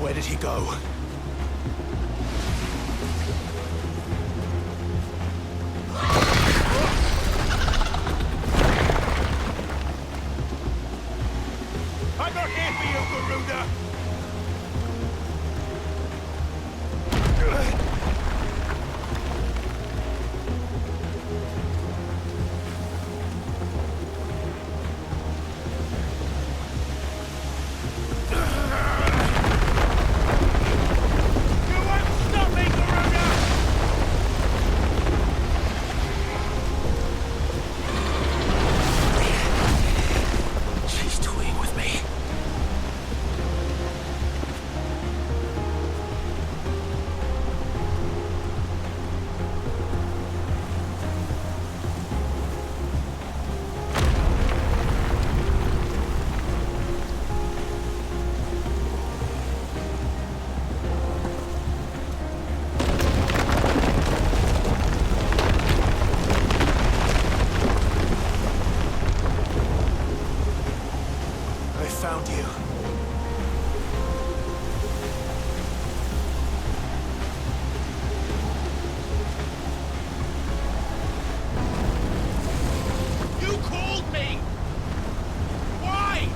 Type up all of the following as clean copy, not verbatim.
Where did he go? I'm not here for you, Garuda! Found you. You called me! Why?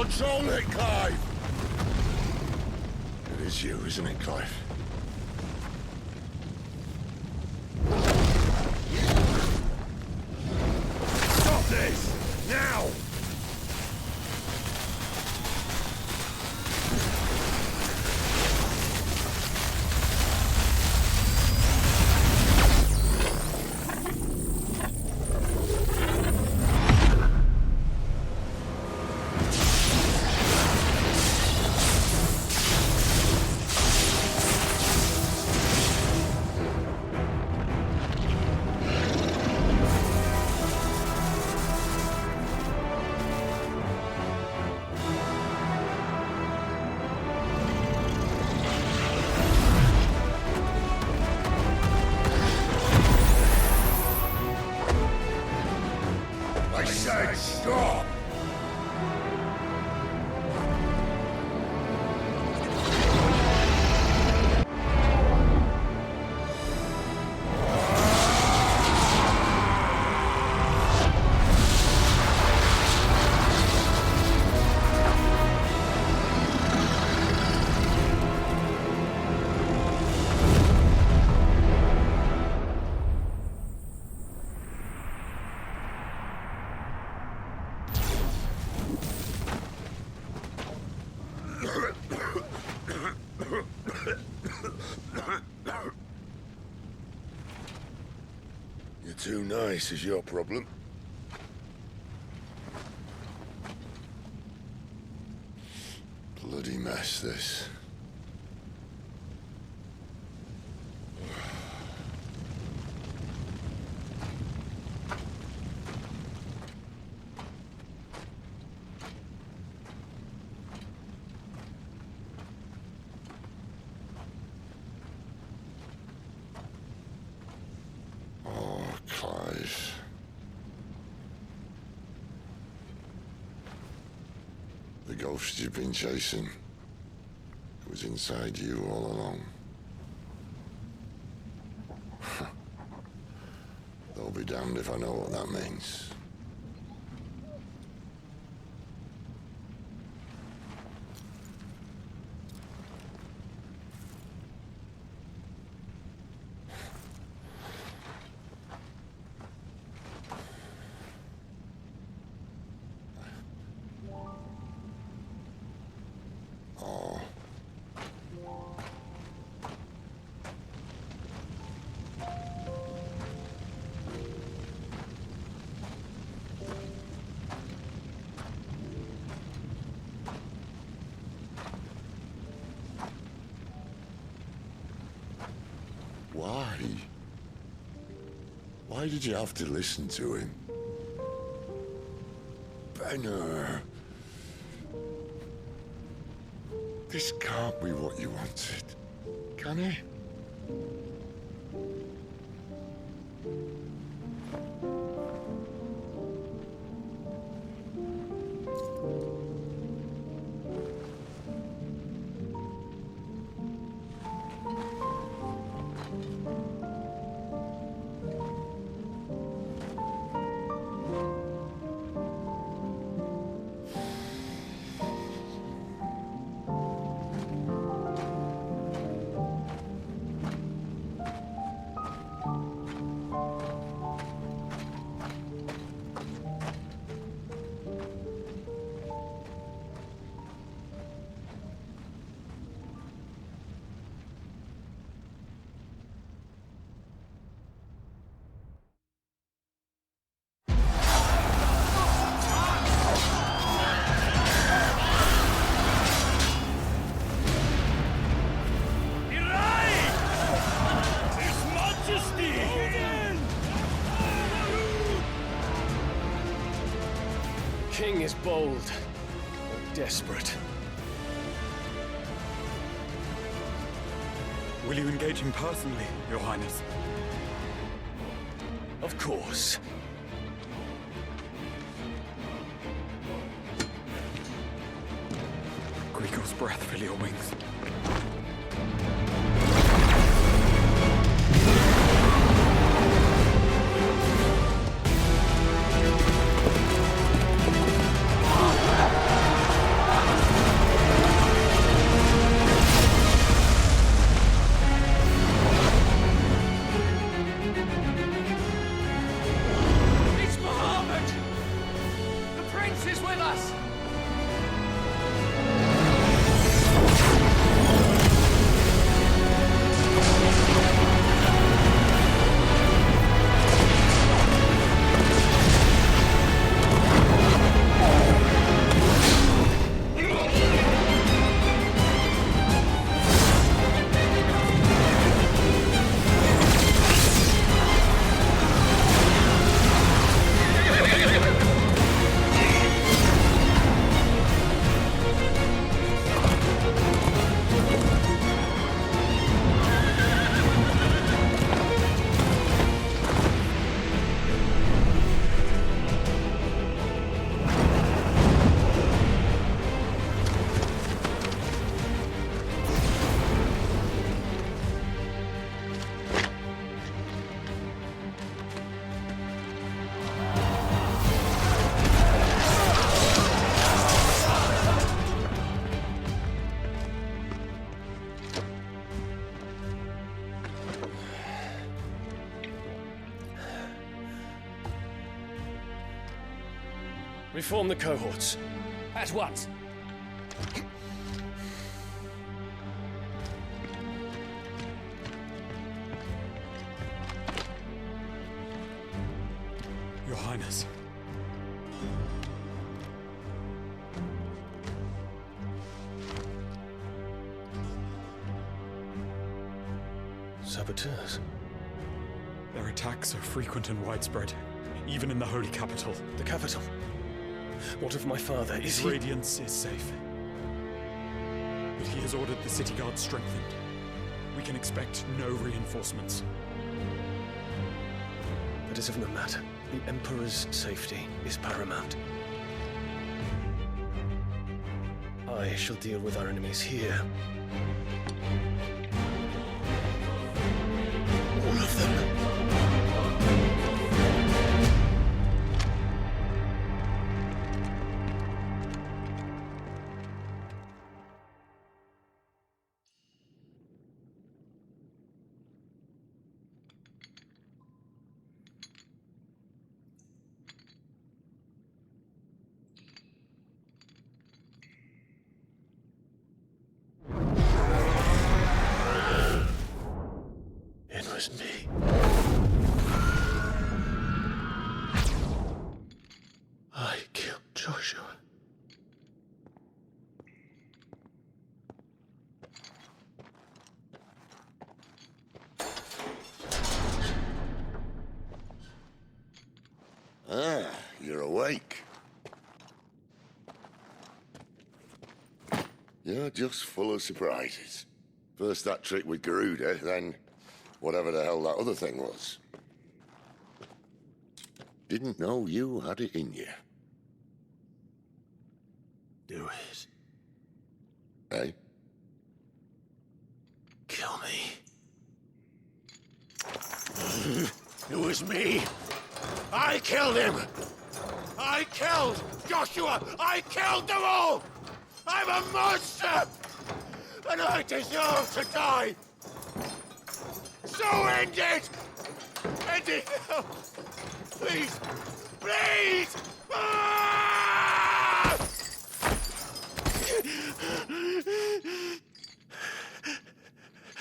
Control it, Clive! It is you, isn't it, Clive? Stop this! Now! Stop! You're too nice is your problem. Bloody mess, this. The ghost you've been chasing, it was inside you all along. They'll be damned if I know what that means. Why? Why did you have to listen to him? Benner. This can't be what you wanted, can it? King is bold, or desperate. Will you engage him personally, Your Highness? Of course. Griegel's breath fill your wings. us! Reform the cohorts. At once. Your Highness. Saboteurs. Their attacks are frequent and widespread, even in the holy capital. The capital. What of my father? Is His he... radiance is safe. But he has ordered the city guard strengthened. We can expect no reinforcements. That is of no matter. The Emperor's safety is paramount. I shall deal with our enemies here. All of them. It was me. I killed Joshua. Ah, you're awake. You're just full of surprises. First that trick with Garuda, then whatever the hell that other thing was. Didn't know you had it in you. Do it. Eh? Kill me. It was me. I killed him. I killed Joshua. I killed them all. I'm a monster. And I deserve to die. So end it. End it now. Please. Please. Ah!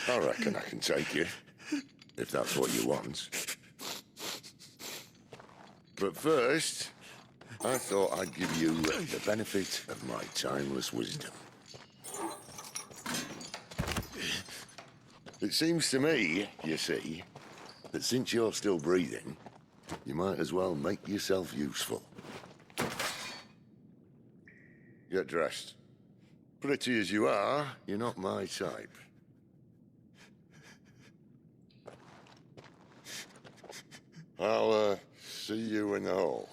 I reckon I can take you, if that's what you want. But first, I thought I'd give you the benefit of my timeless wisdom. It seems to me, you see, that since you're still breathing, you might as well make yourself useful. Get dressed. Pretty as you are, you're not my type. I'll, see you in the hall.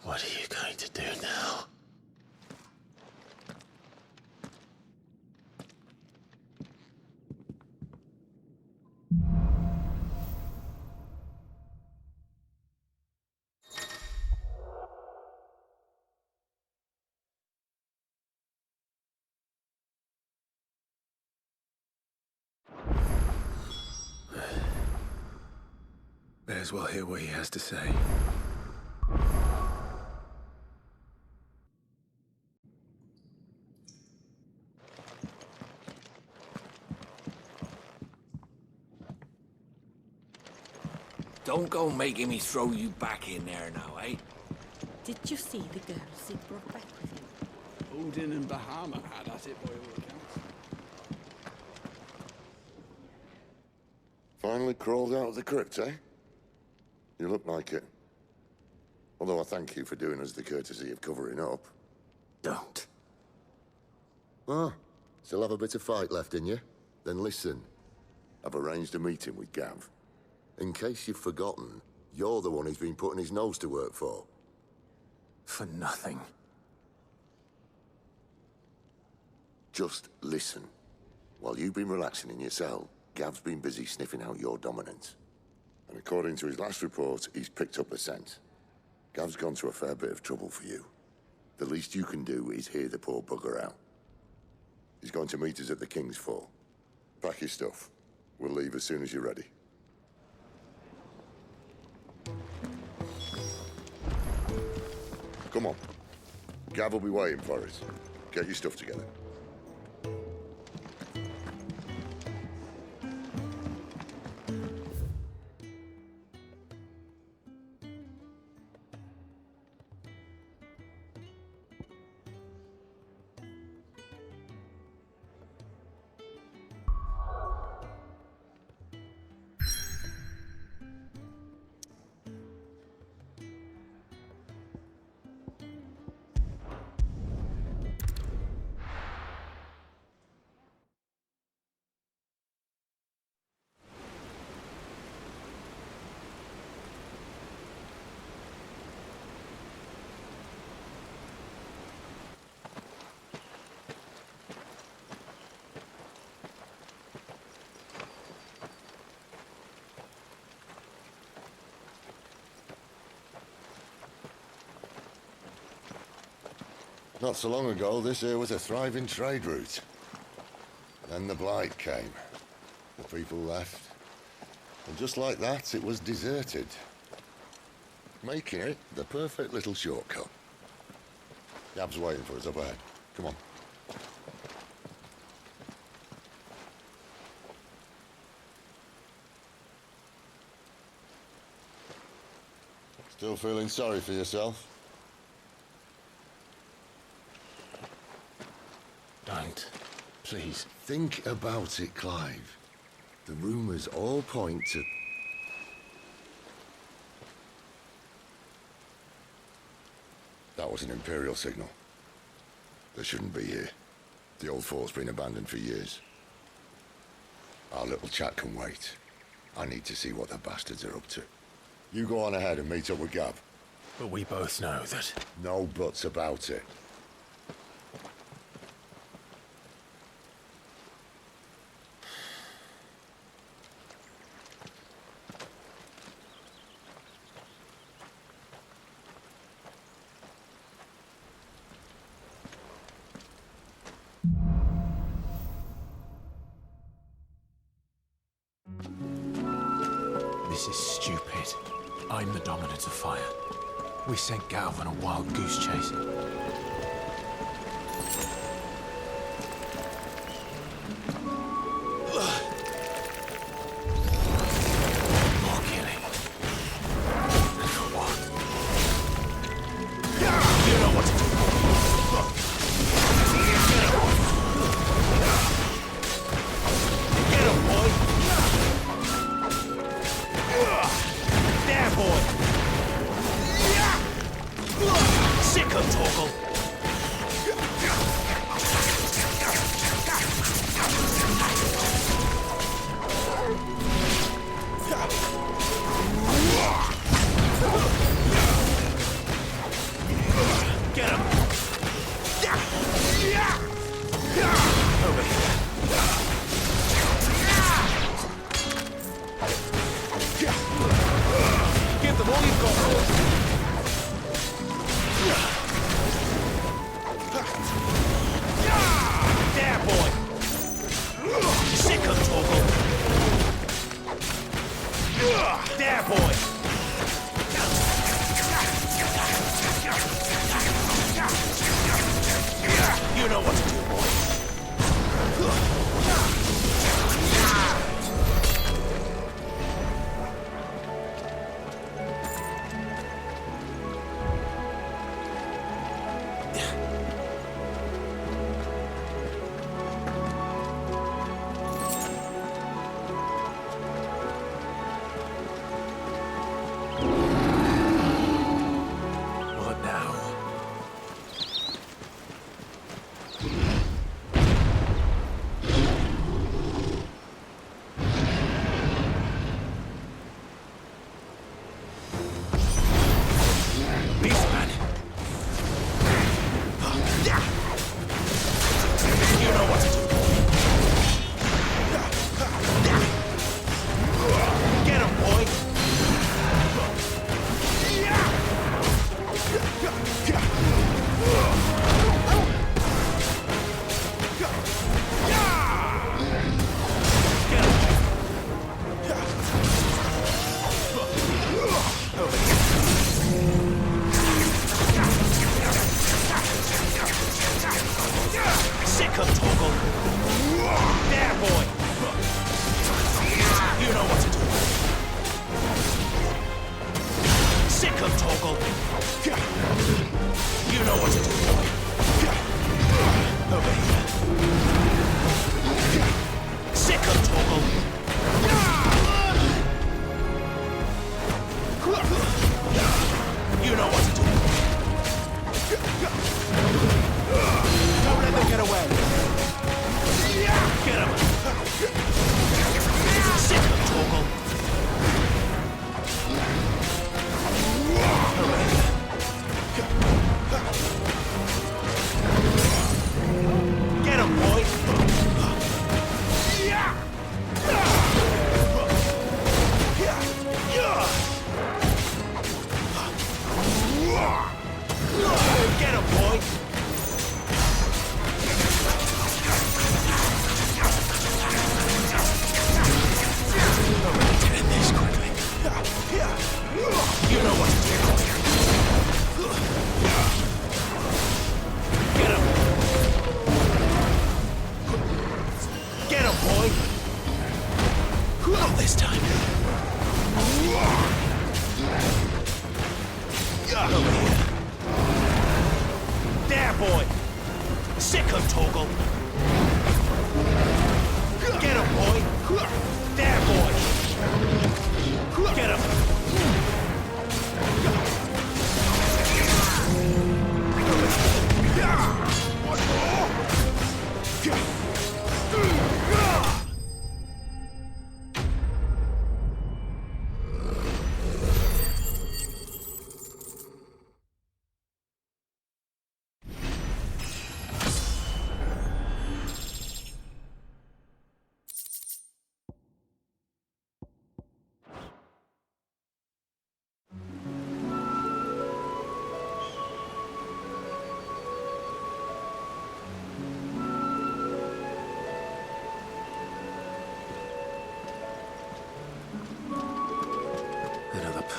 What are you going to do now? May as well hear what he has to say. Don't go making me throw you back in there now, eh? Did you see the girls he brought back with him? Odin and Bahama had at it by all accounts. Finally crawled out of the crypt, eh? You look like it. Although I thank you for doing us the courtesy of covering up. Don't. Ah, still have a bit of fight left in you? Then listen. I've arranged a meeting with Gav. In case you've forgotten, you're the one he's been putting his nose to work for. For nothing. Just listen. While you've been relaxing in your cell, Gav's been busy sniffing out your dominance. And according to his last report, he's picked up the scent. Gav's gone to a fair bit of trouble for you. The least you can do is hear the poor bugger out. He's going to meet us at the King's Fall. Pack your stuff. We'll leave as soon as you're ready. Come on. Gav will be waiting for us. Get your stuff together. Not so long ago, this here was a thriving trade route. Then the Blight came. The people left. And just like that, it was deserted. Making it the perfect little shortcut. Gav's waiting for us up ahead. Come on. Still feeling sorry for yourself? Don't. Please. Think about it, Clive. The rumors all point to... That was an Imperial signal. They shouldn't be here. The old fort's been abandoned for years. Our little chat can wait. I need to see what the bastards are up to. You go on ahead and meet up with Gav. But we both know that... No buts about it. This is stupid. I'm the dominant of fire. We sent Gav on a wild goose chase. More killing. And for what? You know what to do. Get him, boy! There, boy! Sick of Torgal!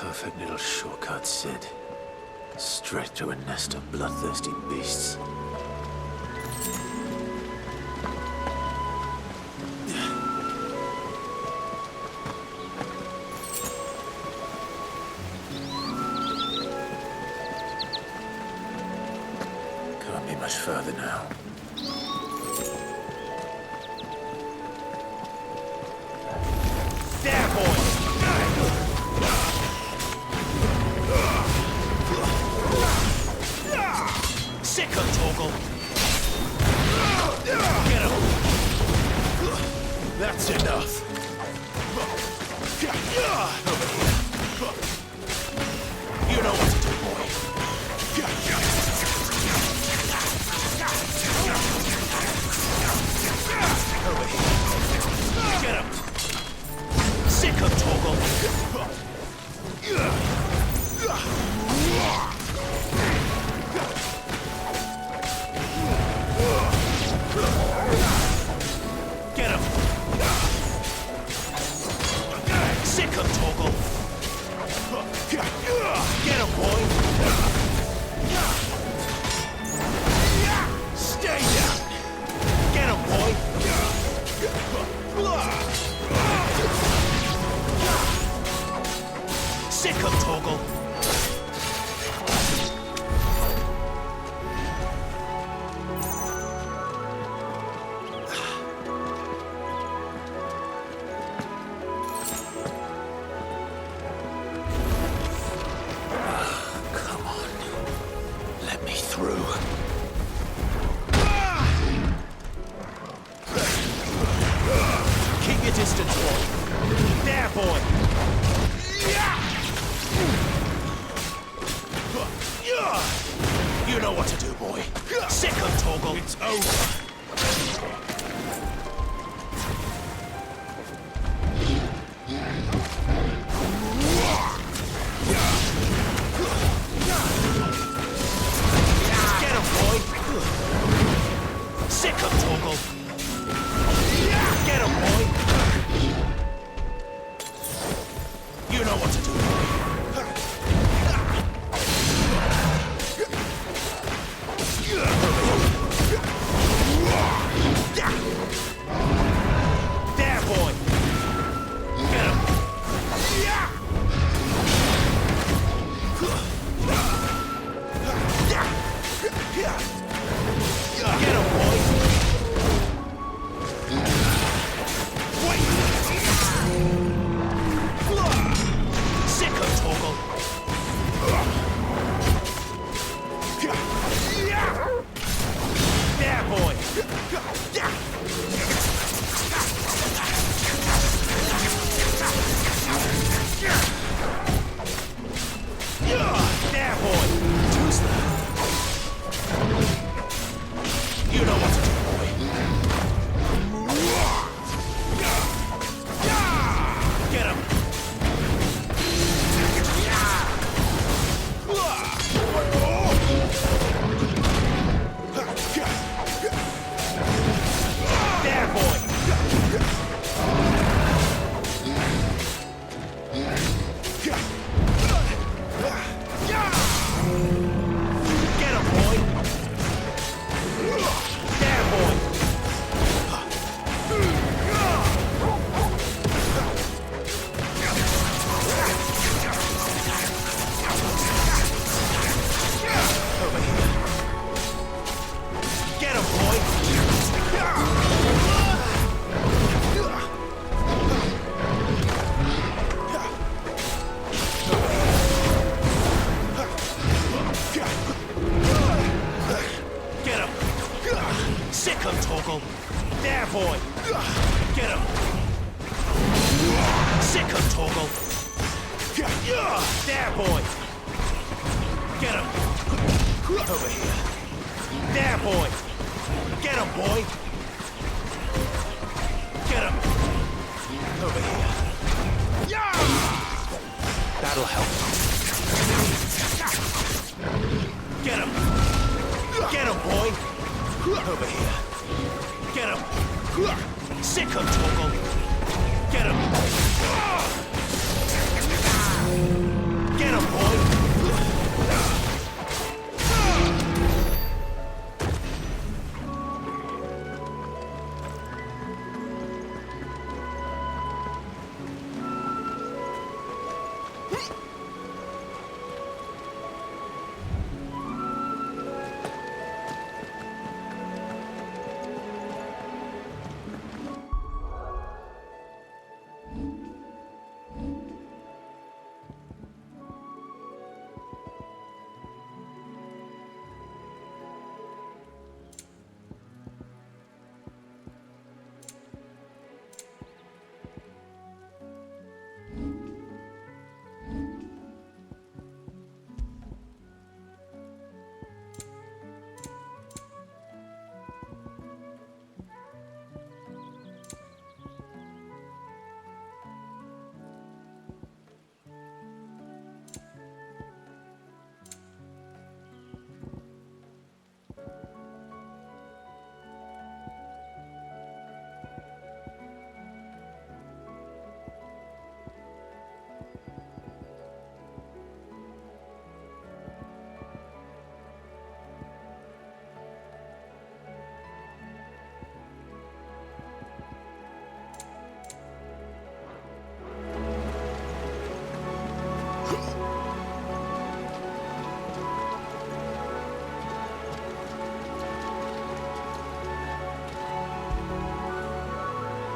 perfect little shortcut, Sid. Straight through a nest of bloodthirsty beasts. Can't be much further now. There, boy! Sick of Torgal! Get him! That's enough. You know what to do, boy. Over here. Get him! Sick of Torgal! Get him! Sick of Torgal! Get him, boy! Stay down! Get him, boy! Sick of Torgal! Come on. Let me through. Keep your distance, boy. There, boy. You know what to do, boy. Sick of Torgal. It's over. Get him, boy. Sick of Torgal. Get him, boy. You know what to do, boy. There, boy. Get him. Get him, boy. Wait. Sick of Torgal. There, boy. There, boy. Who's that? You know what to do, boy. Get him. There, boy. Get him, boy. There, boy. Over here. Get him, boy. Get him. Sick of Torgal. There, boy. Get him. Sick of Torgal. There, boy. Get him. Over here. There, boy. Get him, boy. Get him. Over here. That'll help. Get him. Get him, boy. Over here. Get him. Sick of Torgal. Get him. Get him, boy!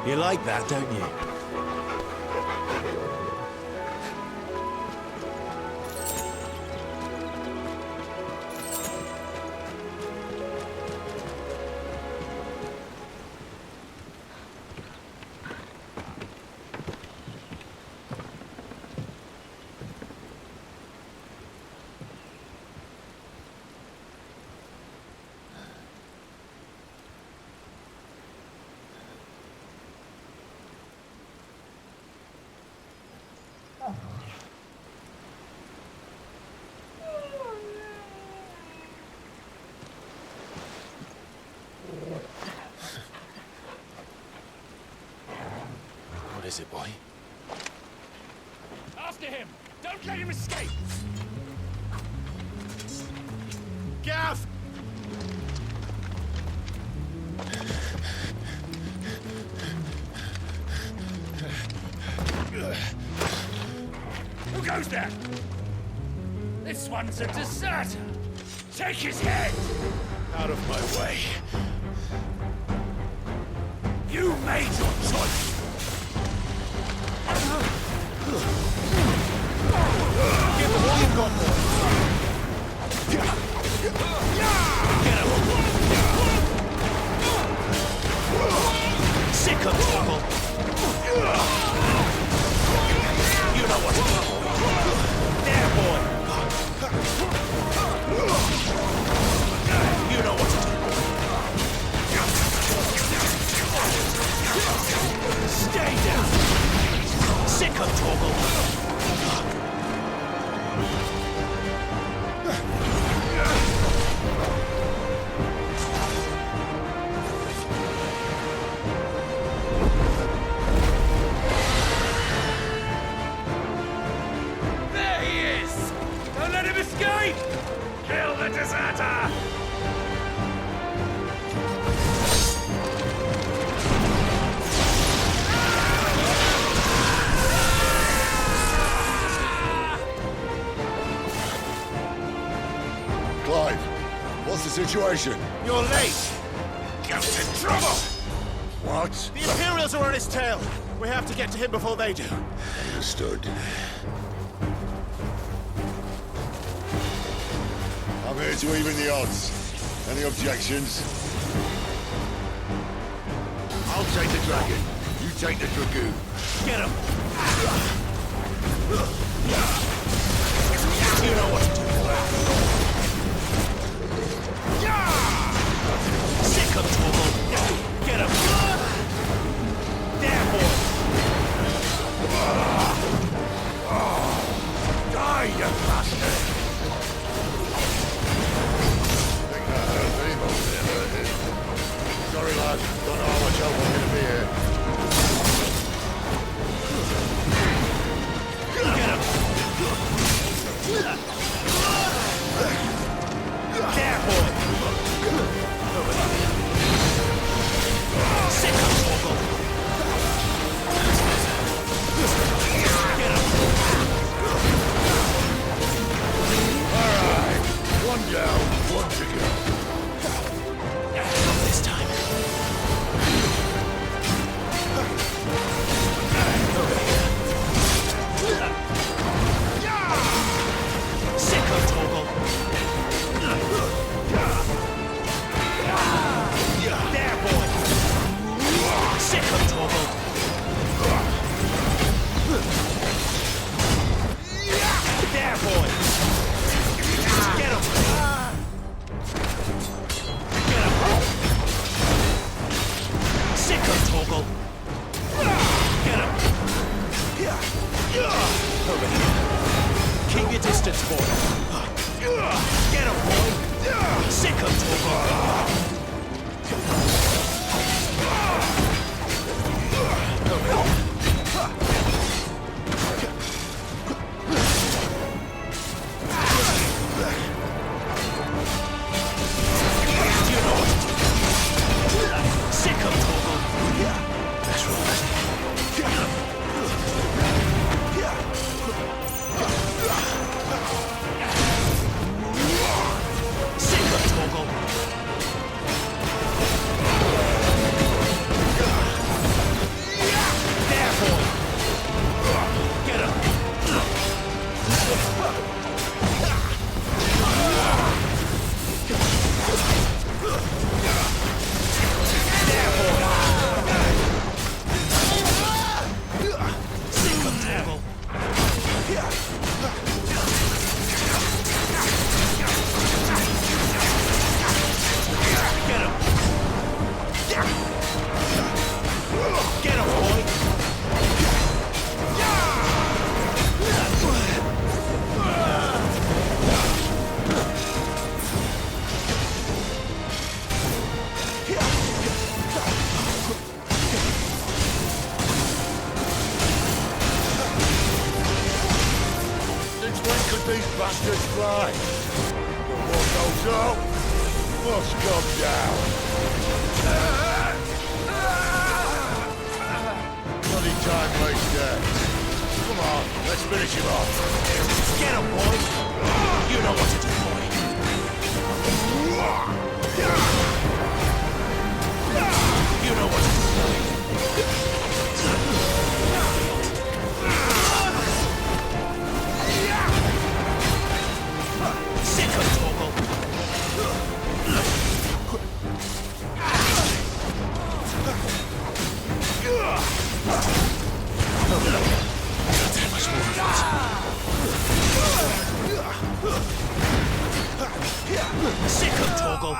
You like that, don't you? What is it, boy? After him! Don't let him escape! Gav! Who goes there? This one's a deserter! Take his head! Out of my way. You made your choice! Give the one you've got, boy. Get him. Sick of trouble. You know what to do. There, boy. You know what to do. Stay down. Sick of trouble. There he is! Don't let him escape! Kill the deserter! Clive, what's the situation? You're late. Ghost in trouble! What? The Imperials are on his tail. We have to get to him before they do. Understood. I'm here to even the odds. Any objections? I'll take the dragon. You take the dragoon. Get him. You know what to do. Sick of trouble. Get him. There, boy. Die, you bastard! Think that hurt me, but it hurt him. Sorry, lad. Don't know how much help I'm gonna be here. Get him. toggle. Get him. Over here. Keep your distance, boy. Get him, boy. Sick of toggle. Bastards fly. But what goes up must come down. Bloody time waster. Come on, let's finish him off. Get him, boy. You know what to do, boy. You know what to do, boy. Sick of Toggle.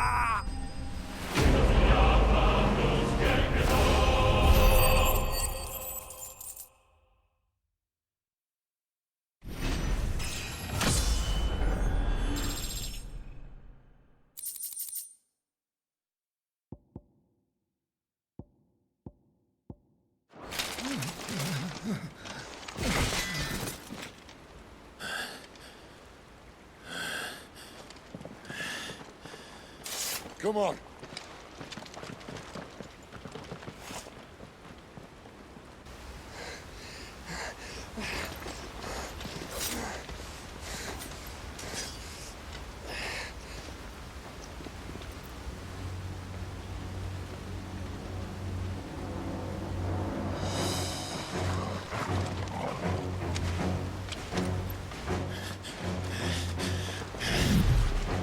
Come on.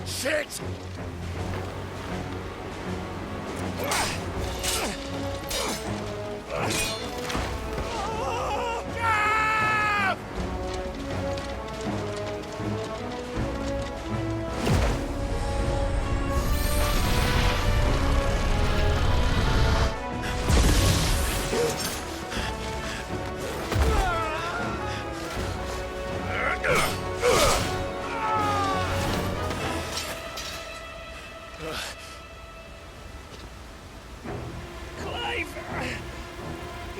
Shit!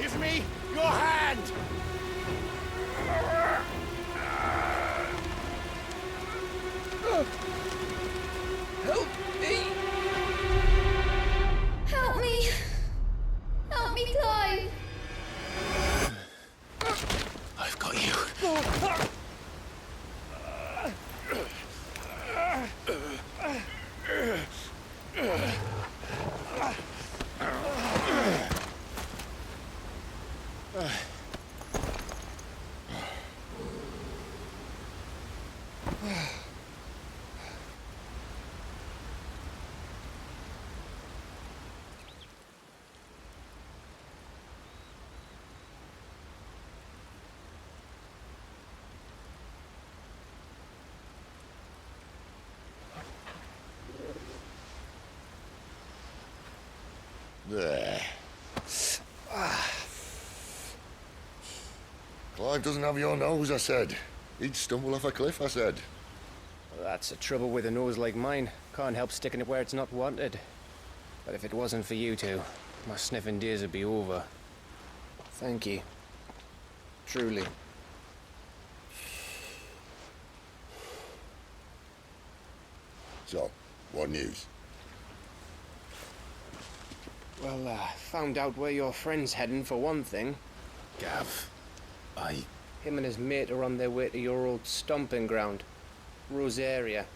Give me your hand! Help me! Help me! Help me, Clive! I've got you. There. Clive doesn't have your nose, I said. He'd stumble off a cliff, I said. Well, that's the trouble with a nose like mine. Can't help sticking it where it's not wanted. But if it wasn't for you two, my sniffing days would be over. Thank you. Truly. So, what news? Well, found out where your friend's heading for one thing. Gav, Him and his mate are on their way to your old stomping ground, Rosaria.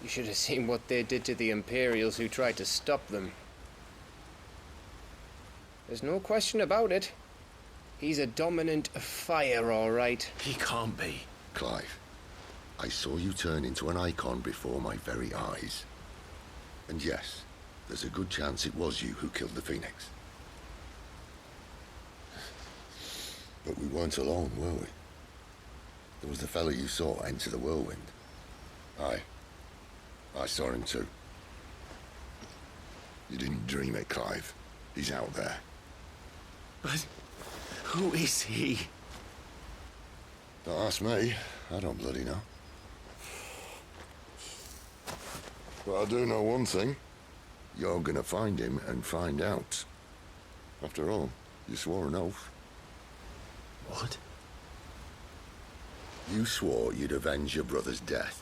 You should have seen what they did to the Imperials who tried to stop them. There's no question about it. He's a dominant of fire, all right. He can't be. Clive, I saw you turn into an Eikon before my very eyes. And yes, there's a good chance it was you who killed the Phoenix. But we weren't alone, were we? There was the fellow you saw enter the whirlwind. I saw him too. You didn't dream it, Clive. He's out there. But who is he? Don't ask me. I don't bloody know. But I do know one thing. You're gonna find him and find out. After all, you swore an oath. What? You swore you'd avenge your brother's death,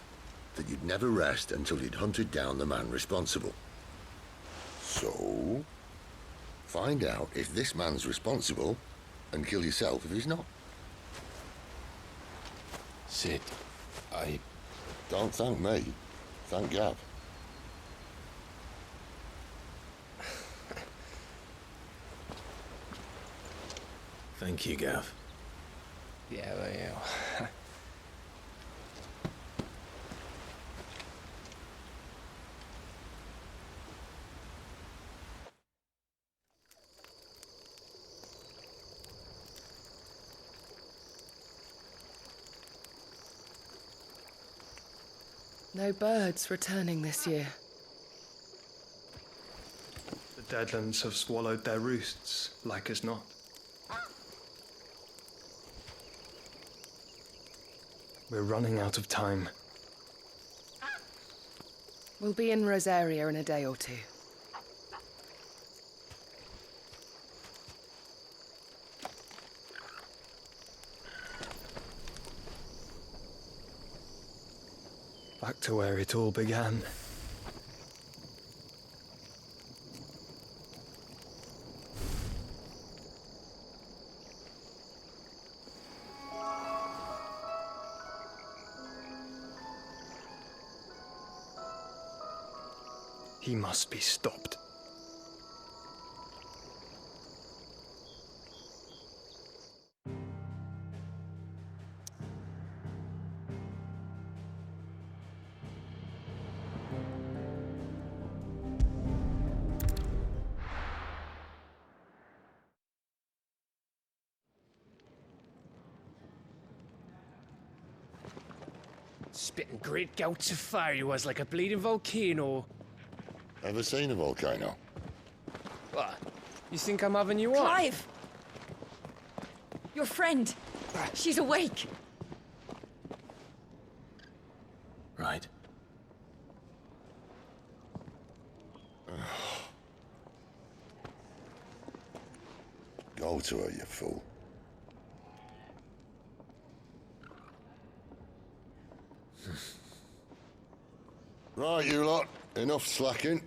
that you'd never rest until you'd hunted down the man responsible. So, find out if this man's responsible, and kill yourself if he's not. Sid, Don't thank me. Thank Gav. Thank you, Gav. Yeah, well, yeah. No birds returning this year. The Deadlands have swallowed their roosts, like as not. We're running out of time. We'll be in Rosaria in a day or two. Back to where it all began. He must be stopped. Spitting great gouts of fire he was, like a bleeding volcano. Ever seen a volcano? What? You think I'm having you on? Clive! Your friend! She's awake! Right. Go to her, you fool. Right, you lot. Enough slacking.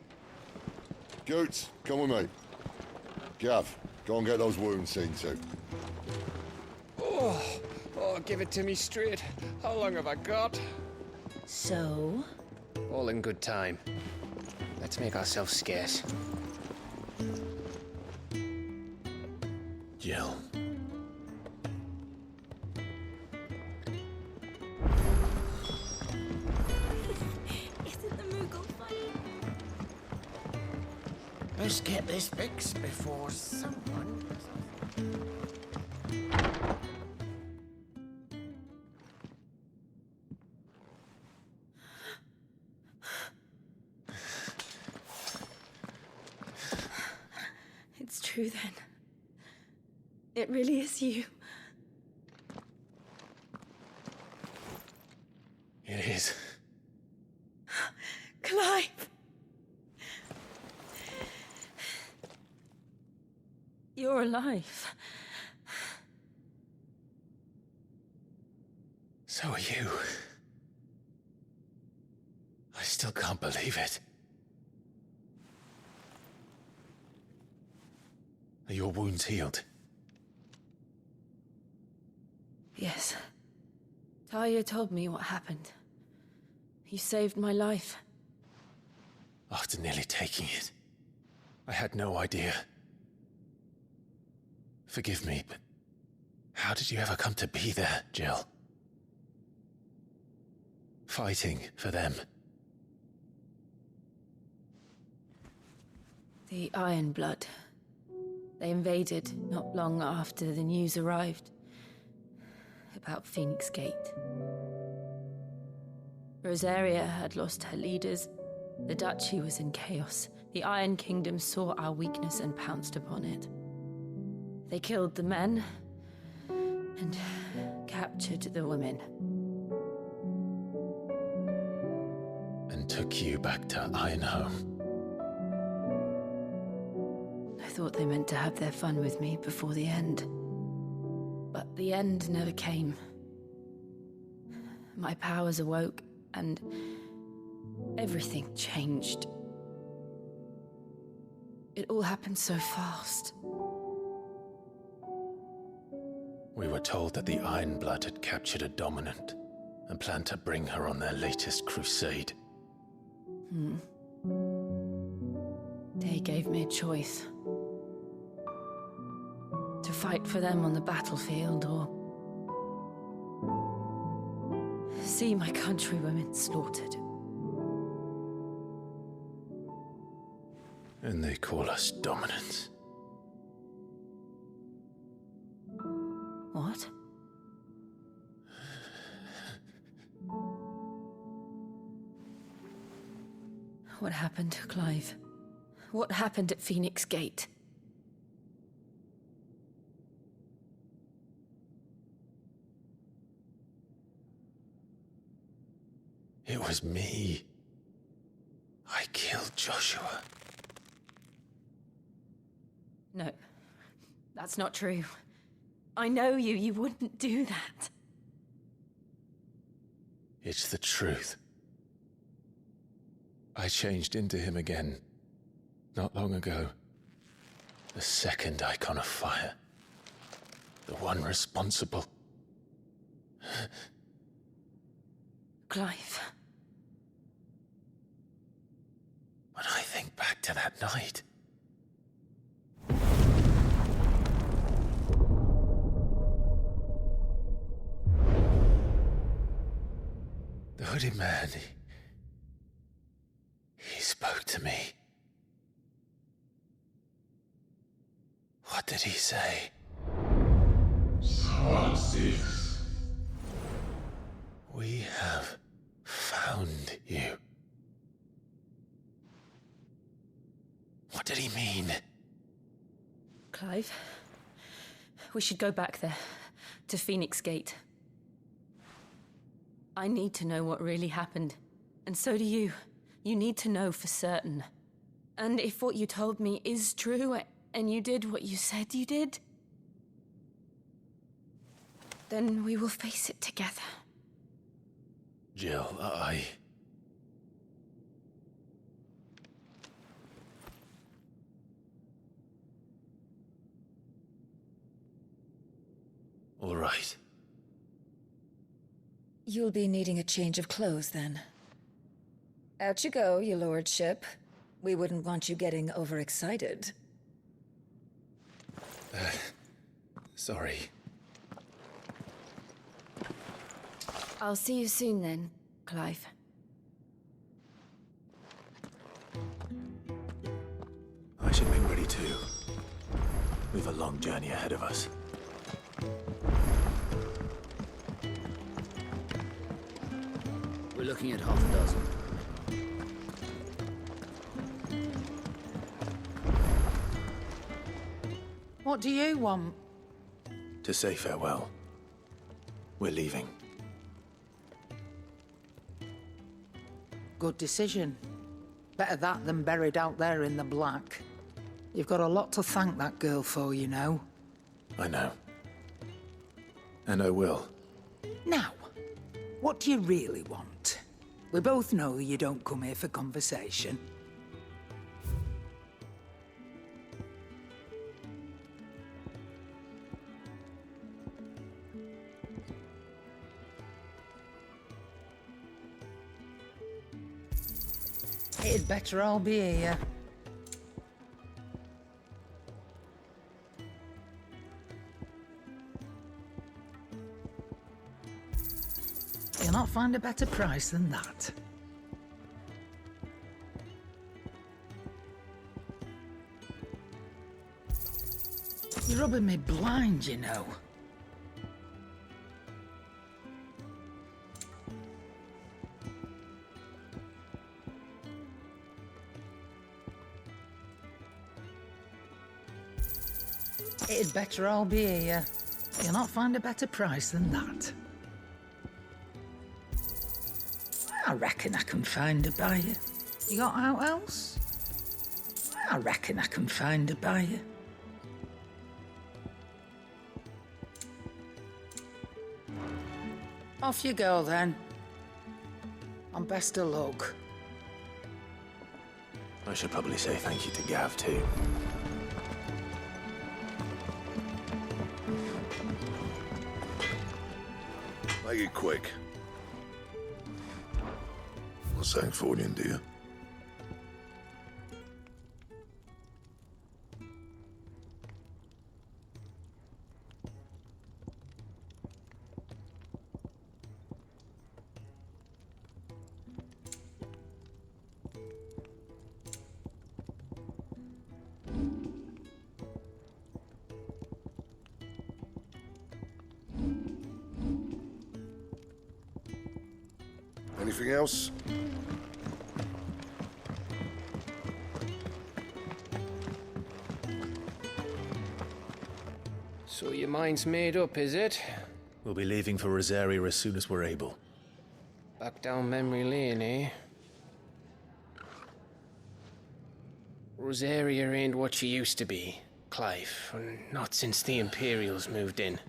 Goots, come with me. Gav, go and get those wounds seen to. Oh, give it to me straight. How long have I got? So? All in good time. Let's make ourselves scarce. Jill. Isn't the Moogle funny? Let's get this fixed before someone... It's true then. It really is you. It is. Clive! You're alive. So are you. I still can't believe it. Are your wounds healed? Yes. Talia told me what happened. You saved my life. After nearly taking it, I had no idea. Forgive me, but how did you ever come to be there, Jill? Fighting for them. The Iron Blood. They invaded not long after the news arrived about Phoenix Gate. Rosaria had lost her leaders. The Duchy was in chaos. The Iron Kingdom saw our weakness and pounced upon it. They killed the men and captured the women. And took you back to Ironhome. I thought they meant to have their fun with me before the end. But the end never came. My powers awoke, and everything changed. It all happened so fast. We were told that the Iron Blood had captured a dominant and planned to bring her on their latest crusade. They gave me a choice. To fight for them on the battlefield, or see my countrywomen slaughtered. And they call us dominants. What? What happened, Clive? What happened at Phoenix Gate? It was me. I killed Joshua. No, that's not true. I know you. You wouldn't do that. It's the truth. I changed into him again, not long ago. The second Eikon of fire. The one responsible. Clive. When I think back to that night... The hooded man, he spoke to me. What did he say? Francis. We have found you. What did he mean? Clive, we should go back there, to Phoenix Gate. I need to know what really happened, and so do you. You need to know for certain. And if what you told me is true, and you did what you said you did, then we will face it together. Jill, All right. You'll be needing a change of clothes, then. Out you go, your lordship. We wouldn't want you getting overexcited. Sorry. I'll see you soon then, Clive. I should make ready too. We've a long journey ahead of us. We're looking at half a dozen. What do you want? To say farewell. We're leaving. Good decision. Better that than buried out there in the black. You've got a lot to thank that girl for, you know. I know. And I will. Now, what do you really want? We both know you don't come here for conversation. It'd better all be here. You'll not find a better price than that. You're rubbing me blind, you know. It'd better all be here. You'll not find a better price than that. I reckon I can find a buyer. You got out else? I reckon I can find a buyer. Off you go then. And best of luck. I should probably say thank you to Gav too. Make it quick. Not saying Fordian, do you? Anything else? So your mind's made up, is it? We'll be leaving for Rosaria as soon as we're able. Back down memory lane, eh? Rosaria ain't what she used to be, Clive. Not since the Imperials moved in.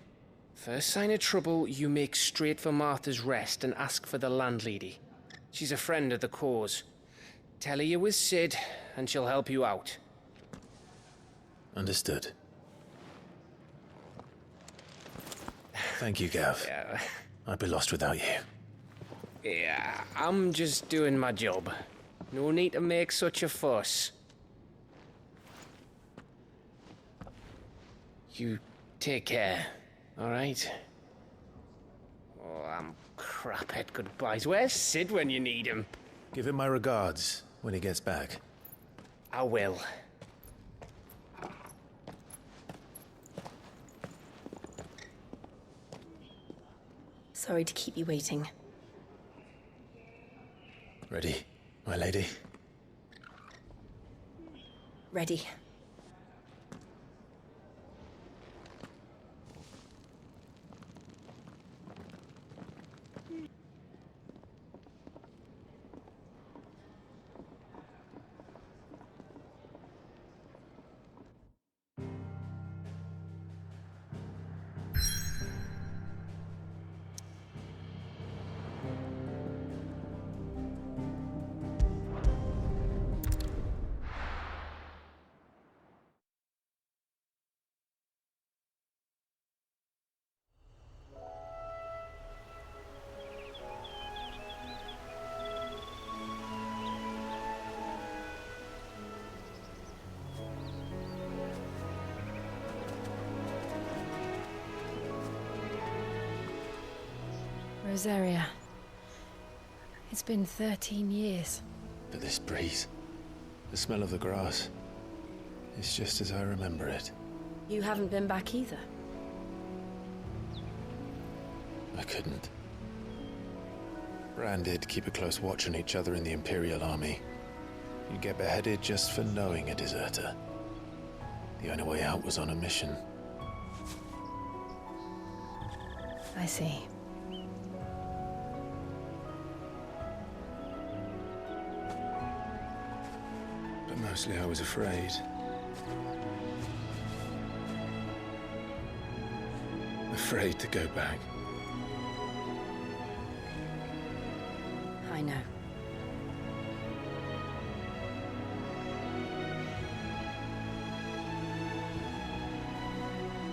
First sign of trouble, you make straight for Martha's Rest and ask for the landlady. She's a friend of the cause. Tell her you're with Sid, and she'll help you out. Understood. Thank you, Gav. Yeah. I'd be lost without you. Yeah, I'm just doing my job. No need to make such a fuss. You take care, all right? Oh, I'm crap at goodbyes. Where's Sid when you need him? Give him my regards when he gets back. I will. Sorry to keep you waiting. Ready, my lady? Ready. Rosaria. It's been 13 years. But this breeze, the smell of the grass, it's just as I remember it. You haven't been back either. I couldn't. Bran did keep a close watch on each other in the Imperial Army. You'd get beheaded just for knowing a deserter. The only way out was on a mission. I see. Mostly I was afraid. Afraid to go back. I know.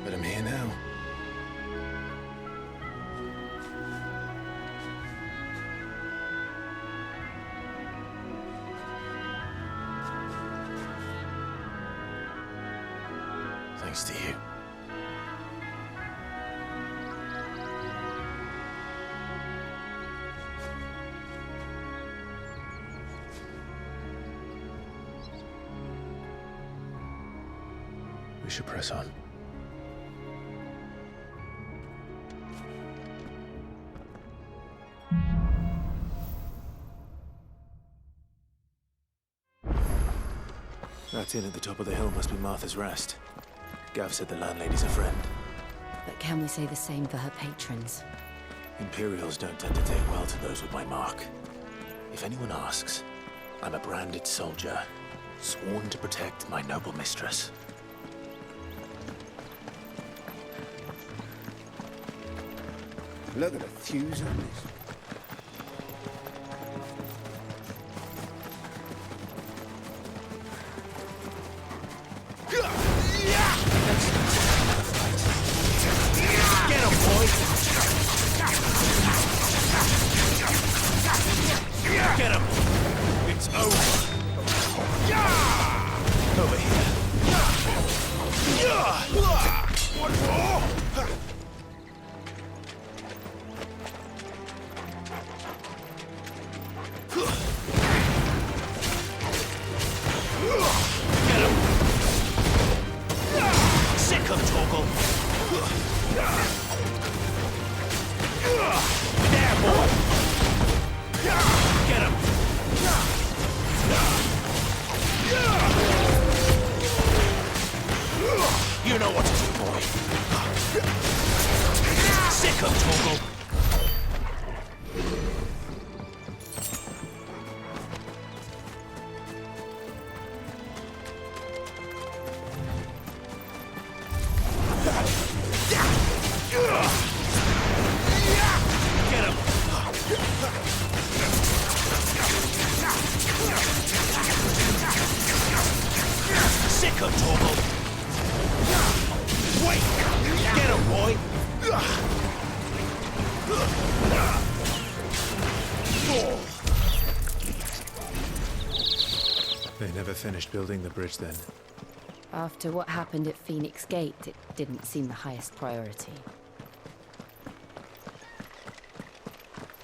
But I'm here now. Thanks to you. We should press on. That inn at the top of the hill must be Martha's Rest. Gav said the landlady's a friend. But can we say the same for her patrons? Imperials don't tend to take well to those with my mark. If anyone asks, I'm a branded soldier, sworn to protect my noble mistress. Look at the fuse on this. Get him, boy! Get him! It's over! Over here! What more? Get him! Sick of Toggle! There, boy! Get him! You know what to do, boy. Sick of Toggle! Get him! Sick of Toggle! Wait! Get him, boy! They never finished building the bridge then. After what happened at Phoenix Gate, it didn't seem the highest priority.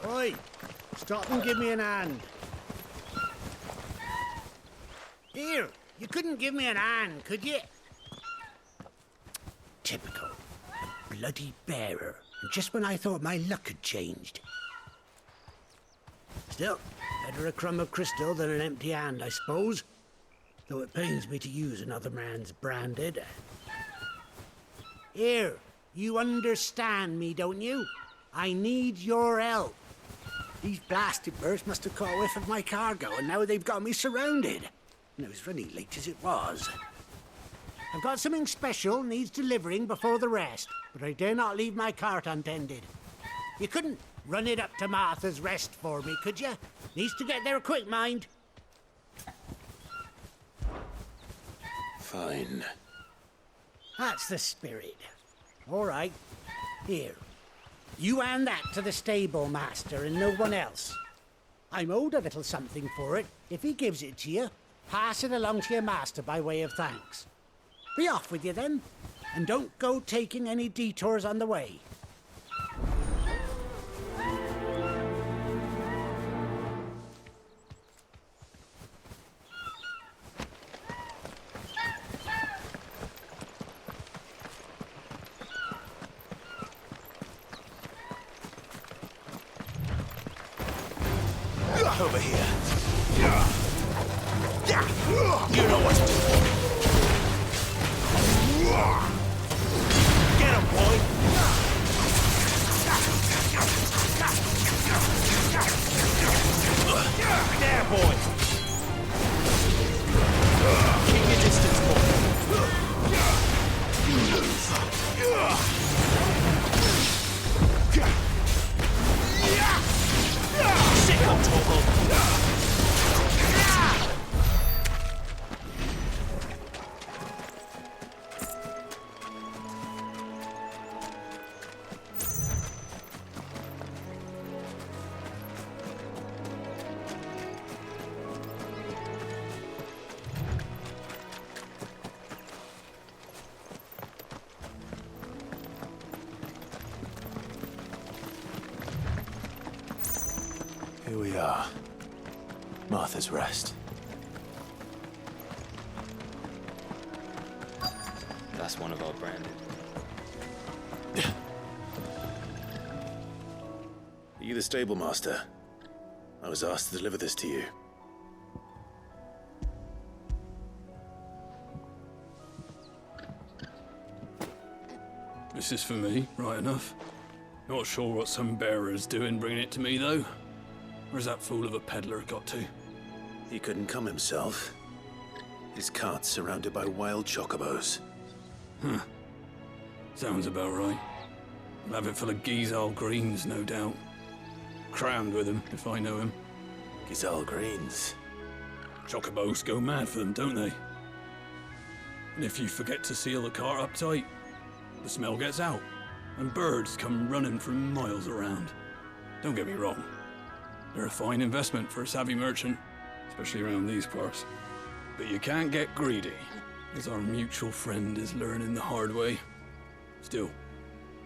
Oi! Stop and give me an hand. Here, you couldn't give me an hand, could you? Typical. A bloody bearer. Just when I thought my luck had changed. Still, better a crumb of crystal than an empty hand, I suppose. Though it pains me to use another man's branded. Here, you understand me, don't you? I need your help. These blasted birds must have caught a whiff of my cargo, and now they've got me surrounded. And it was running late as it was. I've got something special needs delivering before the rest, but I dare not leave my cart untended. You couldn't run it up to Martha's Rest for me, could you? Needs to get there quick, mind. Fine. That's the spirit. All right. Here. You hand that to the stable master and no one else. I'm owed a little something for it. If he gives it to you, pass it along to your master by way of thanks. Be off with you then, and don't go taking any detours on the way. Over here. You know what to do. Get him, boy. There, boy. we are. Martha's Rest. That's one of our branded. Are you the stable master? I was asked to deliver this to you. This is for me, right enough. Not sure what some bearer's doing bringing it to me, though. Where's that fool of a peddler got to? He couldn't come himself. His cart's surrounded by wild chocobos. Huh. Sounds about right. I'll have it full of Gizal greens, no doubt. Crammed with them, if I know him. Gizal greens? Chocobos go mad for them, don't they? And if you forget to seal the cart up tight, the smell gets out, and birds come running from miles around. Don't get me wrong. They're a fine investment for a savvy merchant, especially around these parts. But you can't get greedy, as our mutual friend is learning the hard way. Still,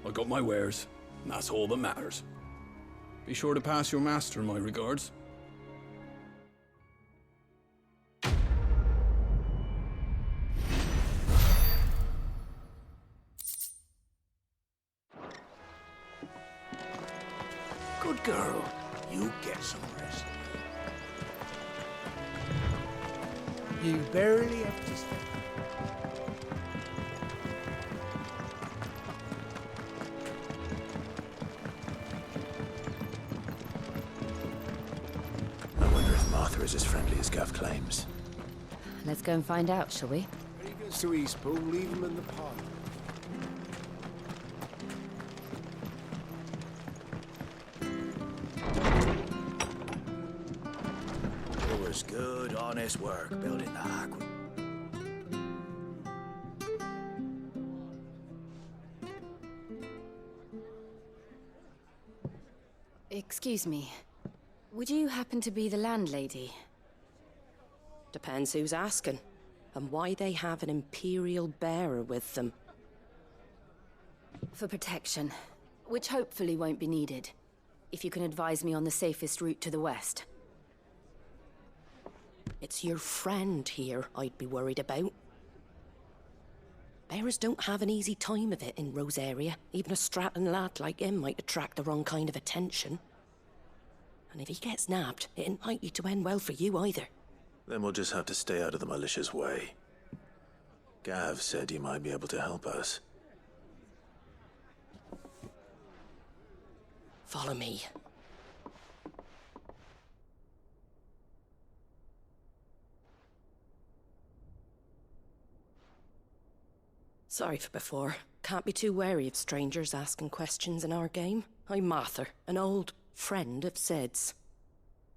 I got my wares, and that's all that matters. Be sure to pass your master my regards. Good girl. You get some rest. You barely have to step. I wonder if Martha is as friendly as Gav claims. Let's go and find out, shall we? When he goes to Eastpool, leave him in the pod. It was good, honest work building the aqua. Excuse me. Would you happen to be the landlady? Depends who's asking, and why they have an Imperial bearer with them. For protection, which hopefully won't be needed. If you can advise me on the safest route to the west. It's your friend here I'd be worried about. Bearers don't have an easy time of it in Rosaria. Even a Stratton lad like him might attract the wrong kind of attention. And if he gets nabbed, it ain't likely to end well for you either. Then we'll just have to stay out of the malicious way. Gav said he might be able to help us. Follow me. Sorry for before. Can't be too wary of strangers asking questions in our game. I'm Martha, an old friend of Sid's.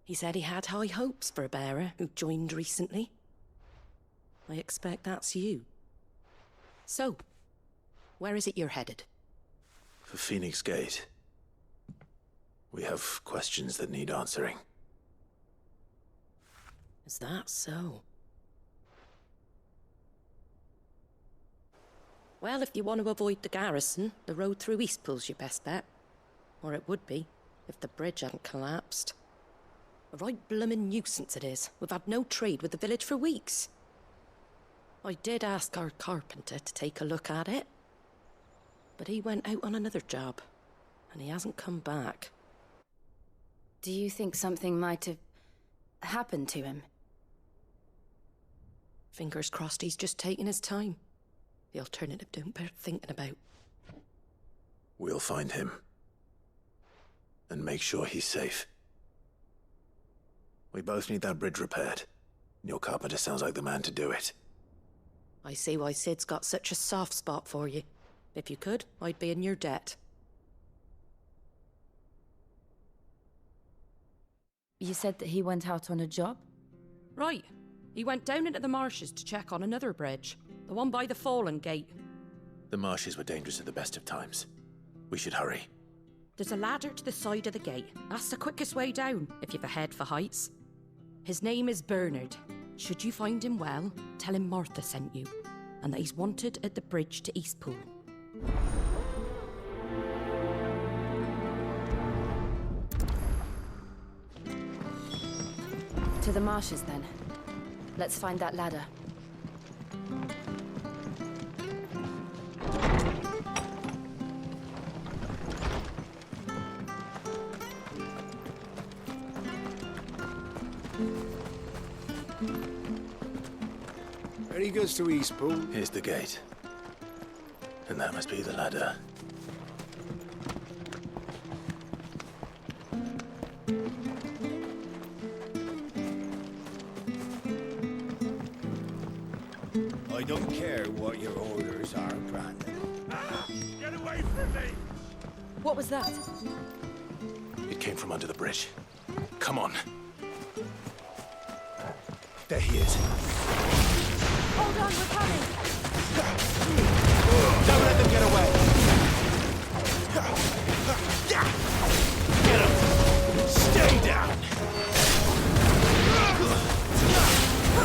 He said he had high hopes for a bearer who joined recently. I expect that's you. So, where is it you're headed? For Phoenix Gate. We have questions that need answering. Is that so? Well, if you want to avoid the garrison, the road through Eastpool's your best bet. Or it would be, if the bridge hadn't collapsed. A right bloomin' nuisance it is. We've had no trade with the village for weeks. I did ask our carpenter to take a look at it. But he went out on another job, and he hasn't come back. Do you think something might have happened to him? Fingers crossed he's just taking his time. The alternative don't bear thinking about. We'll find him. And make sure he's safe. We both need that bridge repaired. Your carpenter sounds like the man to do it. I see why Sid's got such a soft spot for you. If you could, I'd be in your debt. You said that he went out on a job? Right. He went down into the marshes to check on another bridge. The one by the Fallen Gate. The marshes were dangerous at the best of times. We should hurry. There's a ladder to the side of the gate. That's the quickest way down, if you've a head for heights. His name is Bernard. Should you find him well, tell him Martha sent you, and that he's wanted at the bridge to Eastpool. To the marshes, then. Let's find that ladder. Ready goes to Eastpool. Here's the gate. And that must be the ladder. I don't care what your orders are, Brandon. Get away from me! What was that? It came from under the bridge. Come on. There he is. Hold on, we're coming! Don't let them get away! Get him! Stay down!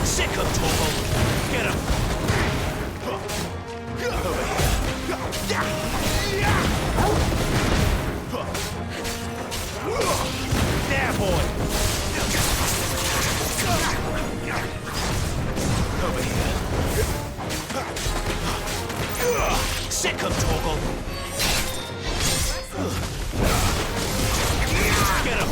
Sick of Torval! Get him! Over here! There, boy! Over here! Sick of Torval! Get him!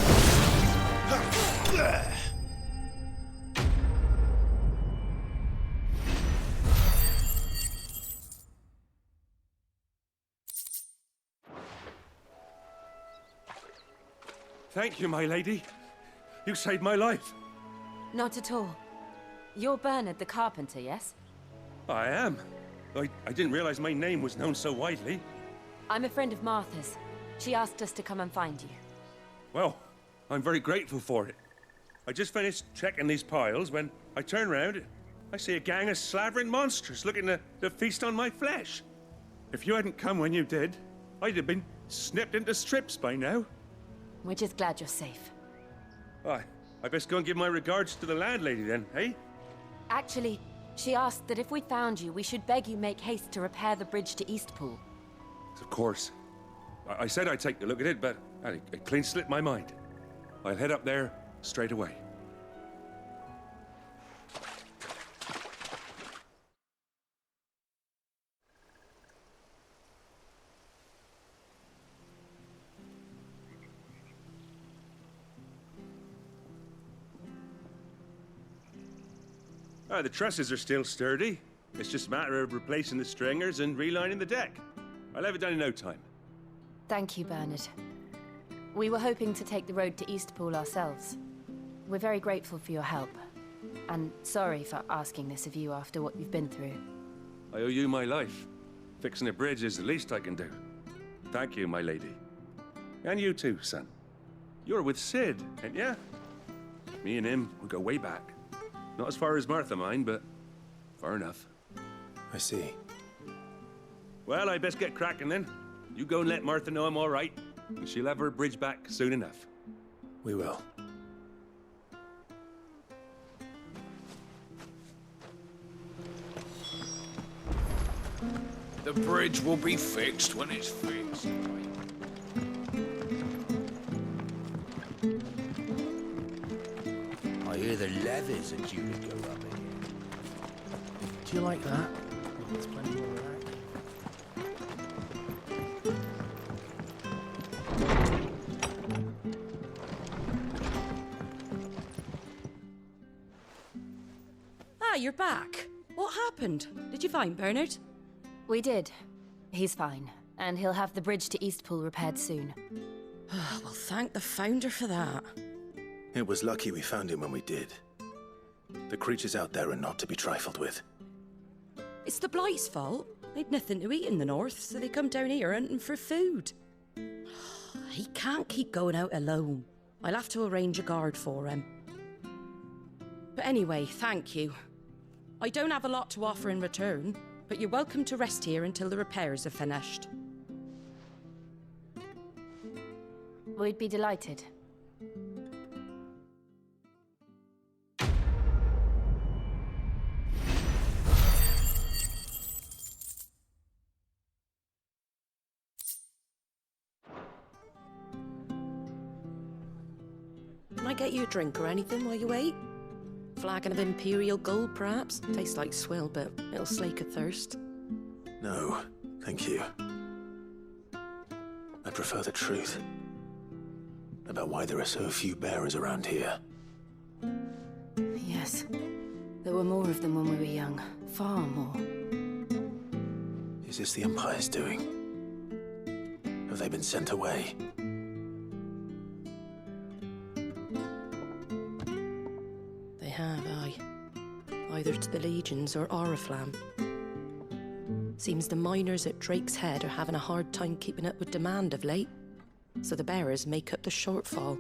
Thank you, my lady. You saved my life. Not at all. You're Bernard the carpenter, yes? I am. I didn't realize my name was known so widely. I'm a friend of Martha's. She asked us to come and find you. Well, I'm very grateful for it. I just finished checking these piles when I turn around, I see a gang of slavering monsters looking to feast on my flesh. If you hadn't come when you did, I'd have been snipped into strips by now. We're just glad you're safe. I best go and give my regards to the landlady then, eh? Actually, she asked that if we found you, we should beg you make haste to repair the bridge to Eastpool. Of course. I said I'd take a look at it, but it clean slipped my mind. I'll head up there straight away. The trusses are still sturdy. It's just a matter of replacing the stringers and relining the deck. I'll have it done in no time. Thank you, Bernard. We were hoping to take the road to Eastpool ourselves. We're very grateful for your help. And sorry for asking this of you after what you've been through. I owe you my life. Fixing a bridge is the least I can do. Thank you, my lady. And you too, son. You're with Sid, ain't ya? Me and him, we go way back. Not as far as Martha, mind, but far enough. I see. Well, I best get cracking then. You go and let Martha know I'm all right, and she'll have her bridge back soon enough. We will. The bridge will be fixed when it's fixed. I hear the leathers are due to go up here. Do you like that? There's plenty more of that. Ah, you're back. What happened? Did you find Bernard? We did. He's fine, and he'll have the bridge to Eastpool repaired soon. Well, thank the Founder for that. It was lucky we found him when we did. The creatures out there are not to be trifled with. It's the Blight's fault. They'd nothing to eat in the north, so they come down here hunting for food. He can't keep going out alone. I'll have to arrange a guard for him. But anyway, thank you. I don't have a lot to offer in return, but you're welcome to rest here until the repairs are finished. We'd be delighted. Can I get you a drink or anything while you wait? Flagon of Imperial gold, perhaps? Tastes like swill, but it'll slake a thirst. No, thank you. I prefer the truth. About why there are so few bearers around here. Yes. There were more of them when we were young. Far more. Is this the Empire's doing? Have they been sent away? They have, aye. Either to the Legions or Oriflamme. Seems the miners at Drake's Head are having a hard time keeping up with demand of late, so the bearers make up the shortfall.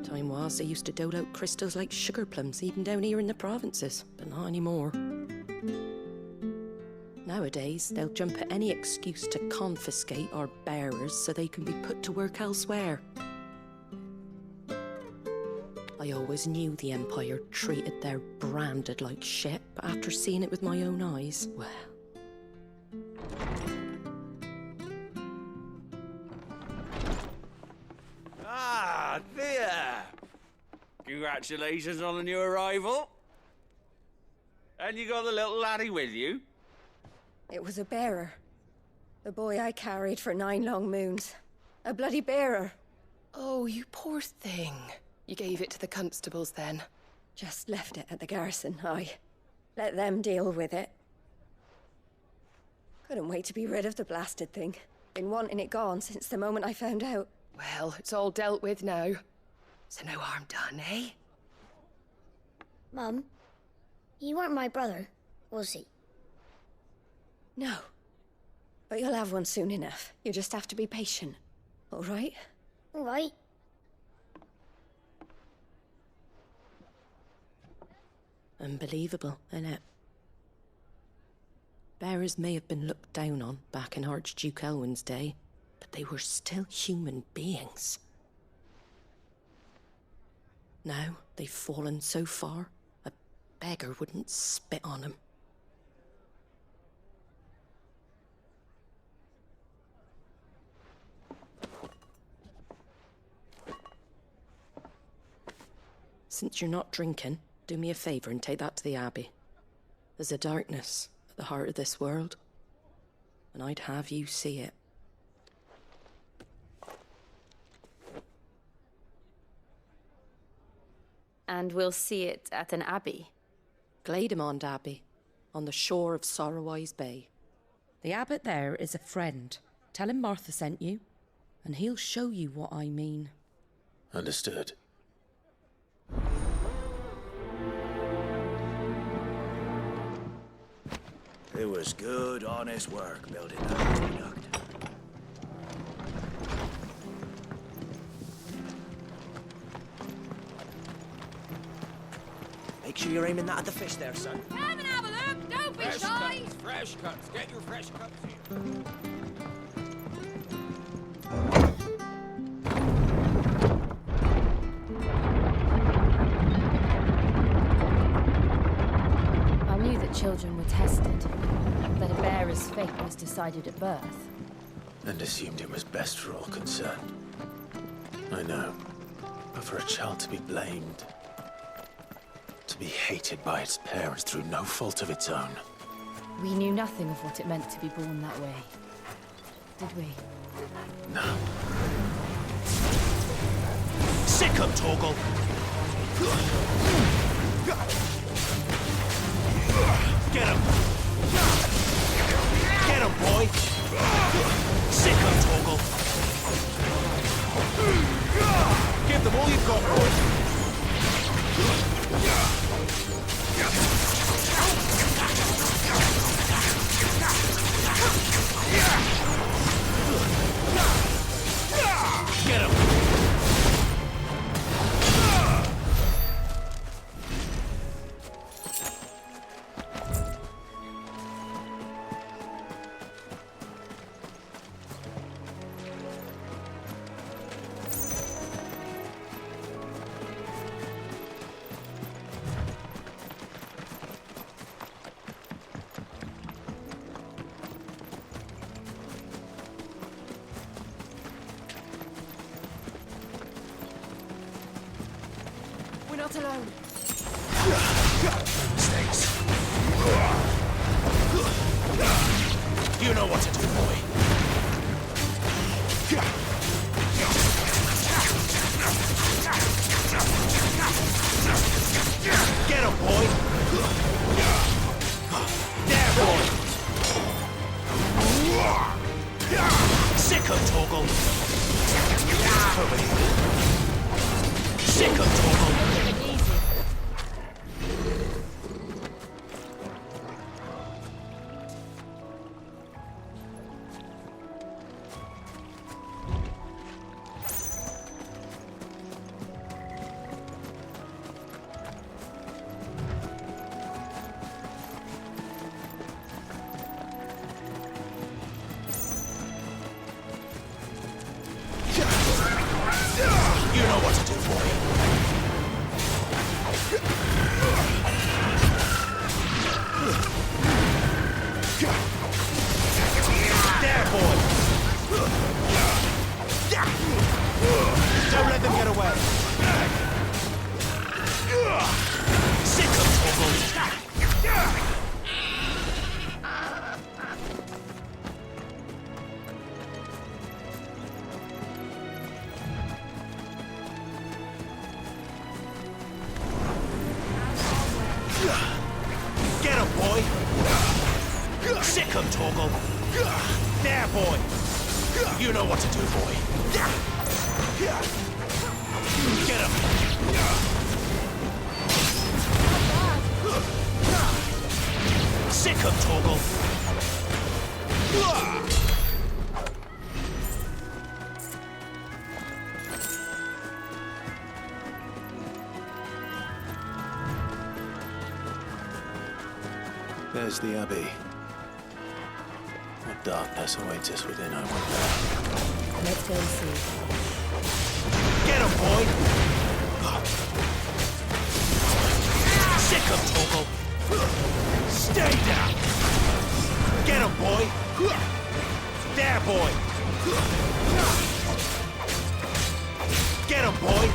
Time was they used to dole out crystals like sugar plums even down here in the provinces, but not anymore. Nowadays, they'll jump at any excuse to confiscate our bearers so they can be put to work elsewhere. I always knew the Empire treated their branded like shit, but after seeing it with my own eyes, well... Ah, there! Congratulations on the new arrival. And you got the little laddie with you? It was a bearer. The boy I carried for 9 long moons. A bloody bearer. Oh, you poor thing. You gave it to the constables then? Just left it at the garrison, aye. Let them deal with it. Couldn't wait to be rid of the blasted thing. Been wanting it gone since the moment I found out. Well, it's all dealt with now. So no harm done, eh? Mum, you weren't my brother, was he? No. But you'll have one soon enough. You just have to be patient. All right? All right. Unbelievable, innit? Bearers may have been looked down on back in Archduke Elwin's day, but they were still human beings. Now they've fallen so far, a beggar wouldn't spit on them. Since you're not drinking, do me a favour and take that to the Abbey. There's a darkness at the heart of this world, and I'd have you see it. And we'll see it at an abbey? Glademond Abbey, on the shore of Sorrowwise Bay. The abbot there is a friend. Tell him Martha sent you, and he'll show you what I mean. Understood. It was good, honest work building that aqueduct. Make sure you're aiming that at the fish there, son. Come and have a look, don't be shy! Fresh cuts. Get your fresh cuts here. I knew that children were tested, that a bearer's fate was decided at birth. And assumed it was best for all concerned. I know. But for a child to be blamed, to be hated by its parents through no fault of its own. We knew nothing of what it meant to be born that way, did we? No. Sick 'em, Torgal! Get him! Get him, boy! Sick 'em, Torgal! Give them all you've got, boy! Get him! We're not alone. Mistakes. You know what to do, boy. Get him, boy! There, boy! Sick of Toggle! Over here. Sick of Toggle! You know what to do, boy. There, boy. Don't let them get away. Sick of trouble. Get him, boy! Sick of Toggle! There, boy! You know what to do, boy! Get him! Sick of Toggle! There's the Abbey. What darkness awaits us within, I wonder. Let's go and see. Get him, boy! Sick of Toggle! Stay down! Get him, boy! There, boy! Get him, boy!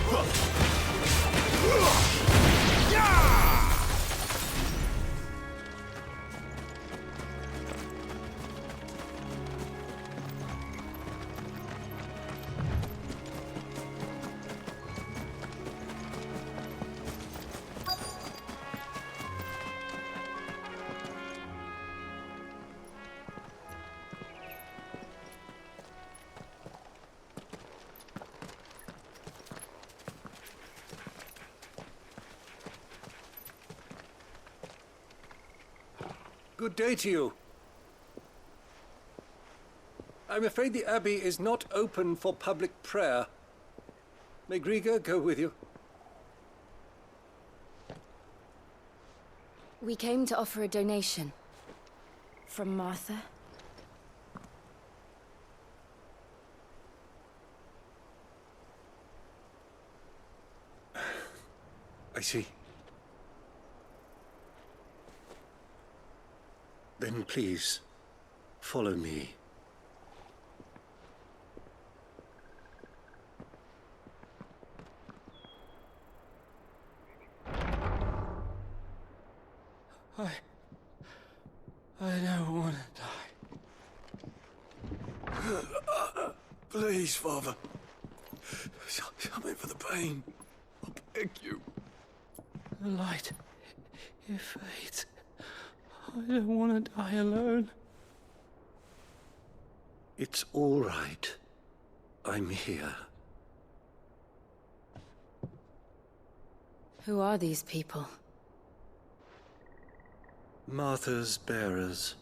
Good day to you. I'm afraid the Abbey is not open for public prayer. May Griga go with you? We came to offer a donation. From Martha. I see. Then please, follow me. I don't want to die. Please, Father. Help me for the pain. I beg you. The light, it fades. I don't want to die alone. It's all right. I'm here. Who are these people? Martha's bearers.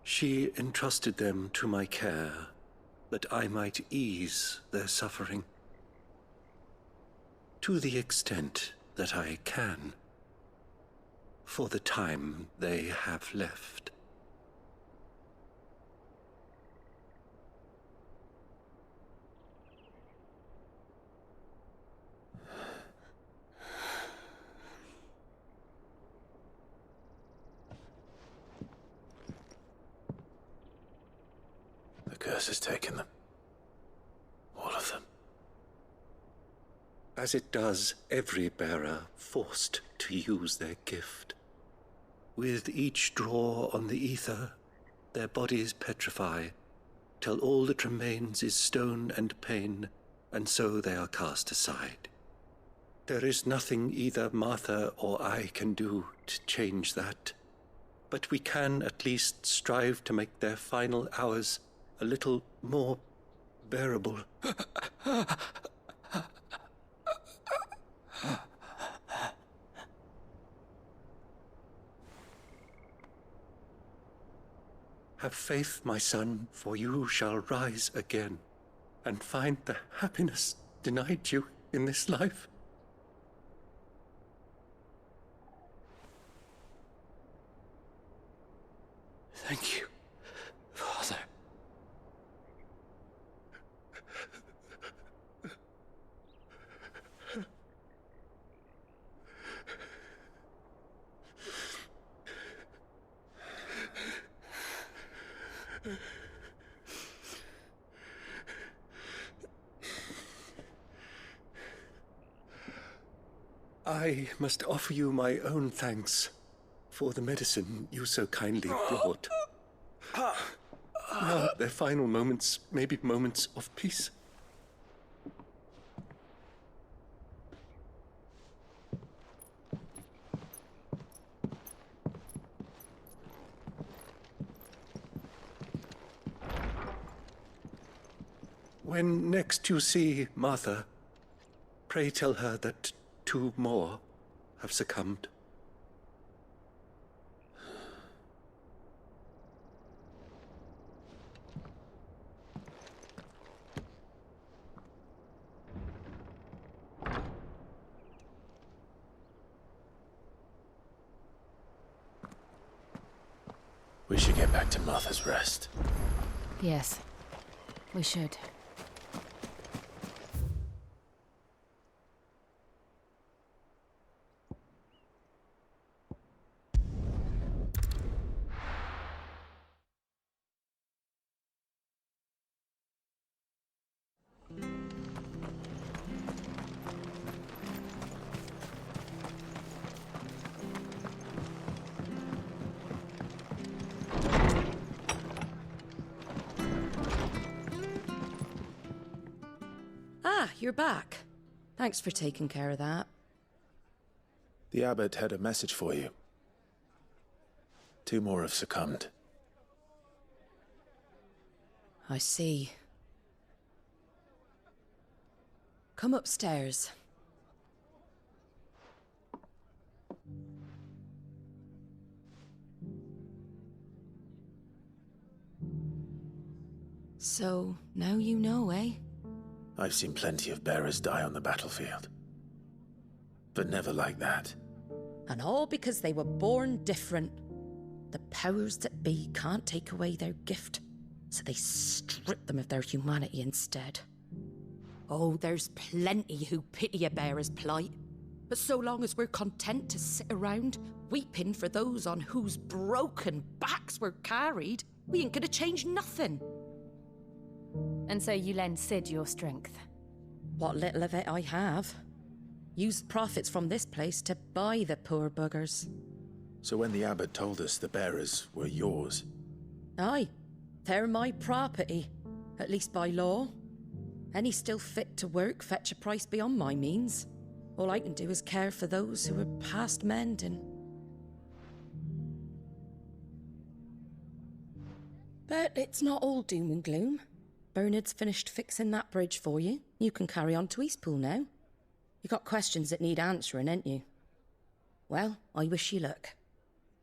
She entrusted them to my care, that I might ease their suffering. To the extent that I can. For the time they have left. The curse has taken them. All of them. as it does every bearer forced to use their gift. With each draw on the ether, their bodies petrify, till all that remains is stone and pain, and so they are cast aside. There is nothing either Martha or I can do to change that, but we can at least strive to make their final hours a little more bearable. Have faith, my son, for you shall rise again and find the happiness denied you in this life. Thank you, Father. I must offer you my own thanks for the medicine you so kindly brought. Now their final moments may be moments of peace. When next you see Martha, pray tell her that 2 more have succumbed. We should get back to Martha's Rest. Yes, we should. You're back. Thanks for taking care of that. The abbot had a message for you. 2 more have succumbed. I see. Come upstairs. So, now you know, eh? I've seen plenty of bearers die on the battlefield. But never like that. And all because they were born different. The powers that be can't take away their gift, so they strip them of their humanity instead. Oh, there's plenty who pity a bearer's plight. But so long as we're content to sit around, weeping for those on whose broken backs we're carried, we ain't gonna change nothing. And so you lend Sid your strength? What little of it I have. Used profits from this place to buy the poor buggers. So when the abbot told us the bearers were yours... Aye, they're my property, at least by law. Any still fit to work fetch a price beyond my means. All I can do is care for those who are past mending. But it's not all doom and gloom. Bernard's finished fixing that bridge for you. You can carry on to Eastpool now. You got questions that need answering, ain't you? Well, I wish you luck.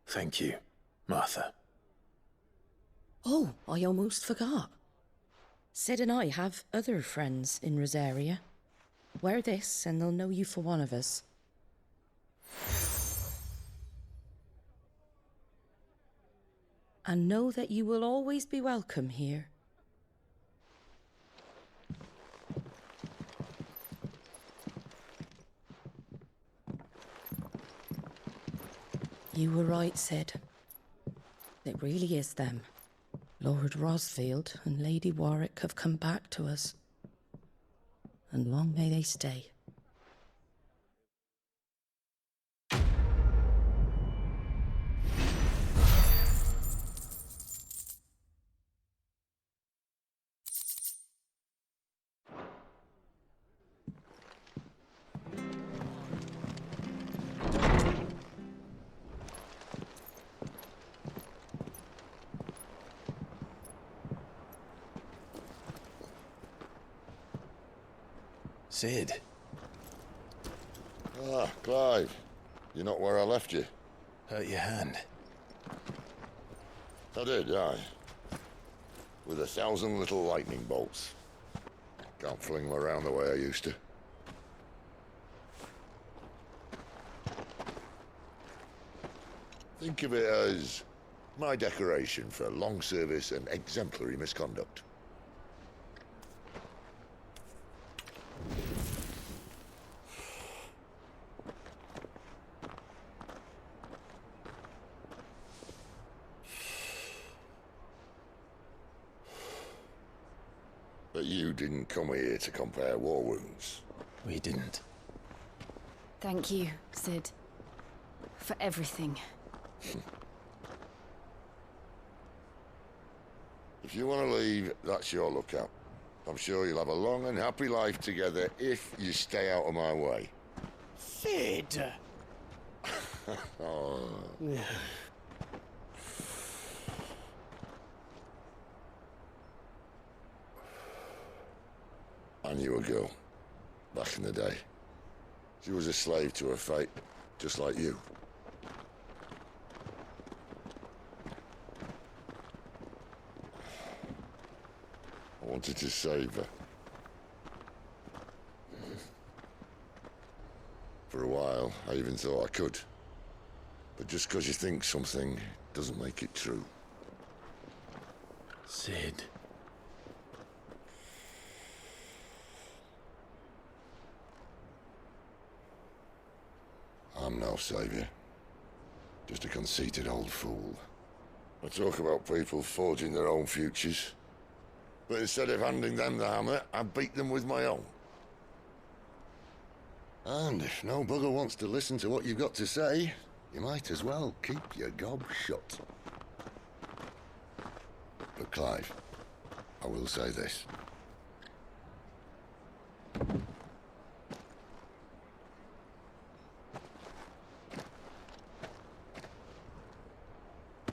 Thank you, Martha. Oh, I almost forgot. Sid and I have other friends in Rosaria. Wear this and they'll know you for one of us. And know that you will always be welcome here. You were right, Sid. It really is them. Lord Rosfield and Lady Warwick have come back to us. And long may they stay. Sid. Ah, Clive. You're not where I left you. Hurt your hand. I did, aye. With 1,000 little lightning bolts. Can't fling them around the way I used to. Think of it as my decoration for long service and exemplary misconduct. But you didn't come here to compare war wounds. We didn't. Thank you, Sid. For everything. If you want to leave, that's your lookout. I'm sure you'll have a long and happy life together if you stay out of my way. Sid! Oh. I knew a girl, back in the day. She was a slave to her fate, just like you. I wanted to save her. For a while, I even thought I could. But just because you think something doesn't make it true. Sid. I'm no savior. Just a conceited old fool. I talk about people forging their own futures. But instead of handing them the hammer, I beat them with my own. And if no bugger wants to listen to what you've got to say, you might as well keep your gob shut. But Clive, I will say this.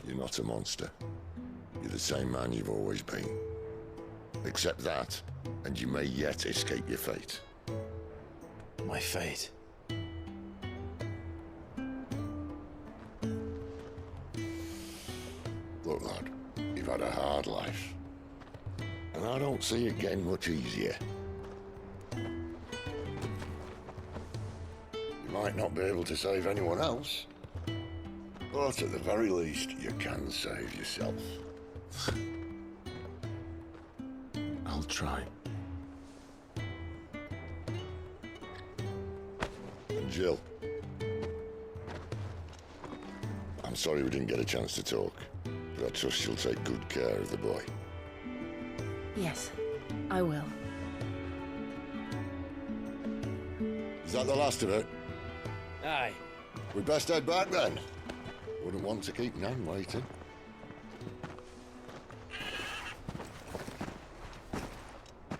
You're not a monster. You're the same man you've always been. Accept that, and you may yet escape your fate. My fate? Look, lad, you've had a hard life. And I don't see it getting much easier. You might not be able to save anyone else, but at the very least, you can save yourself. I'll try. And Jill, I'm sorry we didn't get a chance to talk, but I trust she'll take good care of the boy. Yes, I will. Is that the last of it? Aye. We'd best head back then. Wouldn't want to keep Nan waiting.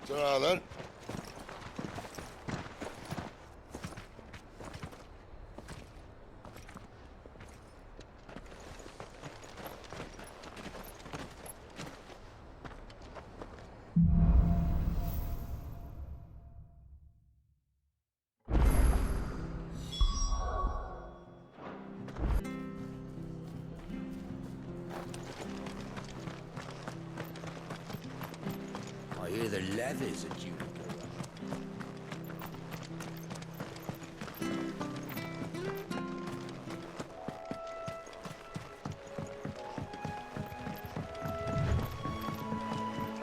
Ta-ra then. I hear the leathers are due to go up.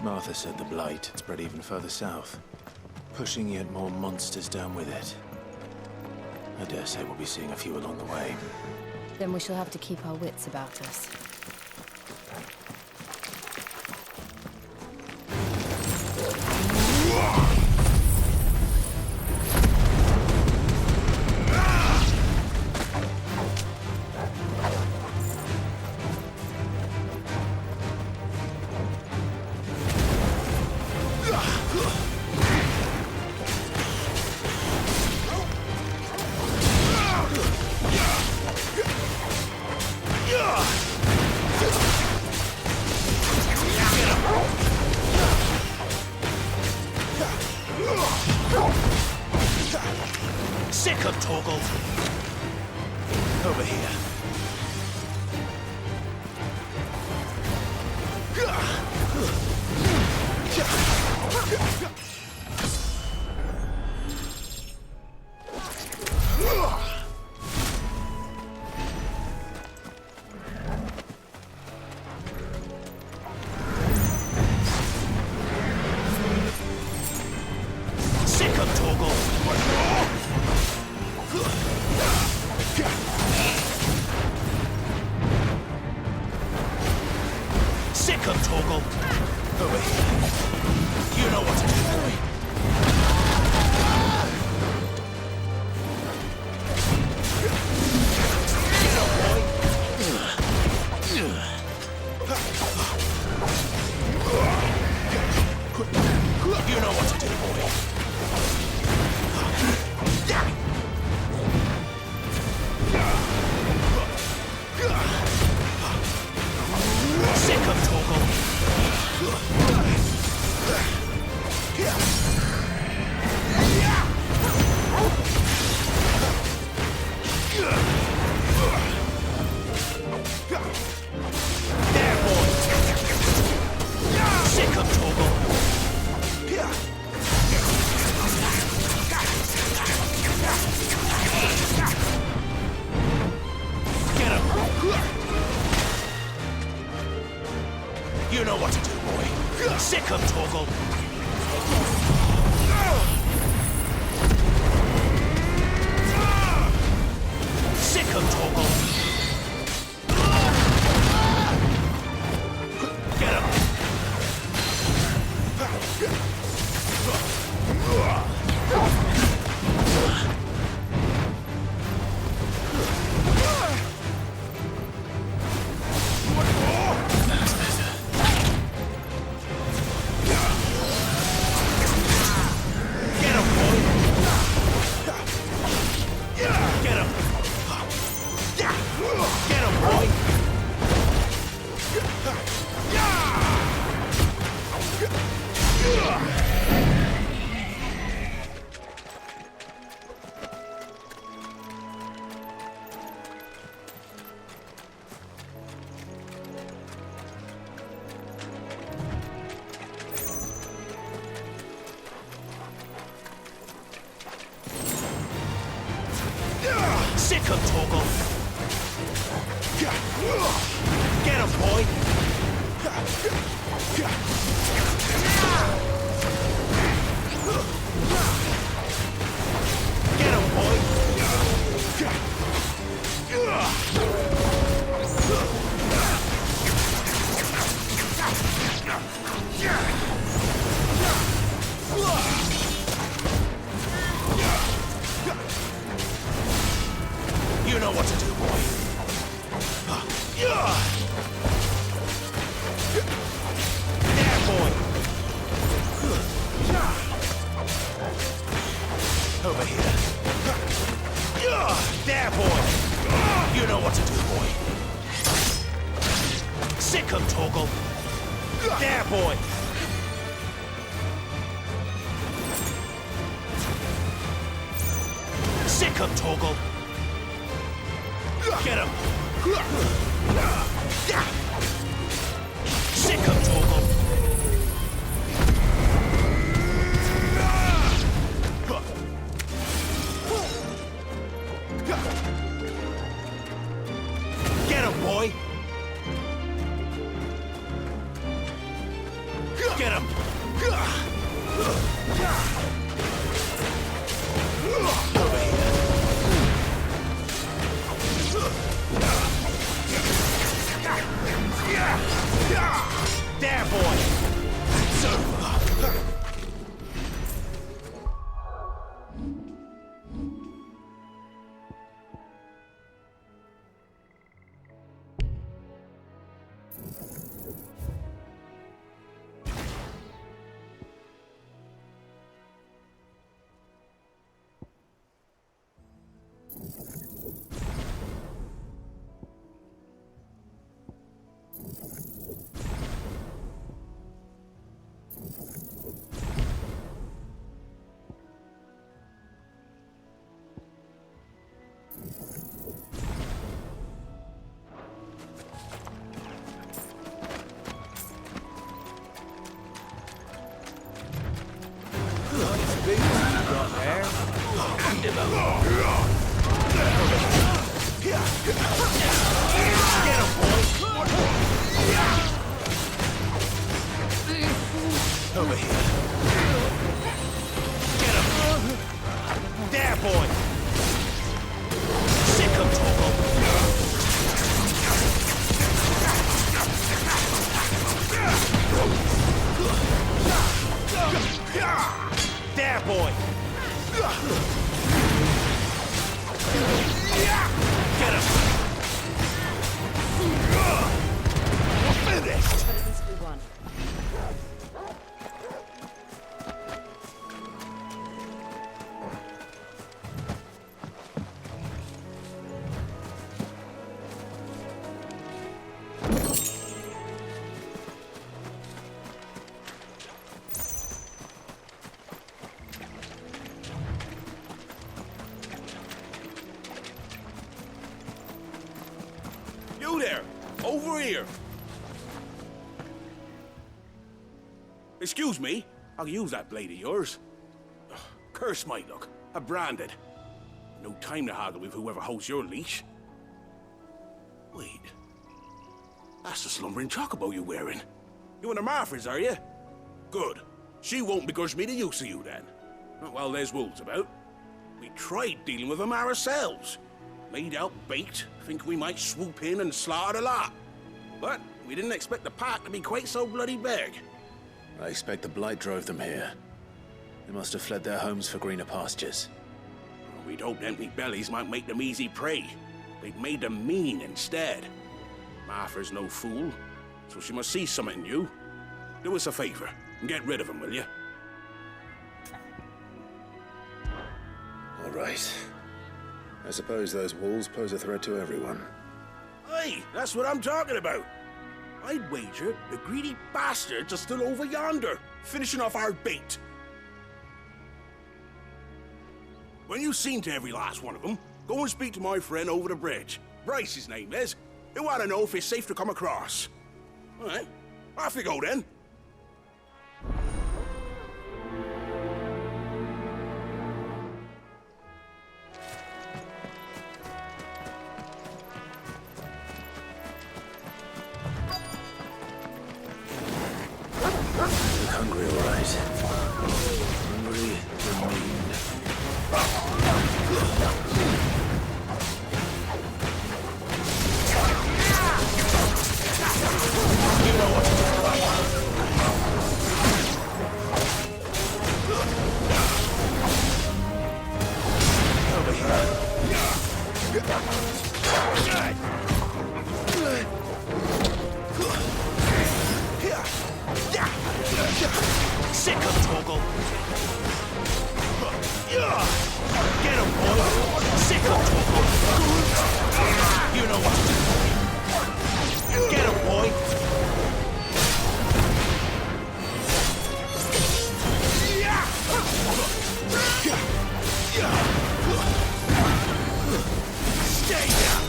Martha said the blight had spread even further south, pushing yet more monsters down with it. I dare say we'll be seeing a few along the way. Then we shall have to keep our wits about us. Torgal. Over here. You know what to do, boy. Sick of Torgal. Sick of Torgal. Get him. Sick of Torgal. Get him, boy. Get him, boy. You know what to do, boy. There, boy. Over here. There, boy. You know what to do, boy. Sick of Torgal. There, boy. Sick of Torgal. Get him! Sick of Torgal! Get him, boy! Get him! Over here. There, boy! See what you got there? Hand him over. Get him, boy! Over here. Get him! There, boy! Sick him, Togo! There, boy! Get him! We're finished! You there! Over here! Excuse me, I'll use that blade of yours. Ugh, curse my luck. I'm branded. No time to haggle with whoever holds your leash. Wait. That's the slumbering chocobo you're wearing. You and the Marthas, are you? Good. She won't begrudge me the use of you then. Not while there's wolves about. We tried dealing with them ourselves. Laid out bait, think we might swoop in and slaughter the lot. But we didn't expect the pack to be quite so bloody big. I expect the blight drove them here. They must have fled their homes for greener pastures. We'd hoped empty bellies might make them easy prey. They've made them mean instead. Martha's no fool, so she must see something in you. Do us a favor and get rid of them, will you? All right. I suppose those wolves pose a threat to everyone. Hey, that's what I'm talking about. I'd wager the greedy bastards are still over yonder, finishing off our bait. When you've seen to every last one of them, go and speak to my friend over the bridge. Bryce, his name is. He'll want to know if it's safe to come across. All right, off you go then. Hungry, all right. Hungry and mean. You know what to do. Over Sick of Toggle. Get him, boy. Sick of Toggle. You know what to do. Get him, boy. Stay down.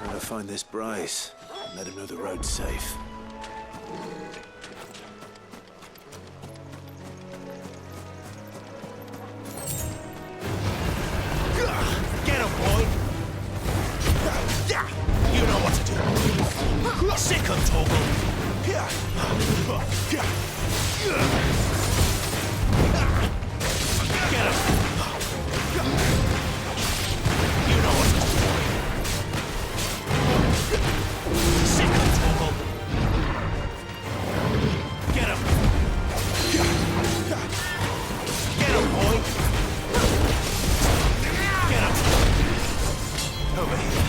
Gotta find this Bryce and let him know the road's safe. Get him, boy. You know what to do. Sick of Toggle. Get him. You know what to do. Sick of Toggle. Get him. Get him, boy. Get him. Over here.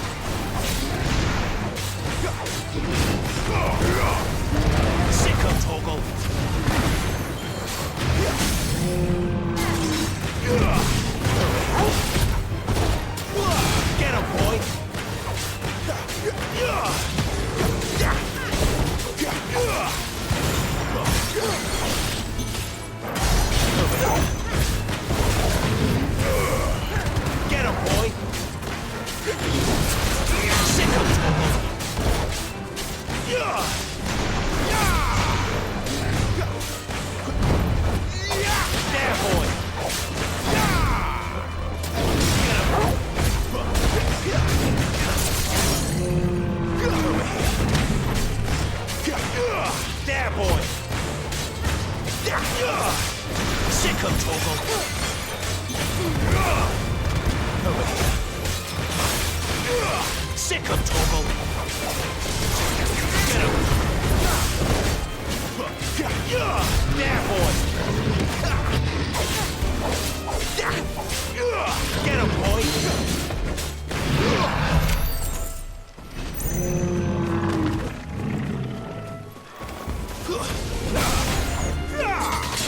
Sick of Toggle. Get him, boy. Get him, boy. Sick of Toggle. of Torgal. Over here. Sick of Torgal. Get him. There, boy. Get him, boy.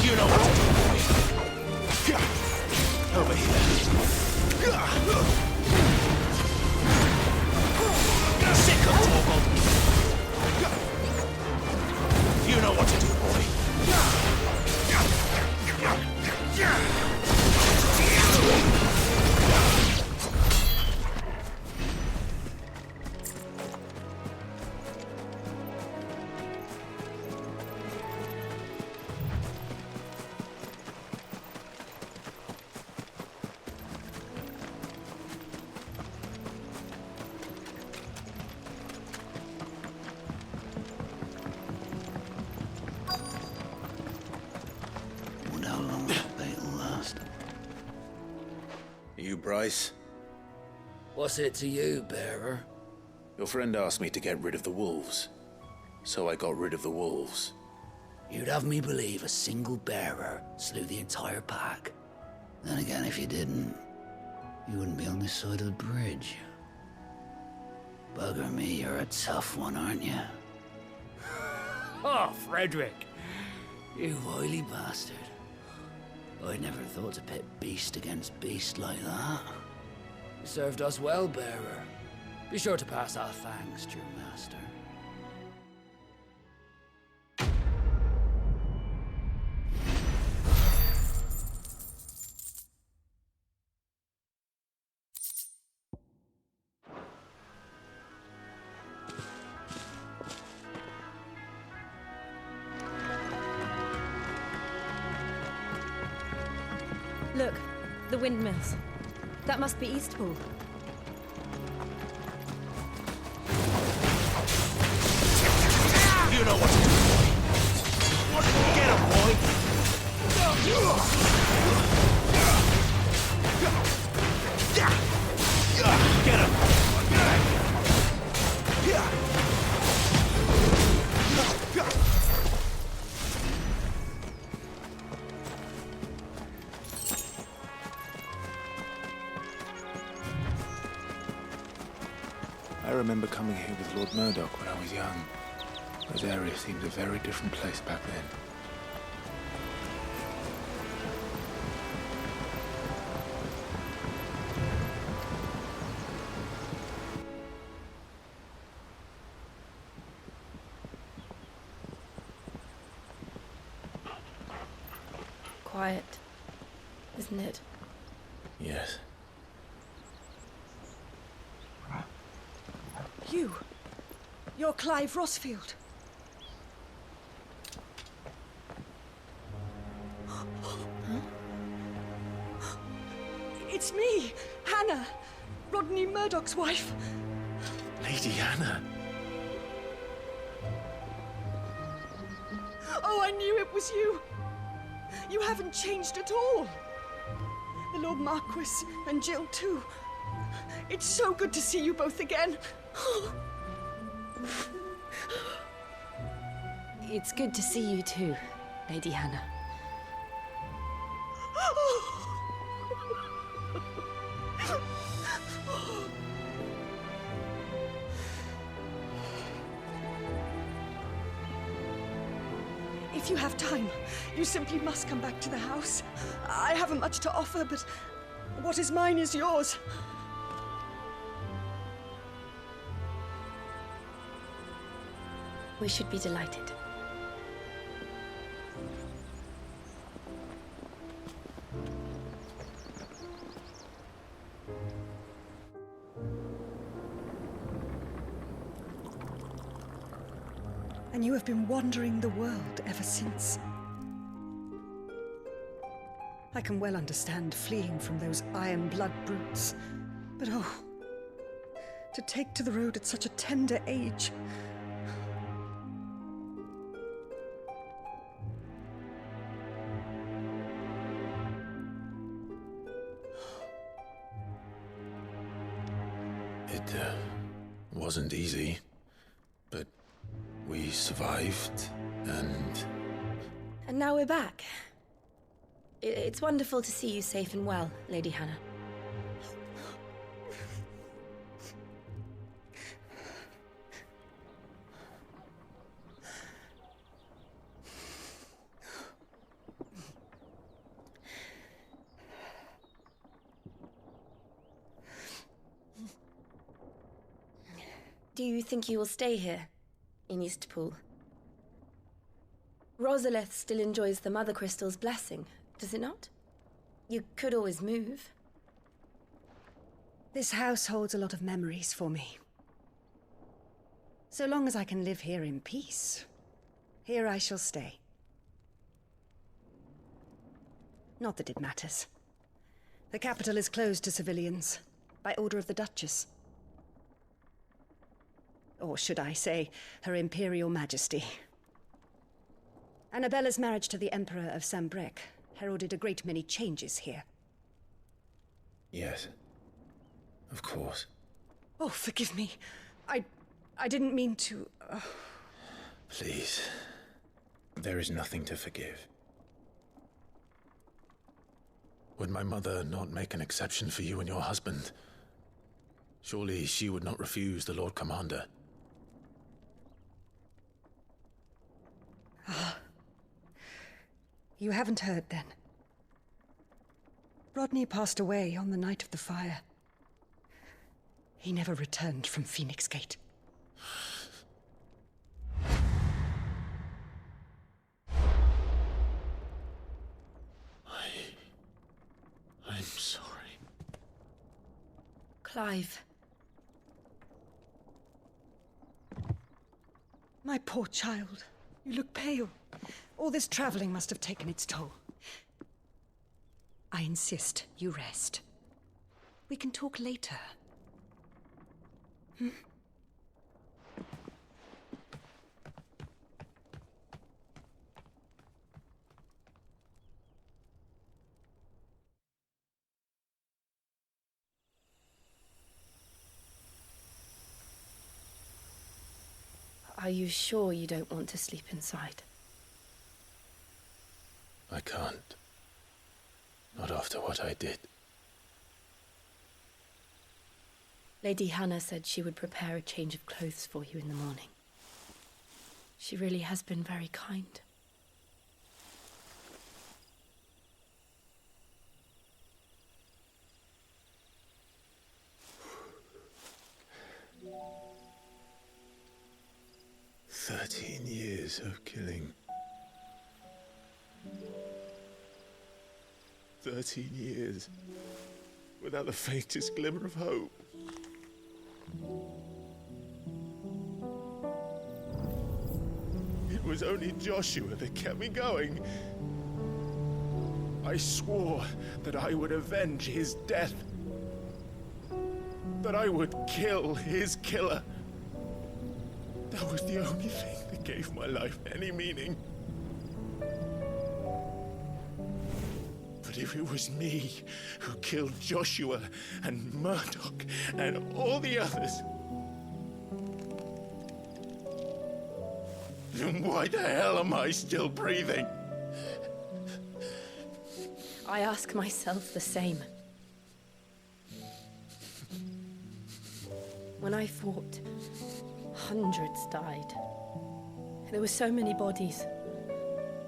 You know what to do, boy. Over here. Sick of Torgal. You know what to do, boy. You, Bryce? What's it to you, bearer? Your friend asked me to get rid of the wolves, so I got rid of the wolves. You'd have me believe a single bearer slew the entire pack. Then again, if you didn't, you wouldn't be on this side of the bridge. Bugger me, you're a tough one, aren't you? Oh, Frederick! You wily bastard. I'd never thought to pit beast against beast like that. You served us well, bearer. Be sure to pass our thanks to your master. Look, the windmills. That must be Eastpool. You know what to do, boy. Get him, boy. Get him. I remember coming here with Lord Murdoch when I was young. This area seemed a very different place back then. Quiet, isn't it? Yes. You're Clive Rossfield. It's me, Hannah, Rodney Murdoch's wife. Lady Hannah. Oh, I knew it was you. You haven't changed at all. The Lord Marquis and Jill too. It's so good to see you both again. It's good to see you too, Lady Hannah. If you have time, you simply must come back to the house. I haven't much to offer, but what is mine is yours. We should be delighted. And you have been wandering the world ever since. I can well understand fleeing from those iron blood brutes, but oh, to take to the road at such a tender age. wasn't easy, but we survived, and... And now we're back. It's wonderful to see you safe and well, Lady Hannah. Do you think you will stay here, in Eastpool? Rosalith still enjoys the Mother Crystal's blessing, does it not? You could always move. This house holds a lot of memories for me. So long as I can live here in peace, here I shall stay. Not that it matters. The capital is closed to civilians, by order of the Duchess. Or should I say, Her Imperial Majesty. Annabella's marriage to the Emperor of Sambrec heralded a great many changes here. Yes, of course. Oh, forgive me. I didn't mean to... Please. There is nothing to forgive. Would my mother not make an exception for you and your husband? Surely she would not refuse the Lord Commander. You haven't heard, then. Rodney passed away on the night of the fire. He never returned from Phoenix Gate. I'm sorry. Clive. My poor child. You look pale. All this traveling must have taken its toll. I insist you rest. We can talk later. Hmm? Are you sure you don't want to sleep inside? I can't. Not after what I did. Lady Hannah said she would prepare a change of clothes for you in the morning. She really has been very kind. Years of killing. 13 years without the faintest glimmer of hope. It was only Joshua that kept me going. I swore that I would avenge his death. That I would kill his killer. That was the only thing that gave my life any meaning. But if it was me who killed Joshua and Murdoch and all the others, then why the hell am I still breathing? I ask myself the same. When I fought, hundreds died. There were so many bodies,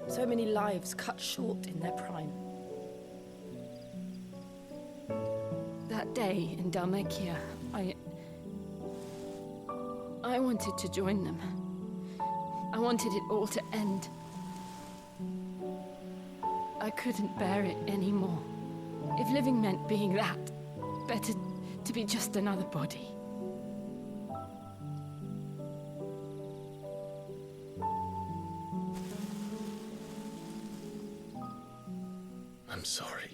so many lives cut short in their prime. That day in Dalmekia, I wanted to join them. I wanted it all to end. I couldn't bear it anymore. If living meant being that, better to be just another body. I'm sorry.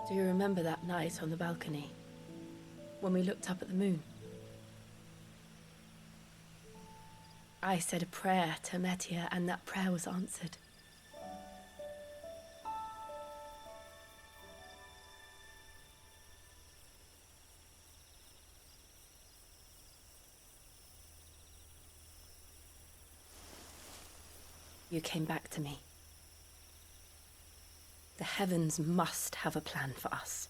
Do you remember that night on the balcony, when we looked up at the moon? I said a prayer to Metia, and that prayer was answered. You came back to me. The heavens must have a plan for us.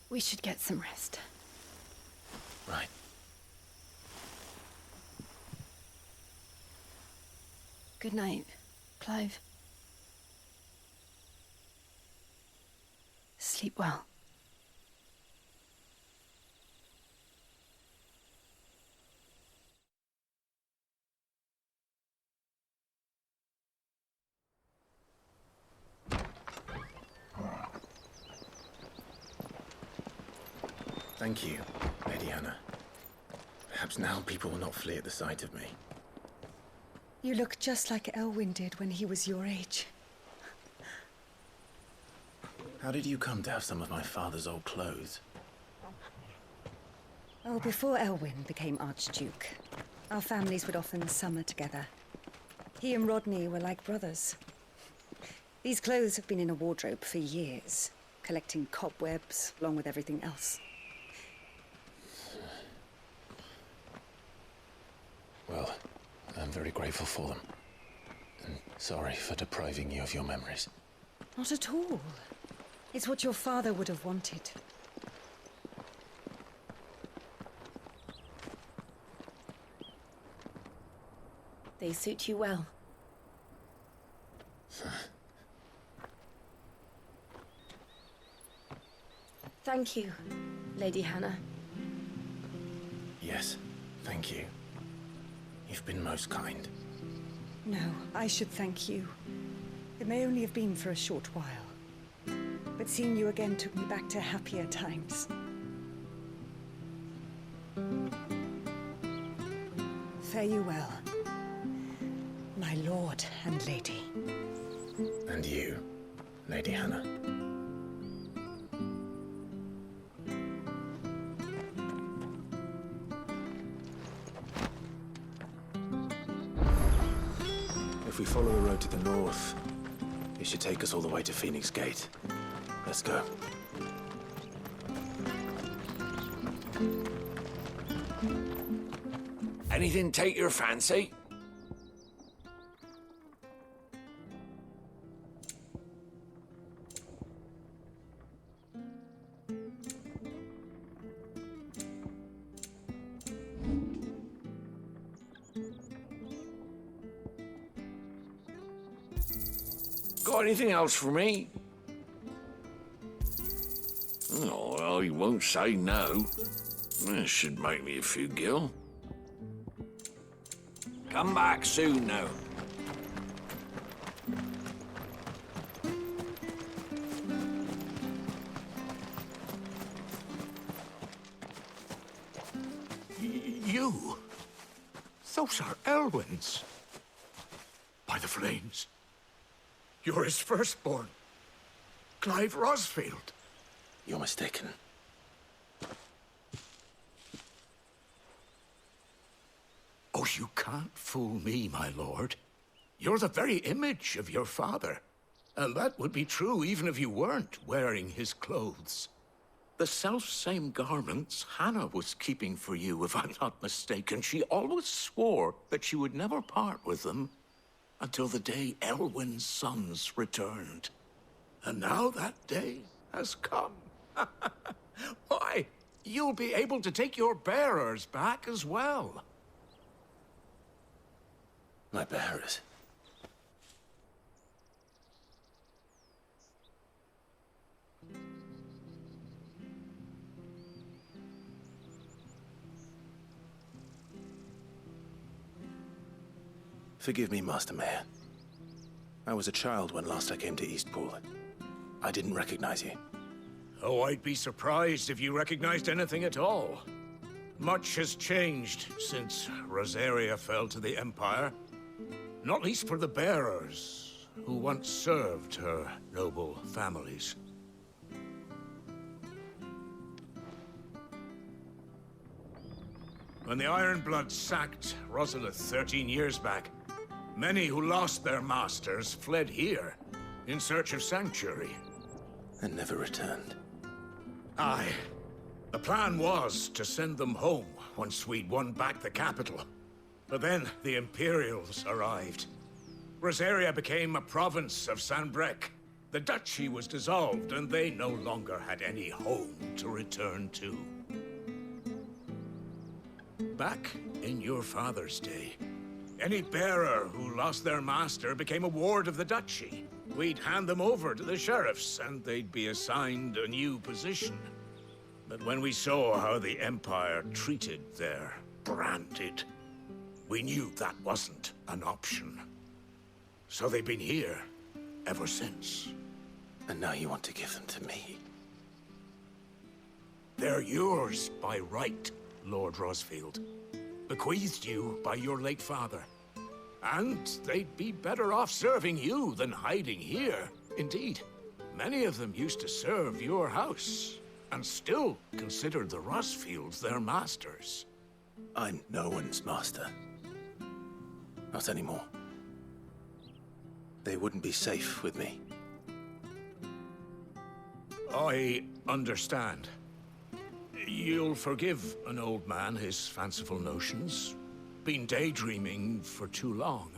We should get some rest. Right. Good night, Clive. Sleep well. Thank you, Lady Hannah. Perhaps now people will not flee at the sight of me. You look just like Elwyn did when he was your age. How did you come to have some of my father's old clothes? Oh, before Elwyn became Archduke, our families would often summer together. He and Rodney were like brothers. These clothes have been in a wardrobe for years, collecting cobwebs along with everything else. Well, I'm very grateful for them. And sorry for depriving you of your memories. Not at all. It's what your father would have wanted. They suit you well. Thank you, Lady Hannah. Yes, thank you. You've been most kind. No, I should thank you. It may only have been for a short while, but seeing you again took me back to happier times. Fare you well, my lord and lady. And you, Lady Hannah. If we follow the road to the north, it should take us all the way to Phoenix Gate. Let's go. Anything take your fancy? Got anything else for me? Oh, well, he won't say no. This should make me a few gil. Come back soon, now. You? Those are Elwyn's. By the flames. You're his firstborn. Clive Rosfield. You're mistaken. Oh, you can't fool me, my lord. You're the very image of your father. And that would be true even if you weren't wearing his clothes. The self-same garments Hannah was keeping for you, if I'm not mistaken. She always swore that she would never part with them until the day Elwyn's sons returned. And now that day has come. Why, you'll be able to take your bearers back as well. My bearers? Forgive me, Master Mayor. I was a child when last I came to Eastpool. I didn't recognize you. Oh, I'd be surprised if you recognized anything at all. Much has changed since Rosaria fell to the Empire. Not least for the bearers, who once served her noble families. When the Ironbloods sacked Rosalith 13 years back, many who lost their masters fled here in search of sanctuary. And never returned. Aye. The plan was to send them home once we'd won back the capital. But then the Imperials arrived. Rosaria became a province of Sanbreque. The duchy was dissolved, and they no longer had any home to return to. Back in your father's day, any bearer who lost their master became a ward of the duchy. We'd hand them over to the sheriffs, and they'd be assigned a new position. But when we saw how the Empire treated their branded, we knew that wasn't an option. So they've been here ever since. And now you want to give them to me? They're yours by right, Lord Rosfield. Bequeathed you by your late father. And they'd be better off serving you than hiding here. Indeed, many of them used to serve your house, and still considered the Rosfields their masters. I'm no one's master. Not anymore. They wouldn't be safe with me. I understand. You'll forgive an old man his fanciful notions. Been daydreaming for too long.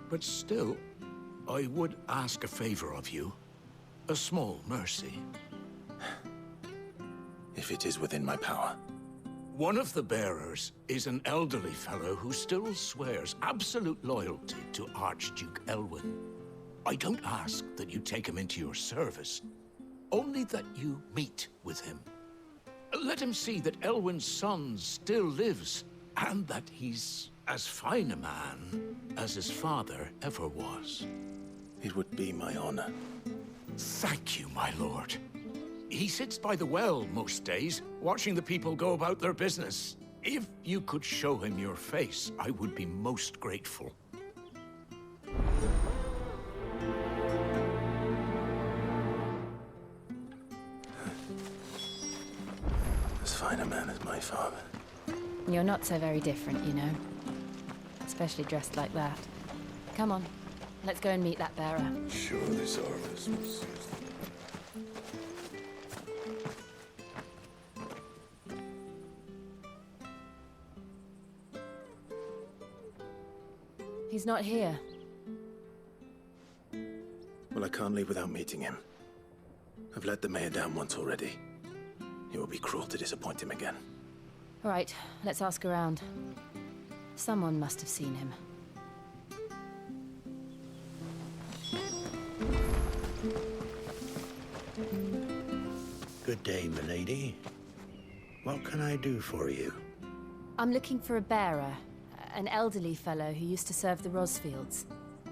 But still, I would ask a favor of you. A small mercy. If it is within my power. One of the bearers is an elderly fellow who still swears absolute loyalty to Archduke Elwyn. I don't ask that you take him into your service, only that you meet with him. Let him see that Elwyn's son still lives, and that he's as fine a man as his father ever was. It would be my honor. Thank you, my lord. He sits by the well most days, watching the people go about their business. If you could show him your face, I would be most grateful. As fine a man as my father. You're not so very different, you know. Especially dressed like that. Come on, let's go and meet that bearer. Sure, this harvest will suit. He's not here. Well, I can't leave without meeting him. I've let the mayor down once already. It would be cruel to disappoint him again. All right, let's ask around. Someone must have seen him. Good day, milady. What can I do for you? I'm looking for a bearer. An elderly fellow who used to serve the Rosfields.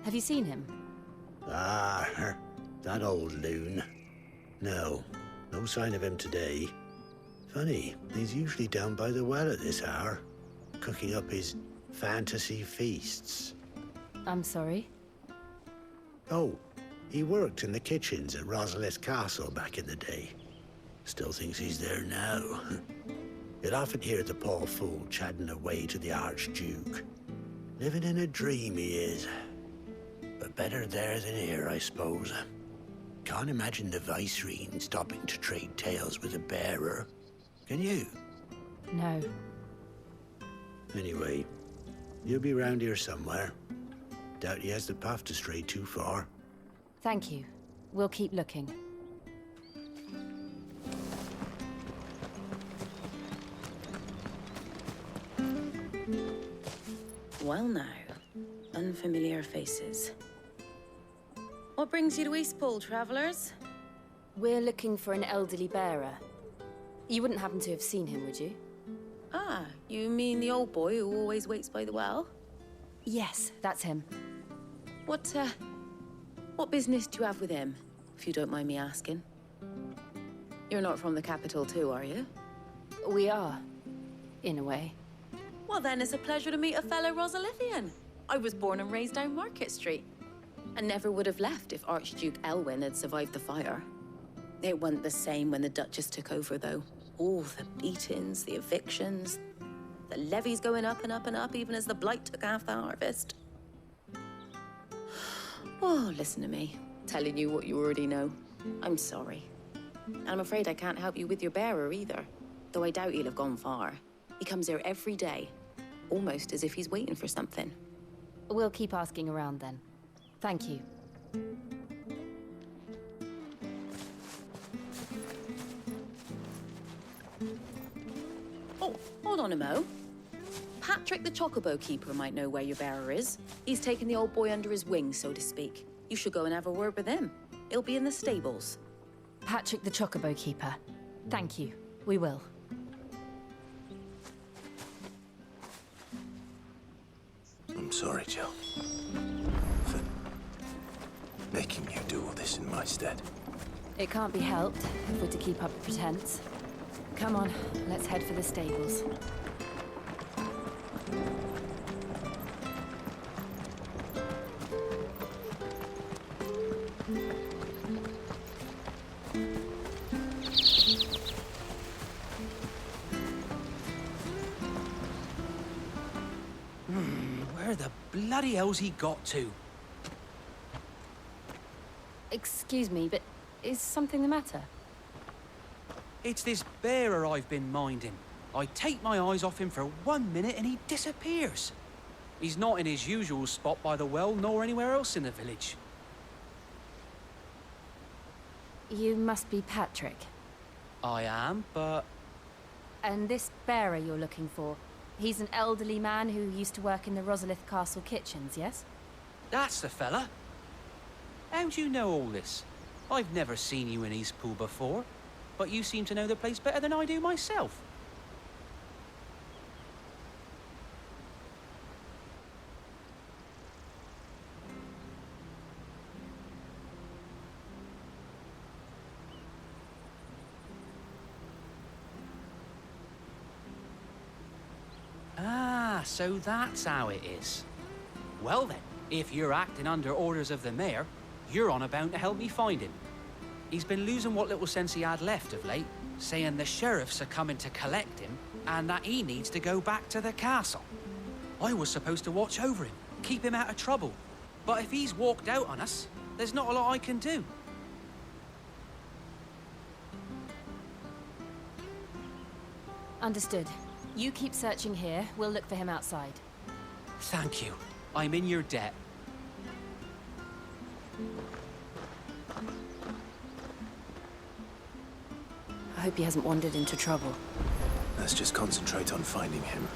Have you seen him? Ah, that old loon. No sign of him today. Funny, he's usually down by the well at this hour, cooking up his fantasy feasts. I'm sorry? Oh, he worked in the kitchens at Rosalith Castle back in the day. Still thinks he's there now. You'd often hear the poor fool chatting away to the Archduke. Living in a dream he is. But better there than here, I suppose. Can't imagine the Viceroy stopping to trade tales with a bearer. Can you? No. Anyway, you'll be round here somewhere. Doubt he has the path to stray too far. Thank you. We'll keep looking. Well now, unfamiliar faces. What brings you to Eastpool, travellers? We're looking for an elderly bearer. You wouldn't happen to have seen him, would you? Ah, you mean the old boy who always waits by the well? Yes, that's him. What business do you have with him, if you don't mind me asking? You're not from the capital too, are you? We are, in a way. Well then, it's a pleasure to meet a fellow Rosalithian. I was born and raised down Market Street. And never would have left if Archduke Elwyn had survived the fire. It wasn't the same when the Duchess took over, though. All the beatings, the evictions, the levies going up and up and up, even as the blight took half the harvest. Oh, listen to me, telling you what you already know. I'm sorry. And I'm afraid I can't help you with your bearer either, though I doubt he'll have gone far. He comes here every day, almost as if he's waiting for something. We'll keep asking around then. Thank you. Oh, hold on a mo. Patrick the Chocobo Keeper might know where your bearer is. He's taken the old boy under his wing, so to speak. You should go and have a word with him. He'll be in the stables. Patrick the Chocobo Keeper. Thank you. We will. I'm sorry, Jill. For making you do all this in my stead. It can't be helped if we're to keep up the pretense. Come on, let's head for the stables. Where the bloody hell's he got to? Excuse me, but is something the matter? It's this bearer I've been minding. I take my eyes off him for 1 minute and he disappears. He's not in his usual spot by the well, nor anywhere else in the village. You must be Patrick. I am, but... And this bearer you're looking for, he's an elderly man who used to work in the Rosalith Castle kitchens, yes? That's the fella. How do you know all this? I've never seen you in Eastpool before, but you seem to know the place better than I do myself. Ah, so that's how it is. Well then, if you're acting under orders of the mayor, you're on about to help me find him. He's been losing what little sense he had left of late, saying the sheriffs are coming to collect him and that he needs to go back to the castle. I was supposed to watch over him, keep him out of trouble. But if he's walked out on us, there's not a lot I can do. Understood. You keep searching here, we'll look for him outside. Thank you. I'm in your debt. I hope he hasn't wandered into trouble. Let's just concentrate on finding him.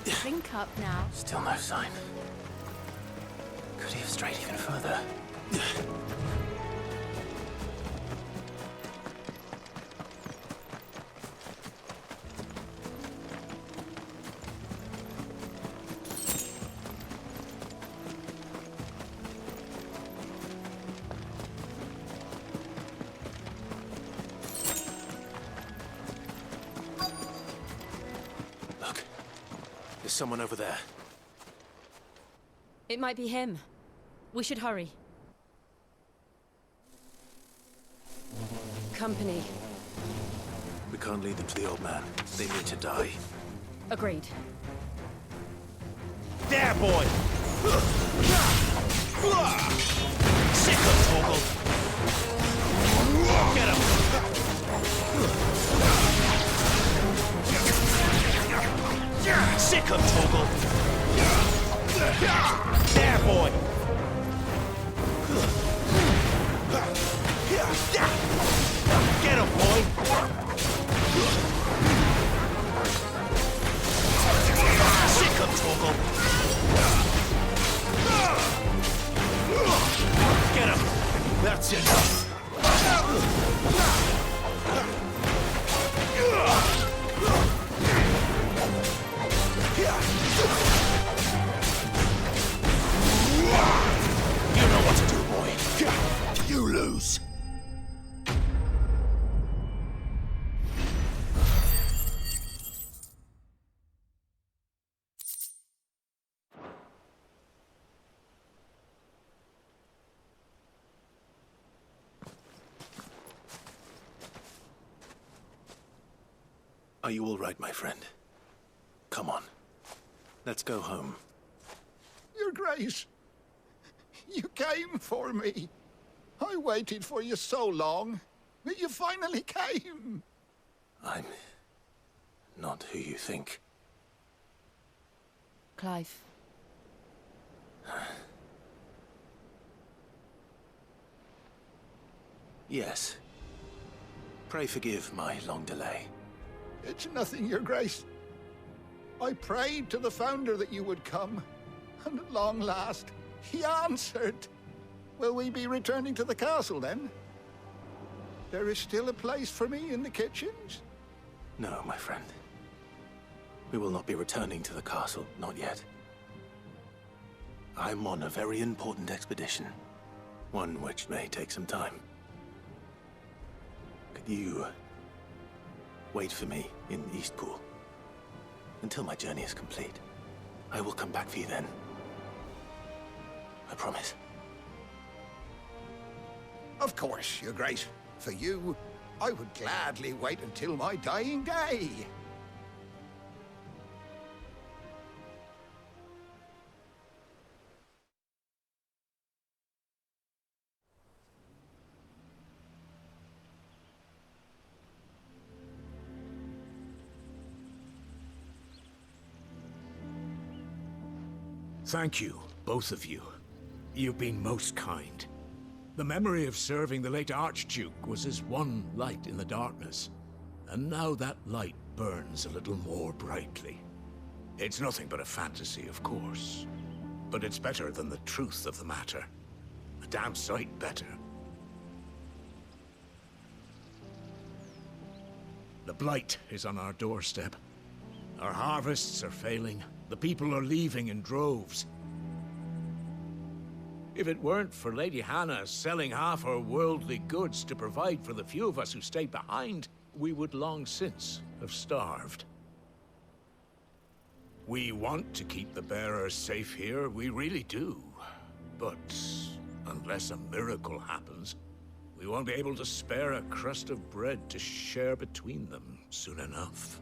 Drink up now. Still no sign. Could he have strayed even further? Look, there's someone over there. It might be him. We should hurry. Company. We can't lead them to the old man. They need to die. Agreed. There, boy! Sick of Torgal! Get him! Sick of Torgal! There, boy! Get him, boy! Sick of Torgal! Get him! That's enough! You know what to do, boy. You lose. Are you all right, my friend? Come on. Let's go home. Your Grace, you came for me. I waited for you so long, but you finally came. I'm not who you think. Clive. Yes. Pray forgive my long delay. It's nothing, Your Grace. I prayed to the Founder that you would come, and at long last, he answered. Will we be returning to the castle, then? There is still a place for me in the kitchens? No, my friend. We will not be returning to the castle, not yet. I'm on a very important expedition, one which may take some time. Could you wait for me in Eastpool until my journey is complete? I will come back for you then. I promise. Of course, Your Grace. For you, I would gladly wait until my dying day. Thank you, both of you. You've been most kind. The memory of serving the late Archduke was as one light in the darkness, and now that light burns a little more brightly. It's nothing but a fantasy, of course, but it's better than the truth of the matter. A damn sight better. The blight is on our doorstep. Our harvests are failing. The people are leaving in droves. If it weren't for Lady Hannah selling half her worldly goods to provide for the few of us who stayed behind, we would long since have starved. We want to keep the bearers safe here, we really do. But unless a miracle happens, we won't be able to spare a crust of bread to share between them soon enough.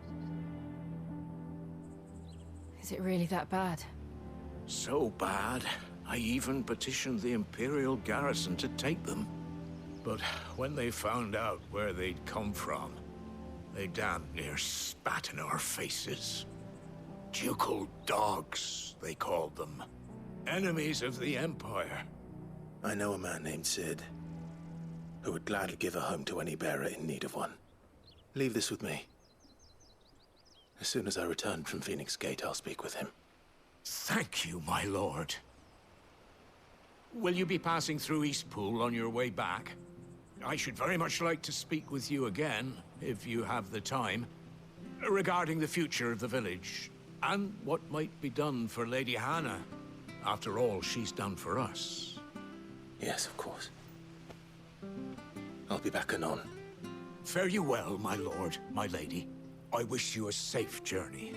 Is it really that bad? So bad, I even petitioned the Imperial garrison to take them. But when they found out where they'd come from, they damn near spat in our faces. Ducal dogs, they called them. Enemies of the Empire. I know a man named Sid, who would gladly give a home to any bearer in need of one. Leave this with me. As soon as I return from Phoenix Gate, I'll speak with him. Thank you, my lord. Will you be passing through Eastpool on your way back? I should very much like to speak with you again, if you have the time, regarding the future of the village, and what might be done for Lady Hannah, after all she's done for us. Yes, of course. I'll be back anon. Fare you well, my lord, my lady. I wish you a safe journey.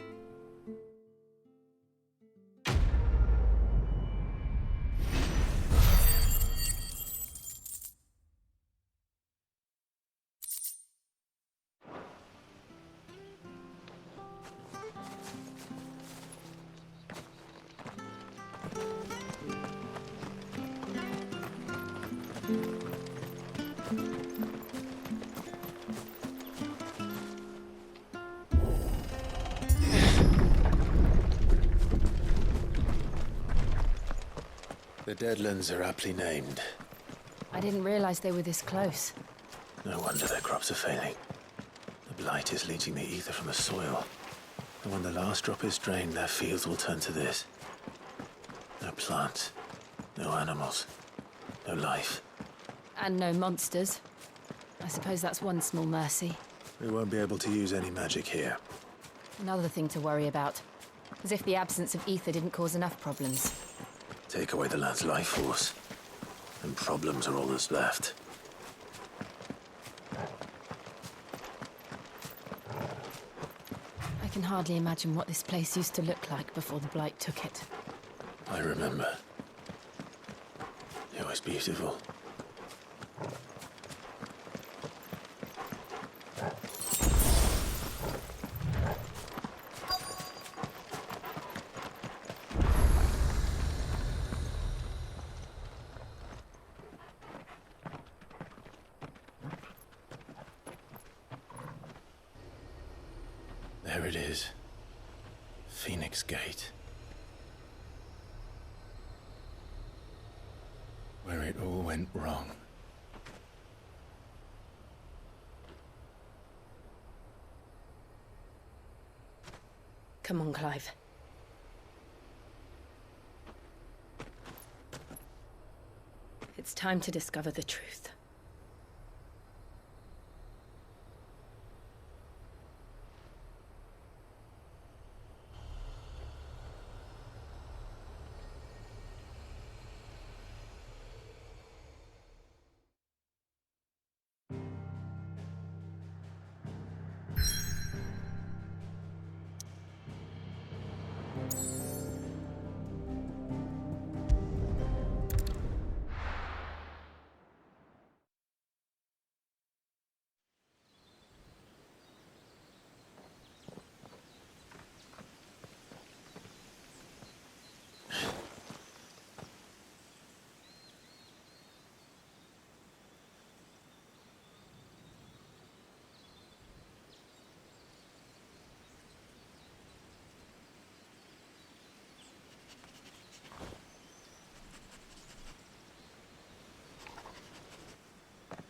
The Deadlands are aptly named. I didn't realize they were this close. No wonder their crops are failing. The blight is leaching the ether from the soil. And when the last drop is drained, their fields will turn to this. No plants, no animals, no life. And no monsters. I suppose that's one small mercy. We won't be able to use any magic here. Another thing to worry about. As if the absence of ether didn't cause enough problems. Take away the lad's life force, and problems are all that's left. I can hardly imagine what this place used to look like before the blight took it. I remember. It was beautiful. There it is. Phoenix Gate. Where it all went wrong. Come on, Clive. It's time to discover the truth.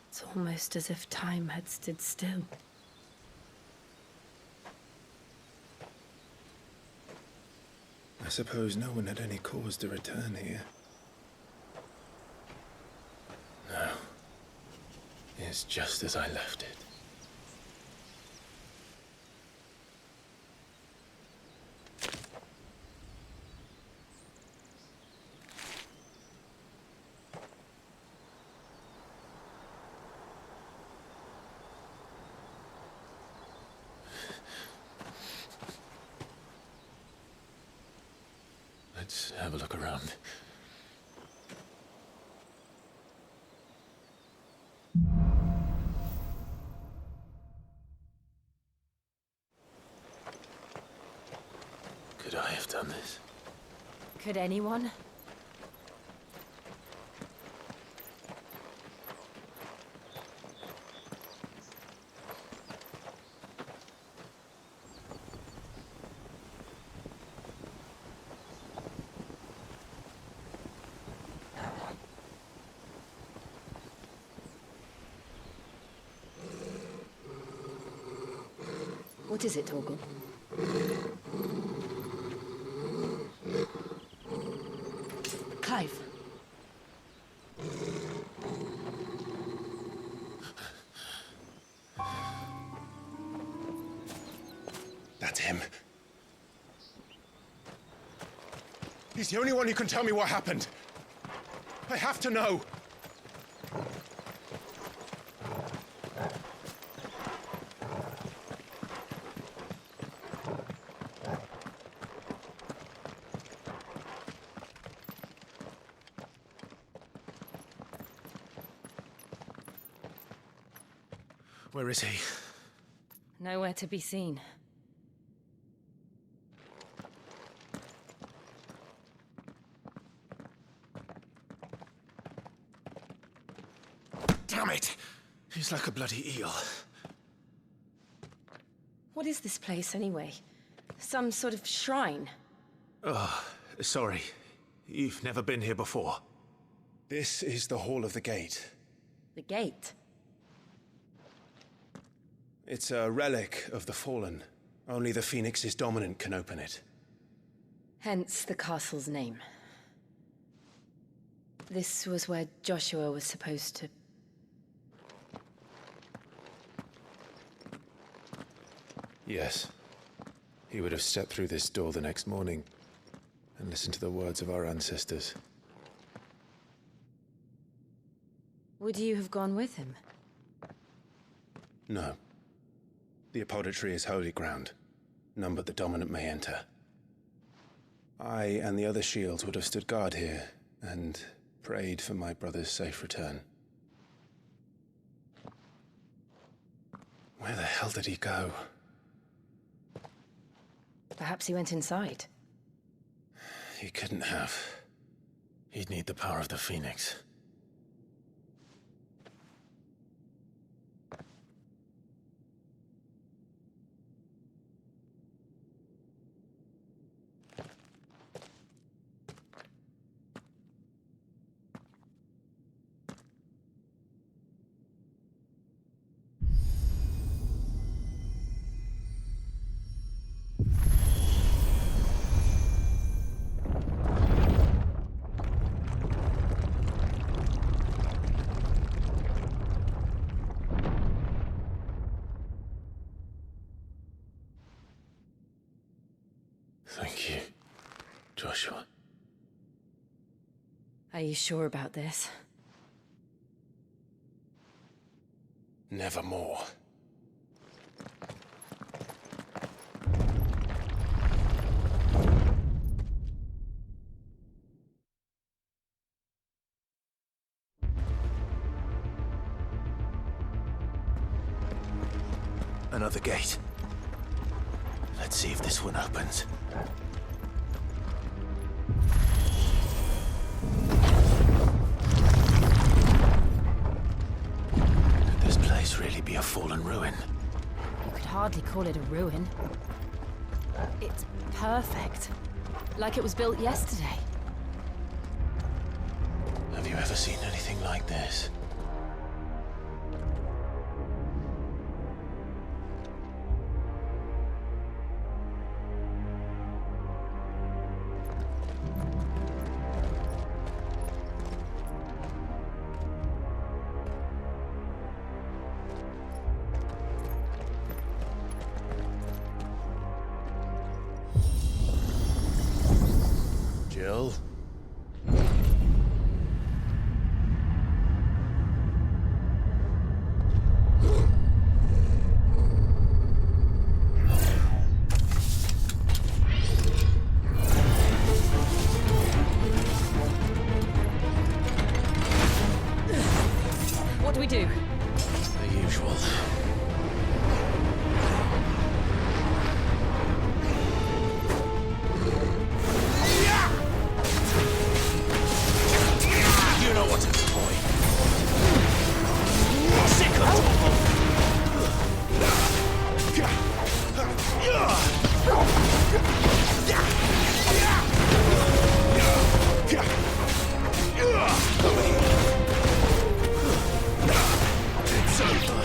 It's almost as if time had stood still. I suppose no one had any cause to return here. No. It's just as I left it. Let's have a look around. Could I have done this? Could anyone? What is it, Torgal? Clive. That's him. He's the only one who can tell me what happened. I have to know. Where is he? Nowhere to be seen. Damn it! He's like a bloody eel. What is this place, anyway? Some sort of shrine? Oh, sorry. You've never been here before. This is the Hall of the Gate. The gate? It's a relic of the Fallen. Only the Phoenix's dominant can open it. Hence the castle's name. This was where Joshua was supposed to... Yes. He would have stepped through this door the next morning and listened to the words of our ancestors. Would you have gone with him? No. The apodatory is holy ground. None but the dominant may enter. I and the other shields would have stood guard here and prayed for my brother's safe return. Where the hell did he go? Perhaps he went inside. He couldn't have. He'd need the power of the Phoenix. Joshua. Are you sure about this? Nevermore. Another gate. Let's see if this one opens. Could this place really be a fallen ruin? You could hardly call it a ruin. It's perfect. Like it was built yesterday. Have you ever seen anything like this? Jill? What do we do? The usual. You know what to do, boy. Sick of It's over.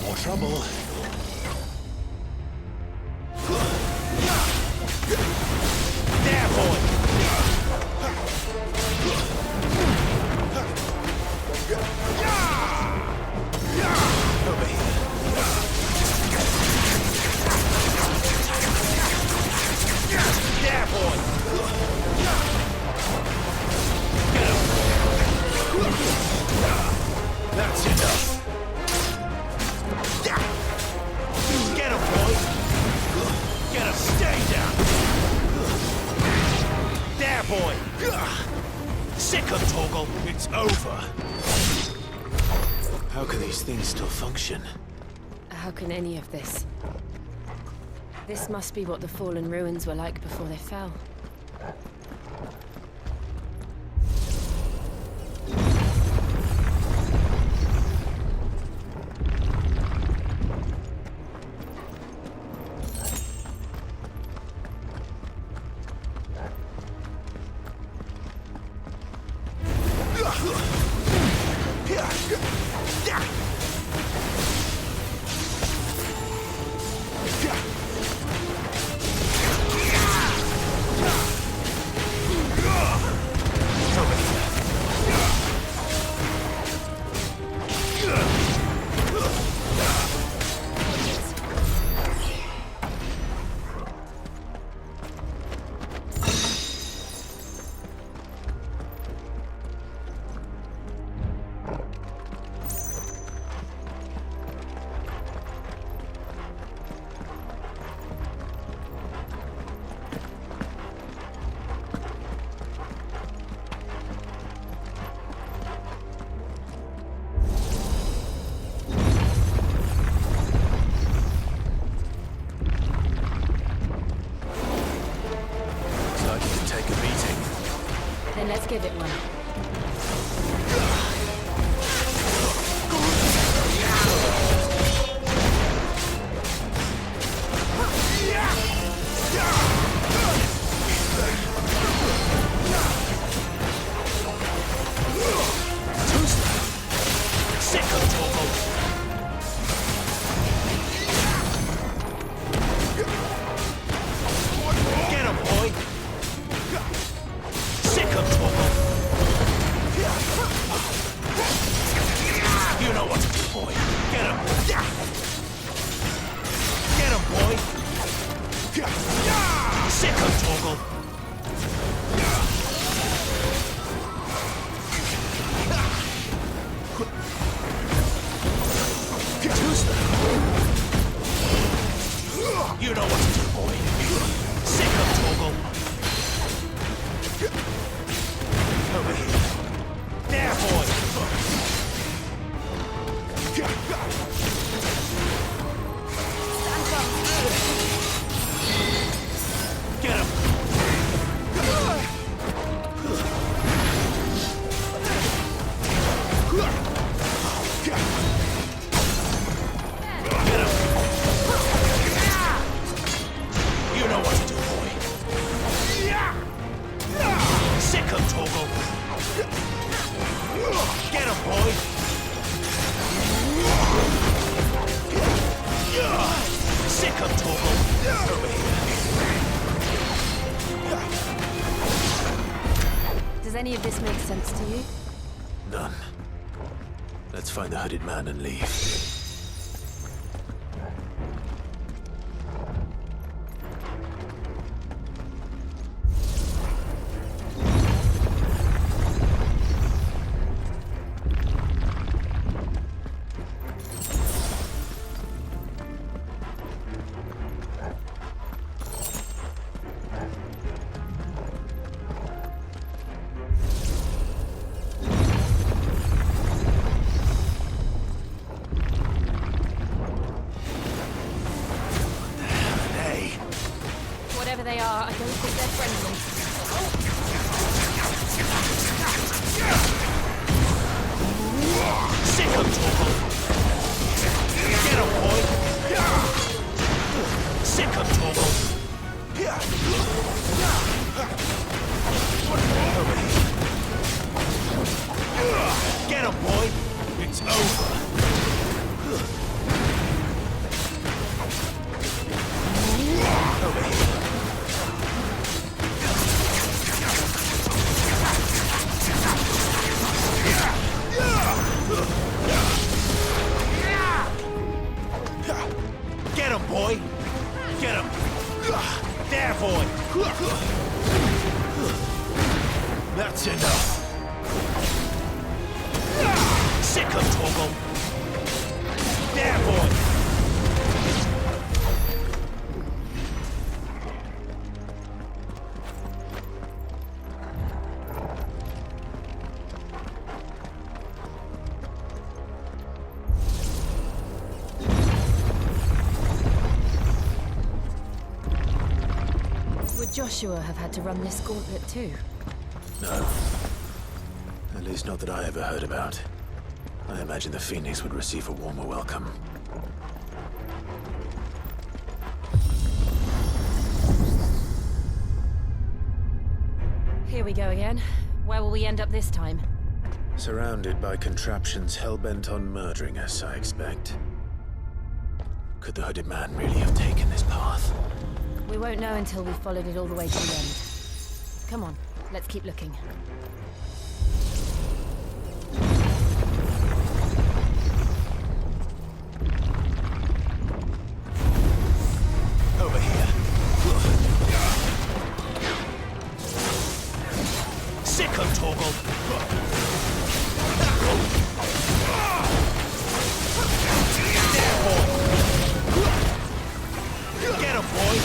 More trouble. There, boy. Over here. There, boy. That's enough. Get him, boy. Get him. Stay down. There, boy. Sick of Torgal. It's over. How can these things still function? How can any of this? This must be what the fallen ruins were like before they fell. Then let's give it one. Does any of this make sense to you? None. Let's find the hooded man and leave. Whatever they are, I don't think they're friendly. Sick of trouble! Get him, boy! Sick of trouble! Get him, boy! It's over! Over here. Get him, boy! Get him! There, boy! That's enough! Sick of trouble! There, boy! Joshua have had to run this gauntlet too? No. At least not that I ever heard about. I imagine the Phoenix would receive a warmer welcome. Here we go again. Where will we end up this time? Surrounded by contraptions hell-bent on murdering us, I expect. Could the hooded man really have taken this path? We won't know until we've followed it all the way to the end. Come on, let's keep looking. Over here. Sick of Torgal! Get him, boy!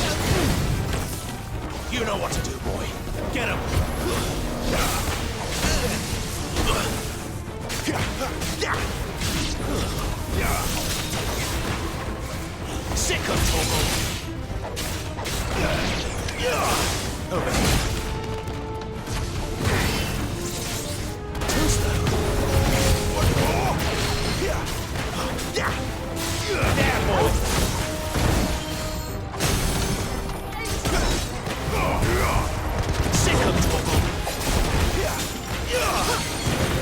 You know what to do, boy. Get him! Sick of Torgal! Over here. Too slow. There, boy! Sick of trouble! Get him!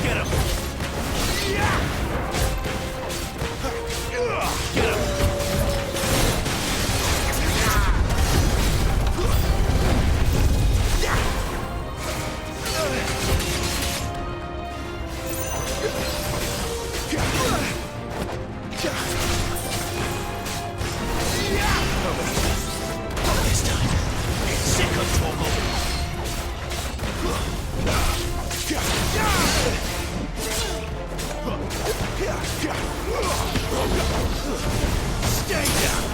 Get him! This time, sick of trouble! Stay down!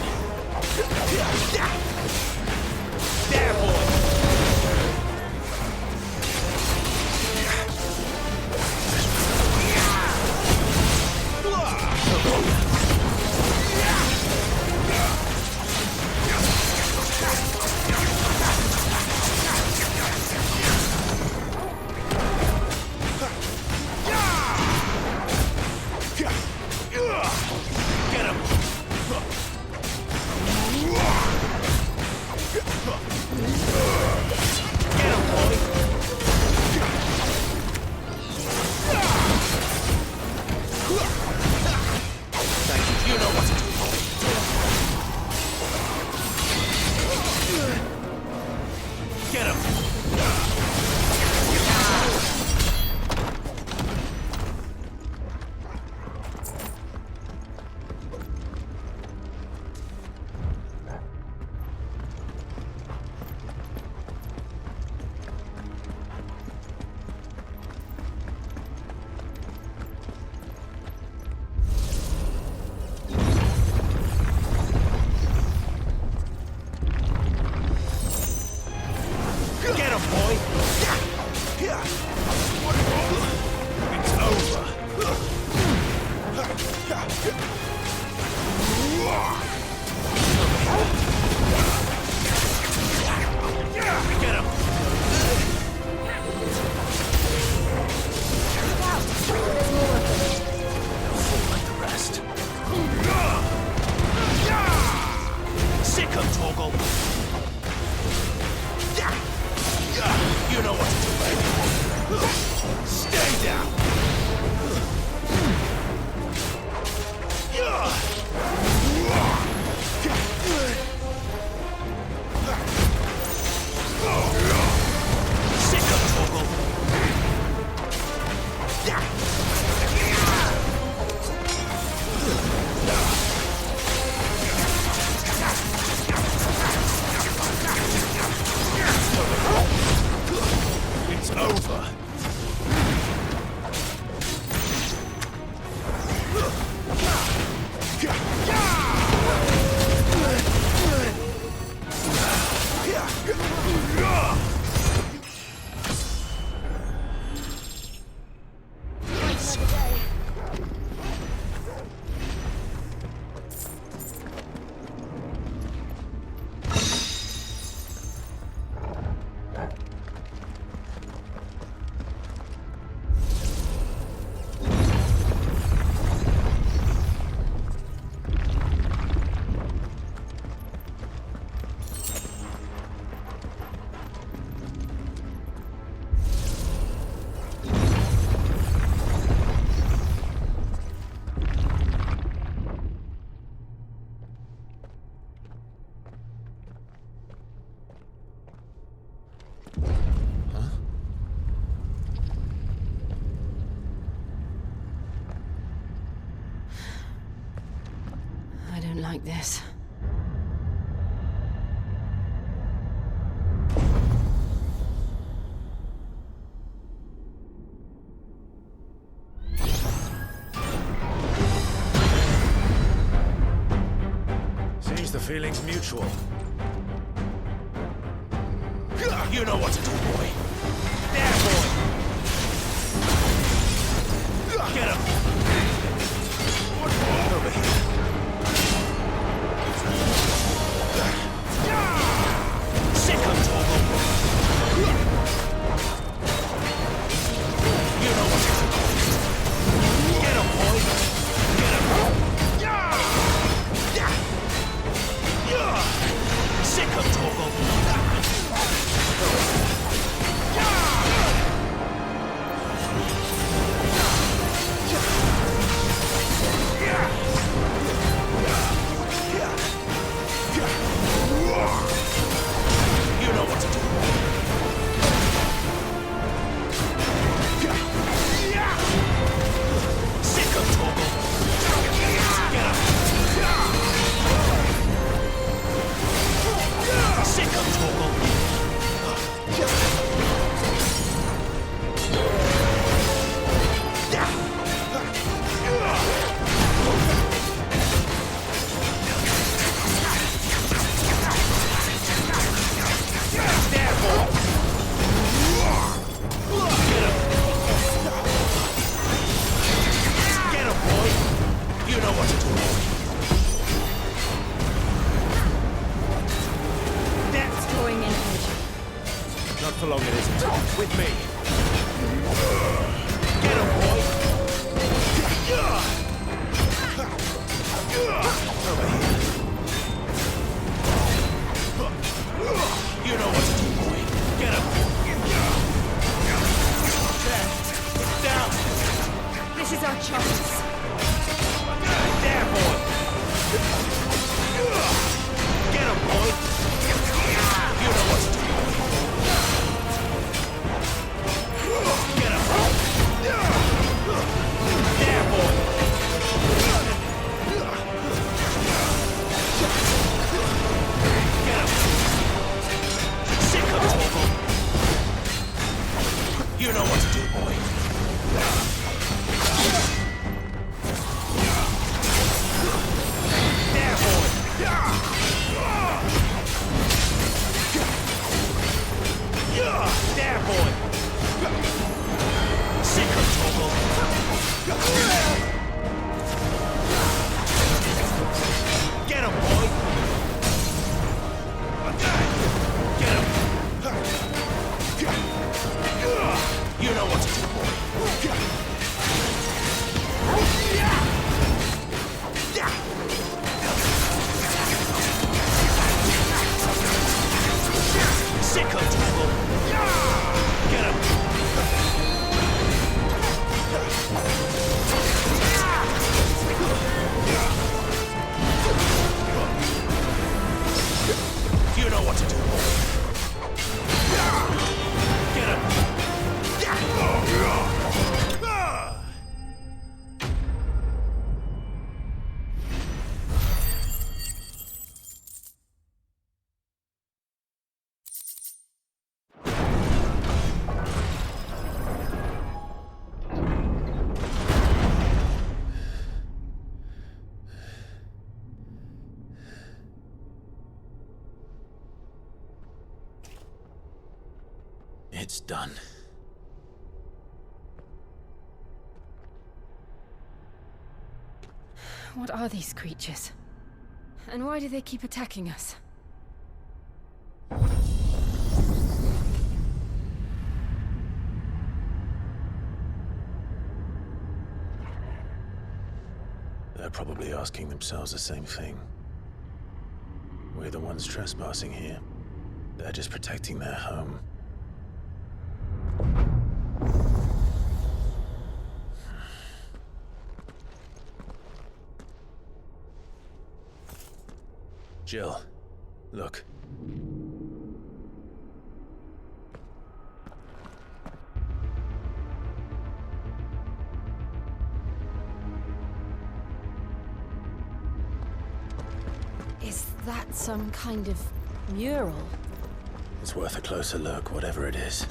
There, boy! Get him! Get him, boy! Thank you. You know what to do, boy. Get him! It's over. Get him! They'll fall like the rest. Sick 'em, Torgal! You know what to do, baby. Stay down! Sick 'em, Torgal! It's over. I don't like this. Seems the feeling's mutual. You know what to do, boy. There, boy. Get him. Over here. Sick 'em, Torgal. You know what to do. Get him, boy. Get him. Sick 'em, Torgal. You know what to do. Sick 'em, Torgal. Get him. Sick 'em, Torgal. You know what to do. That's going in. Not for long, it isn't. With me. Get him, boy. Over here. You know what to do, boy. Get him. Down. This is our chance. There, boy. Get him, boy. You know what to do. Get him. There, boy. Get him. Sick of Torgal. You know what to do, boy. There, boy. There, boy! Sick of trouble! Get him, boy! Get him! You know what to do, boy! Sick of trouble! Get him! You know what to do. Get him! It's done. What are these creatures? And why do they keep attacking us? They're probably asking themselves the same thing. We're the ones trespassing here. They're just protecting their home. Jill, look. Is that some kind of mural? It's worth a closer look, whatever it is.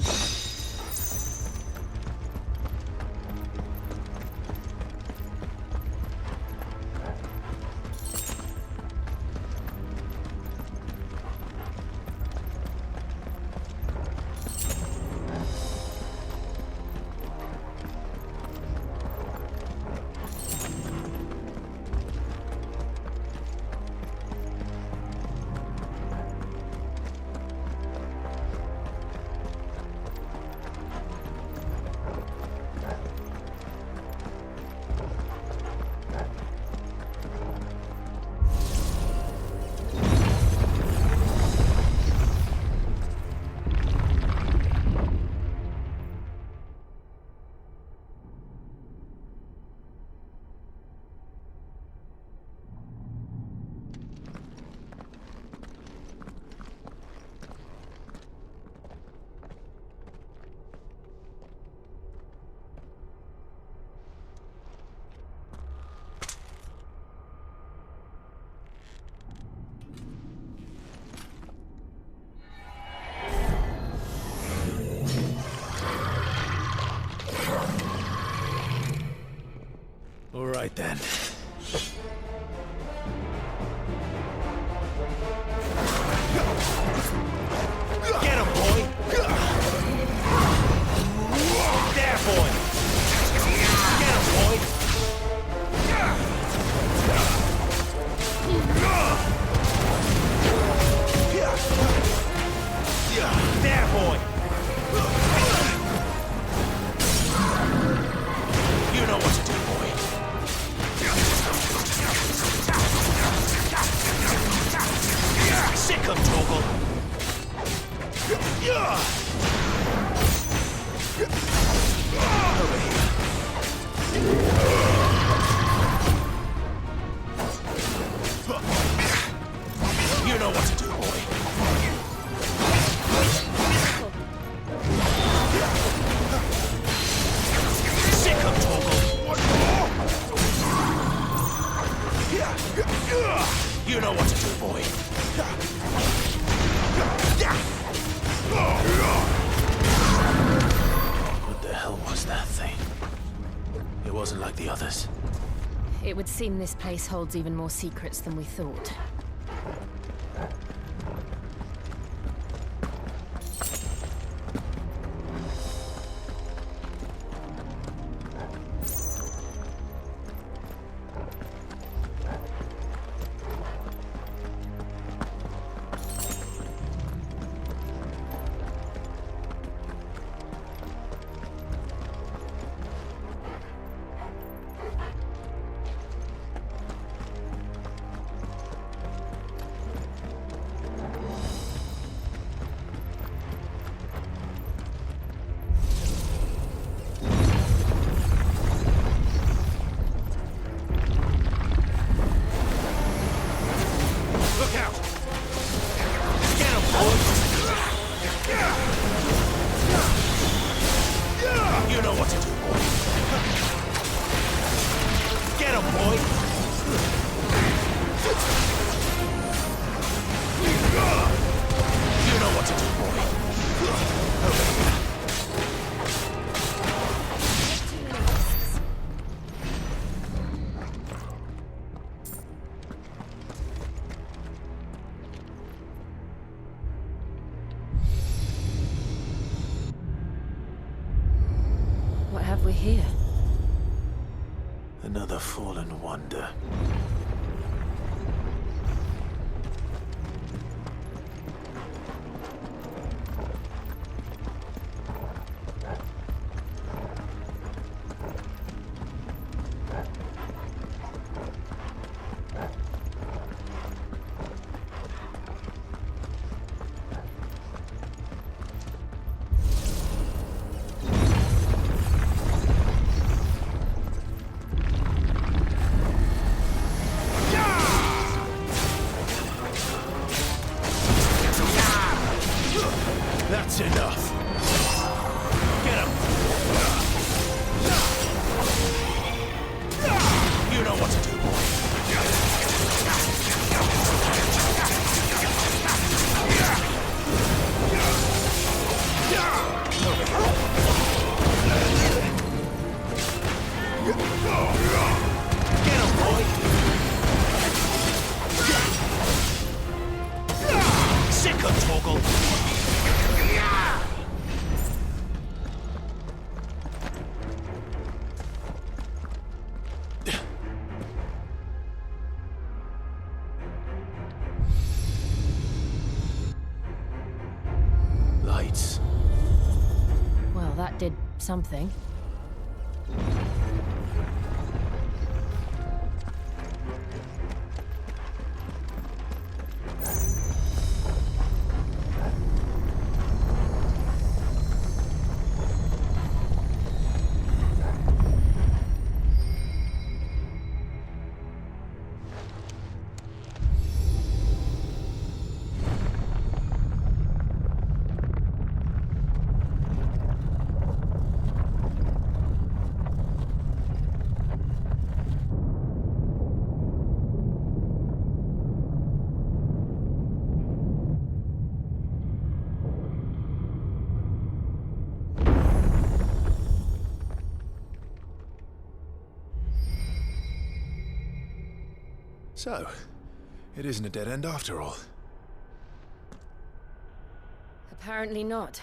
All right then. Get him, boy! There, boy! Get him, boy! There, boy! You know what to do, boy. Sick of trouble. Over here. You know what to do, boy. Sick of trouble. You know what to do, boy. What the hell was that thing? It wasn't like the others. It would seem this place holds even more secrets than we thought. have we here? Another fallen wonder. That's enough. Get him. You know what to do, boy. Get him, boy. Sick of Toggle. Lights. Well, that did something. So, it isn't a dead end after all. Apparently not.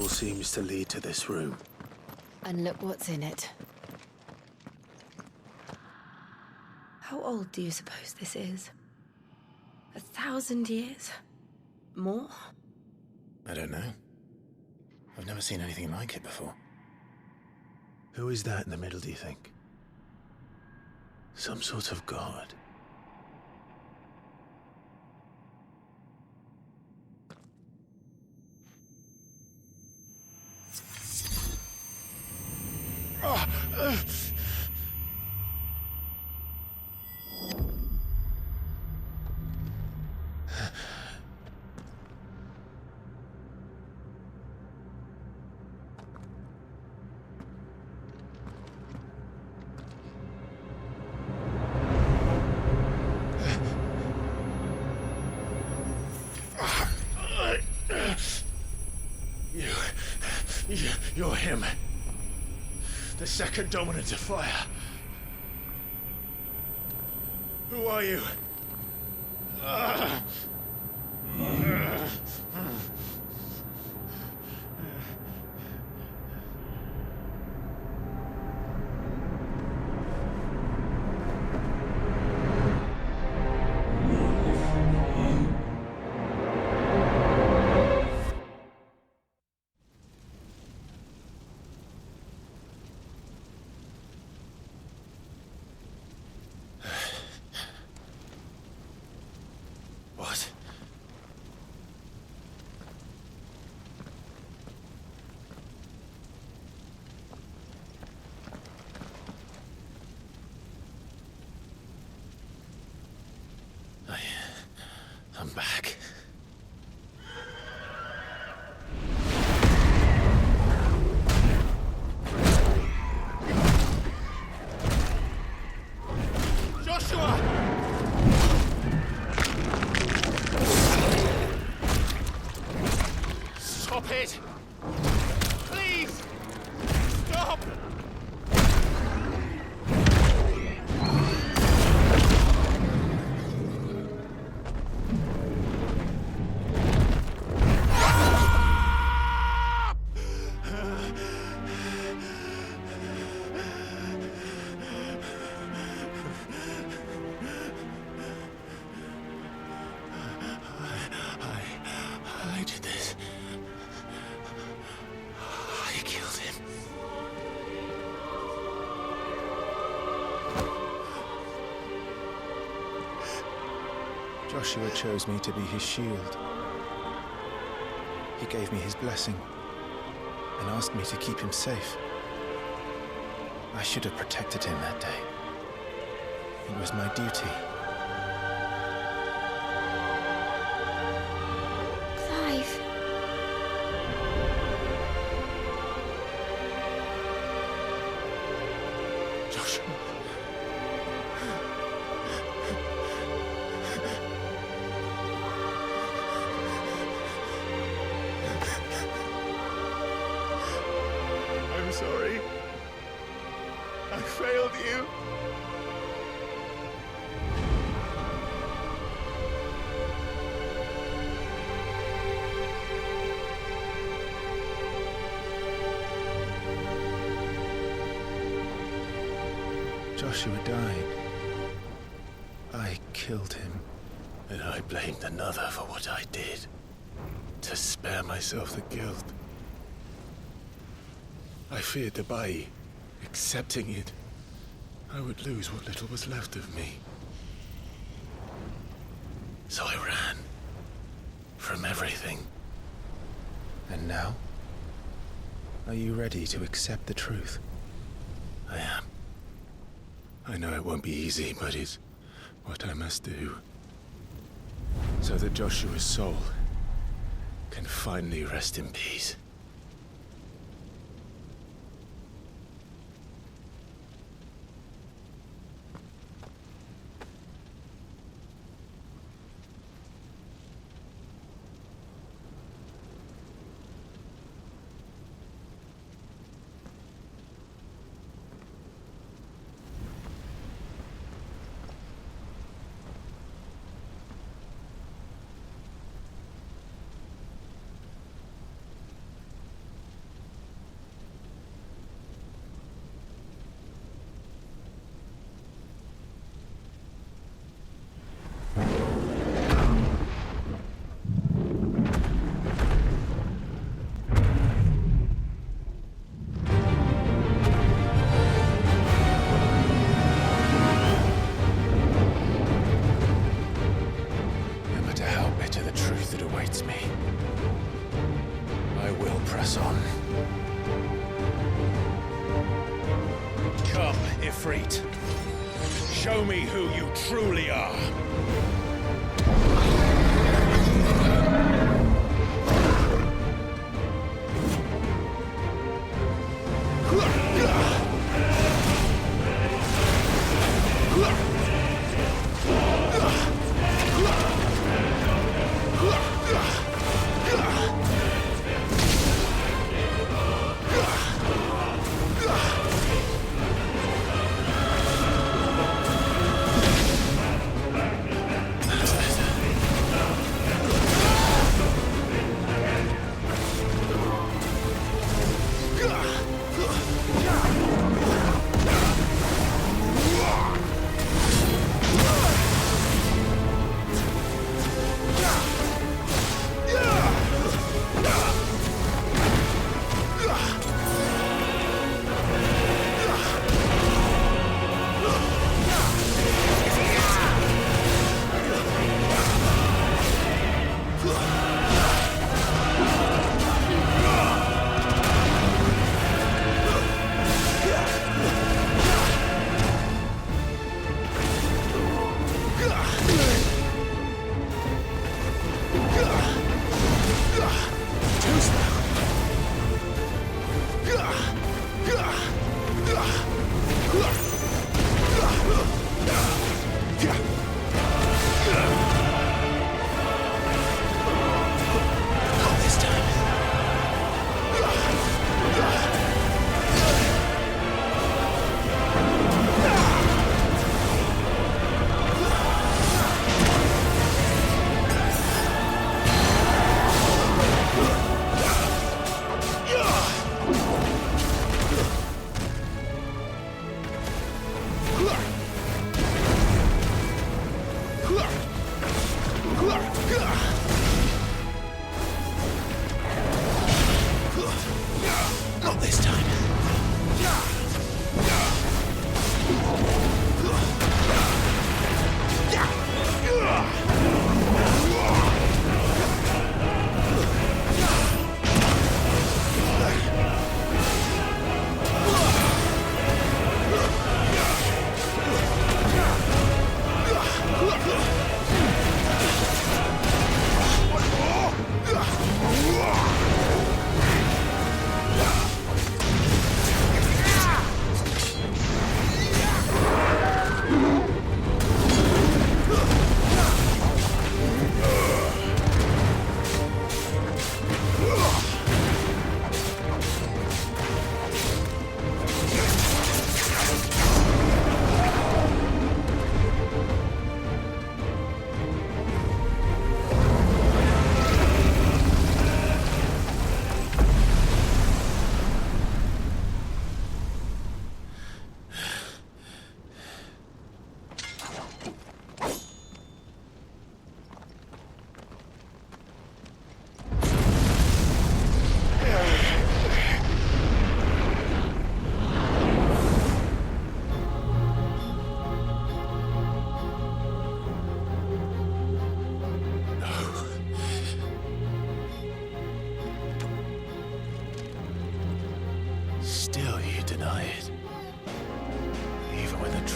Seems to lead to this room. And look what's in it. How old do you suppose this is? 1,000 years? More? I don't know. I've never seen anything like it before. Who is that in the middle, do you think? Some sort of god? You're him. The second dominant of fire. Who are you? What? I'm back. Joshua! Joshua chose me to be his shield. He gave me his blessing and asked me to keep him safe. I should have protected him that day. It was my duty. Clive. Joshua. I'm sorry. I failed you. Joshua died. I killed him. And I blamed another for what I did. To spare myself the guilt. I feared that by accepting it, I would lose what little was left of me. So I ran. From everything. And now? Are you ready to accept the truth? I am. I know it won't be easy, but it's what I must do. So that Joshua's soul can finally rest in peace. Show me who you truly are.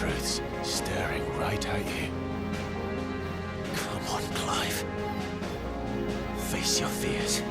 truths staring right at you. Come on, Clive. Face your fears.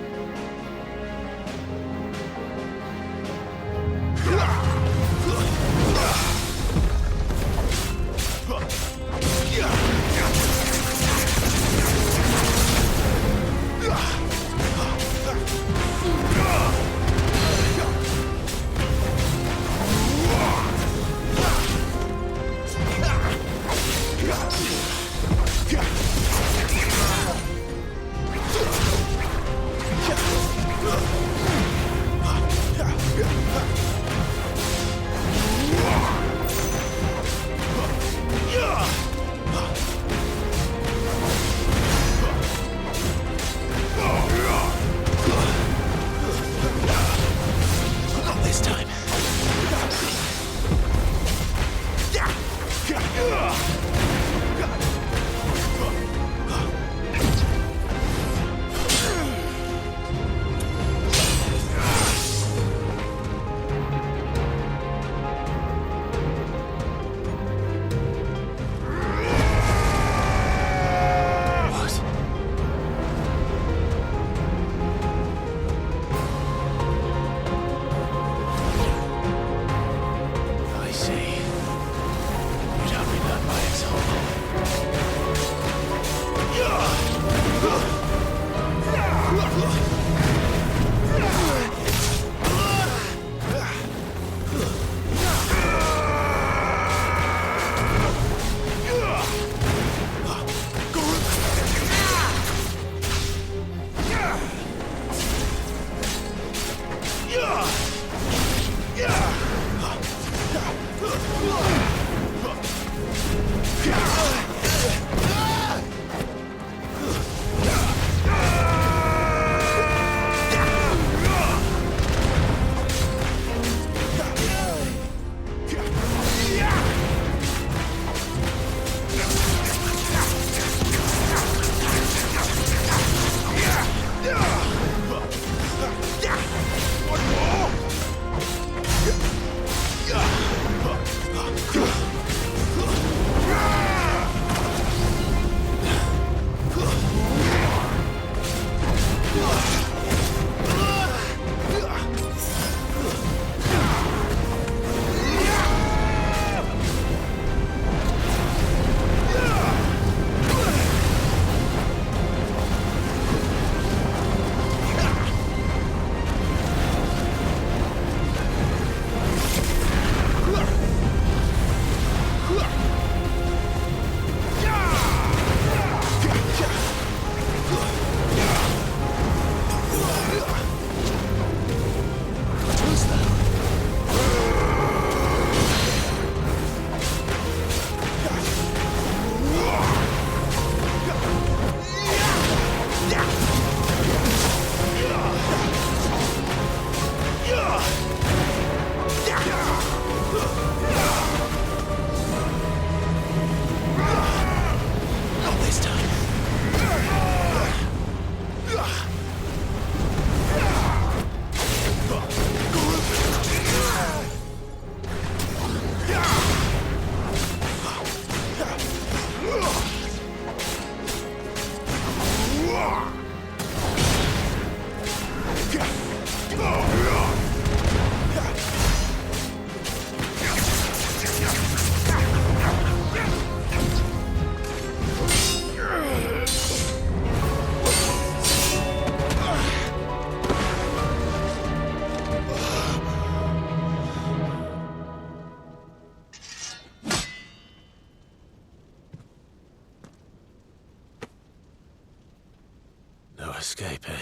Escape, eh?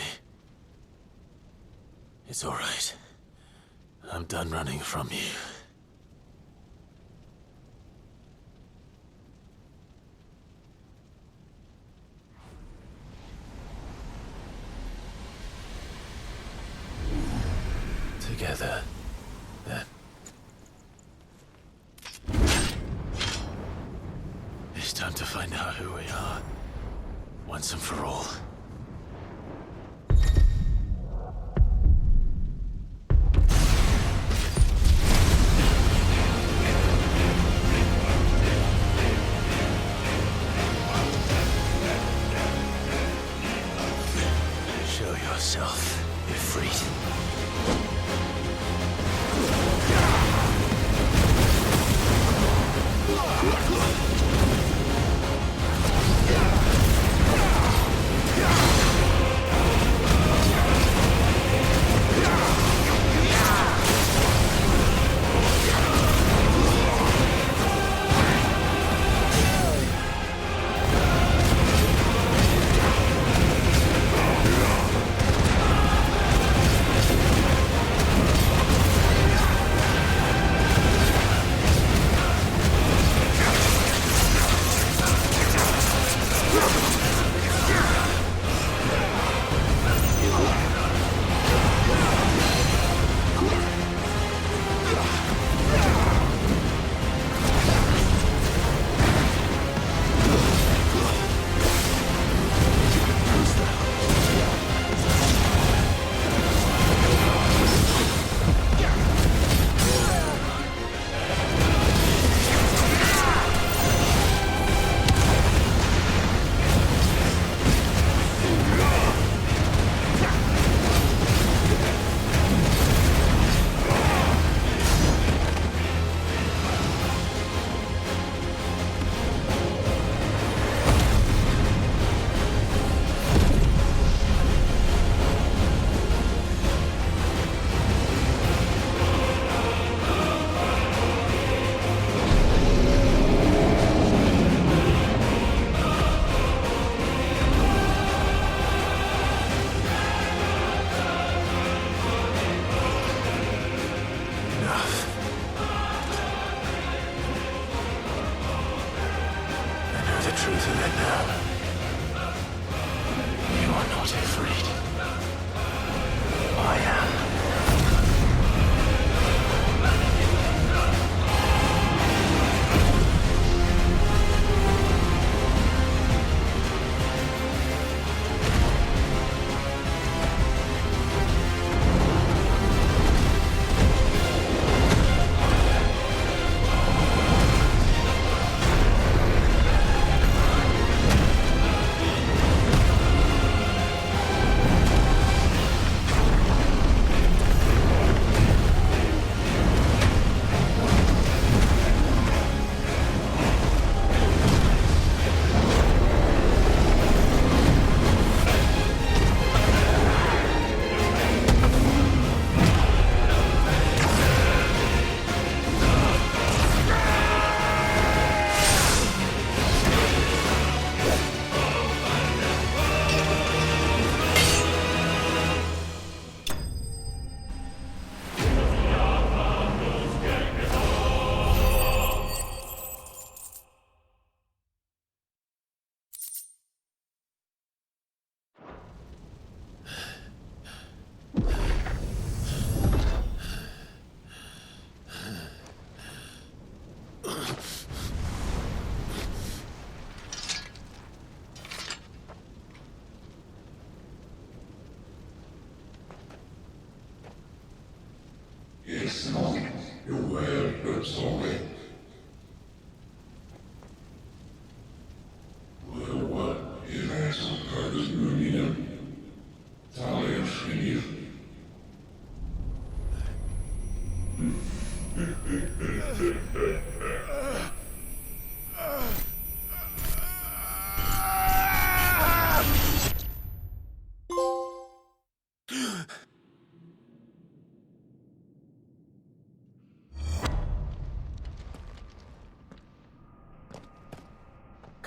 It's all right. I'm done running from you. Together, then. It's time to find out who we are, once and for all. yourself, Ifrit.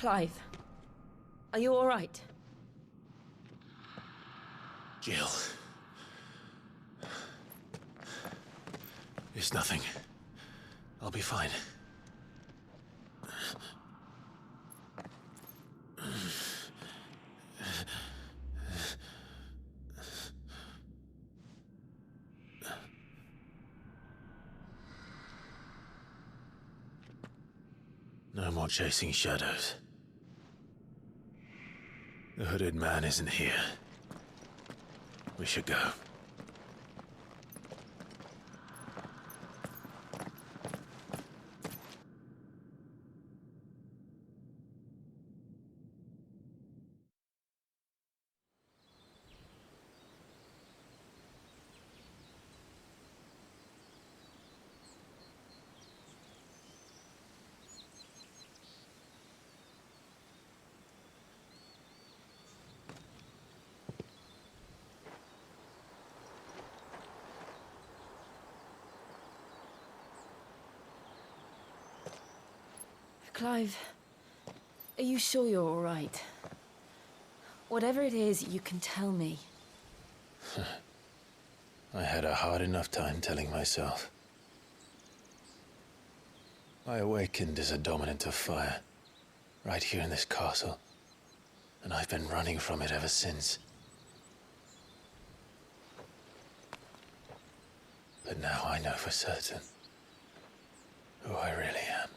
Clive, are you all right? Jill. It's nothing. I'll be fine. No more chasing shadows. The hooded man isn't here. We should go. Clive, are you sure you're all right? Whatever it is, you can tell me. I had a hard enough time telling myself. I awakened as a dominant of fire, right here in this castle, and I've been running from it ever since. But now I know for certain who I really am.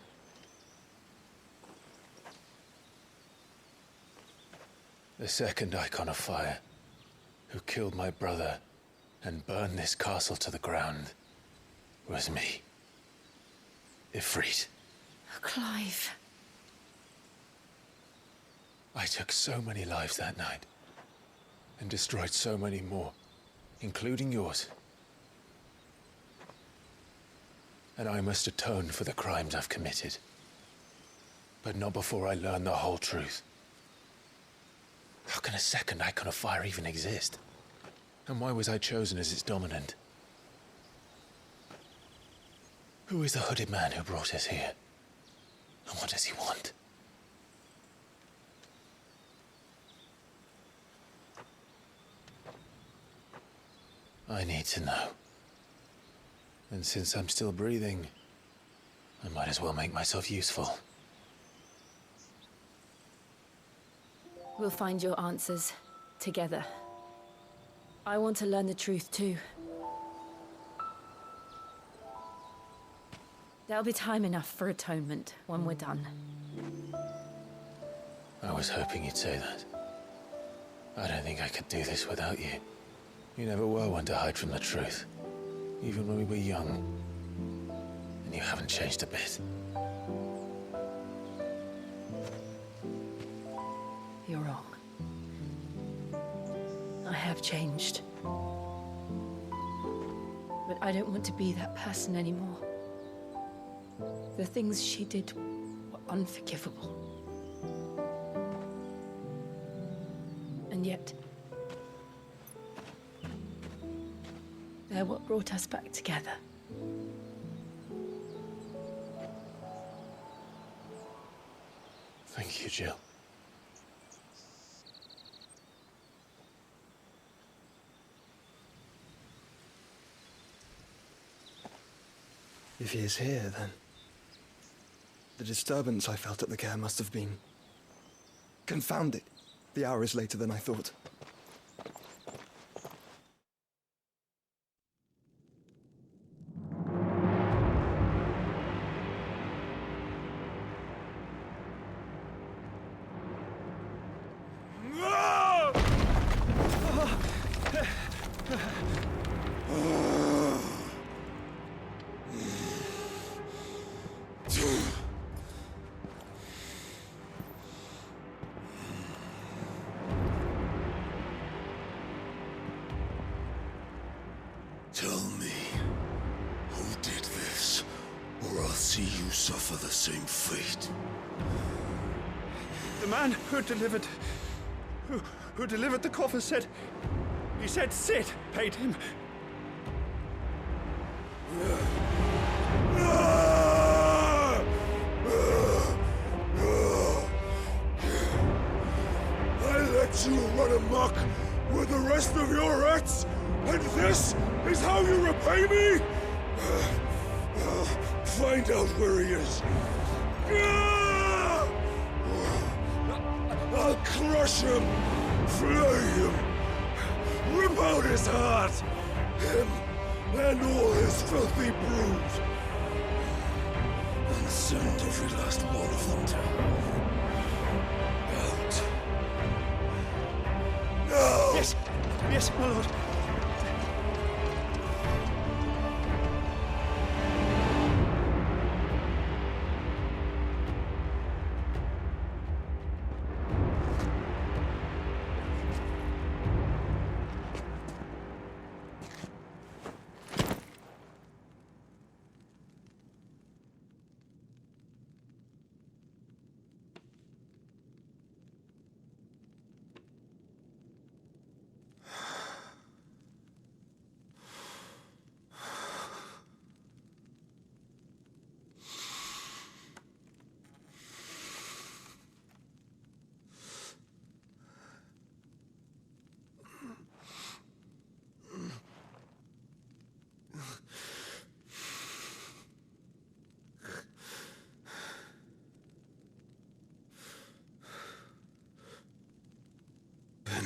The second Eikon of fire, who killed my brother and burned this castle to the ground, was me. Ifrit. Clive. I took so many lives that night, and destroyed so many more, including yours. And I must atone for the crimes I've committed. But not before I learn the whole truth. How can a second Eikon of fire even exist? And why was I chosen as its dominant? Who is the hooded man who brought us here? And what does he want? I need to know. And since I'm still breathing, I might as well make myself useful. We'll find your answers together. I want to learn the truth too. There'll be time enough for atonement when we're done. I was hoping you'd say that. I don't think I could do this without you. You never were one to hide from the truth, even when we were young. And you haven't changed a bit. You're wrong. I have changed. But I don't want to be that person anymore. The things she did were unforgivable. And yet, they're what brought us back together. Thank you, Jill. If he is here, then the disturbance I felt at the care must have been confounded. The hour is later than I thought. Tell me, who did this, or I'll see you suffer the same fate. The man who delivered the coffer said... He said Sid paid him. I let you run amok with the rest of your rats, and this is how you repay me? Find out where he is. I'll crush him, flay him, rip out his heart, him and all his filthy brood, and send every last one of them to out. No! Yes, yes, my lord.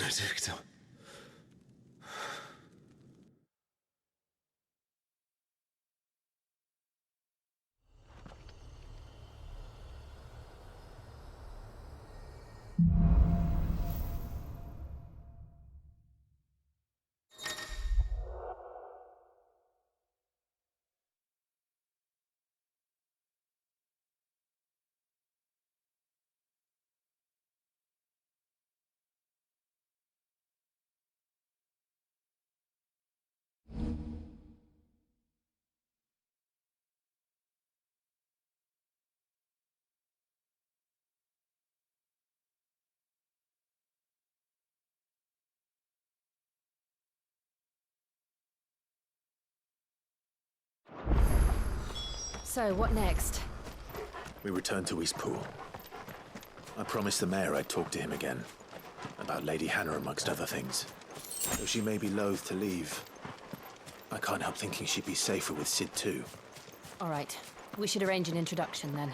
Benedicto. So, what next? We return to Eastpool. I promised the mayor I'd talk to him again. About Lady Hannah, amongst other things. Though she may be loath to leave, I can't help thinking she'd be safer with Sid too. All right. We should arrange an introduction then.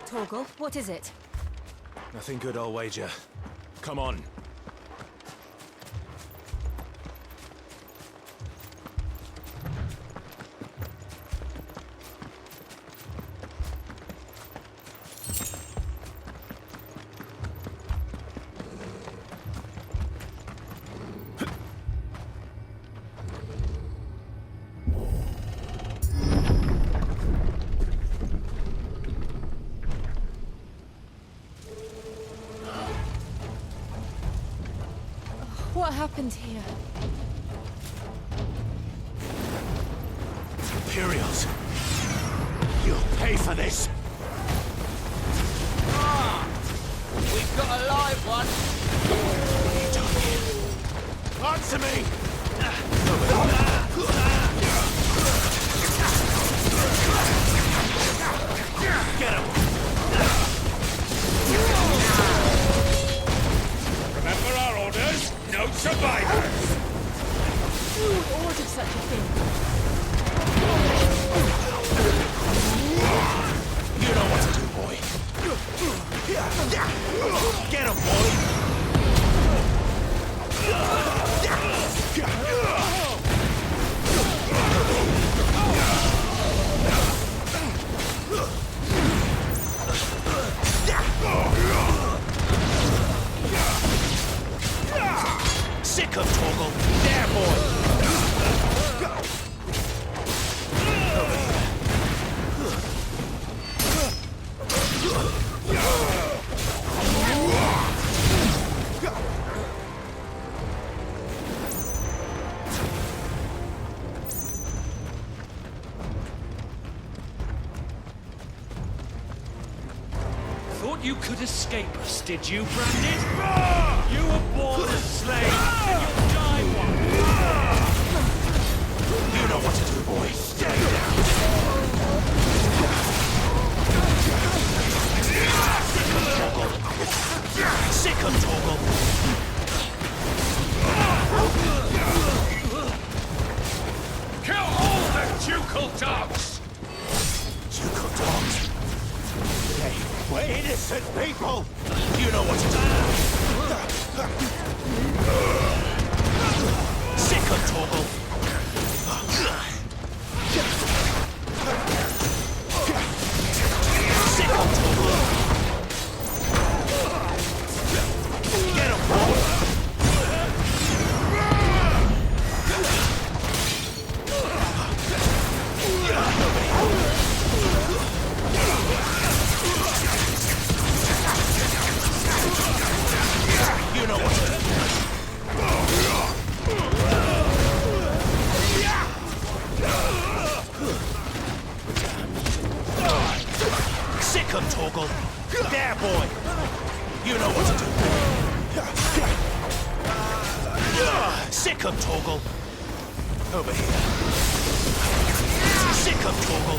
Torgal, what is it? Nothing good, I'll wager. Come on. What happened here? Imperials! You'll pay for this! We've got a live one! What are you doing here? Answer me! Get him! Remember our orders? No survivors! Who would order such a thing? You know what to do, boy. Get him, boy! Sick of Torgal! There, boy! you could escape us, did you, Branded? You were born a slave, and you'll die one. You know what to do, boy. Stay down. Sick him, Torgal. Kill all the ducal dogs! Ducal dogs? We're innocent people! You know what to do! Sick him, Torgal. Sick him, Torgal. Get him, boy! You know what to do. Sick him, Torgal. There, boy. You know what to do. Sick him, Torgal. Over here. Sick him, Torgal.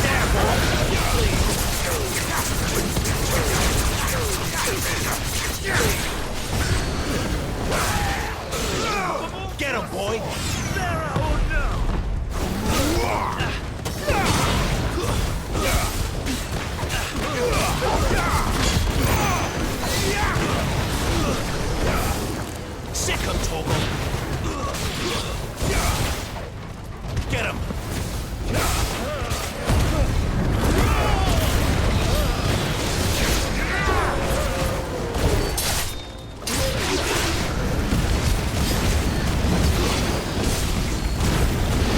There, boy. Get him, boy. Sick him, Torgal. Get him.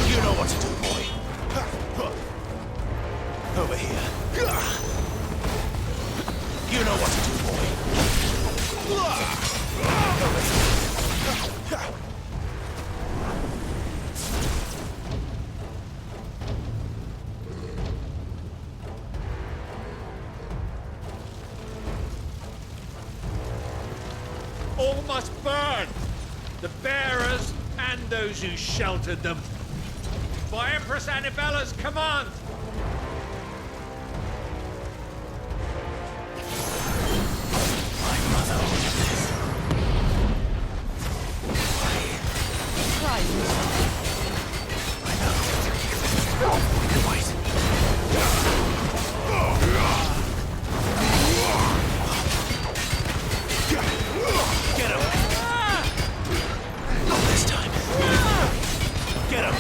You know what to do, boy. Over here. You know what to do, boy. Over here. All must burn! The bearers and those who sheltered them. By Empress Annabella's command! My mother ordered this. Why? I know. Wait. Get him! Not this time. Get him!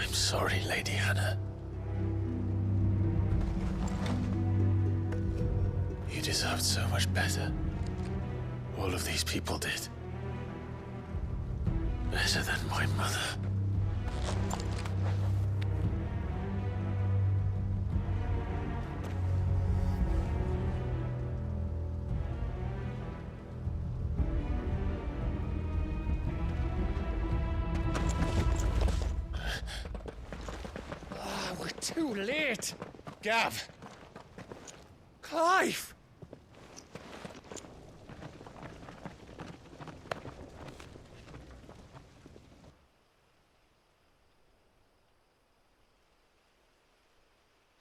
I'm sorry, Lady Hannah. You deserved so much better. All of these people did. Better than my mother. We're too late. Gav. Clive.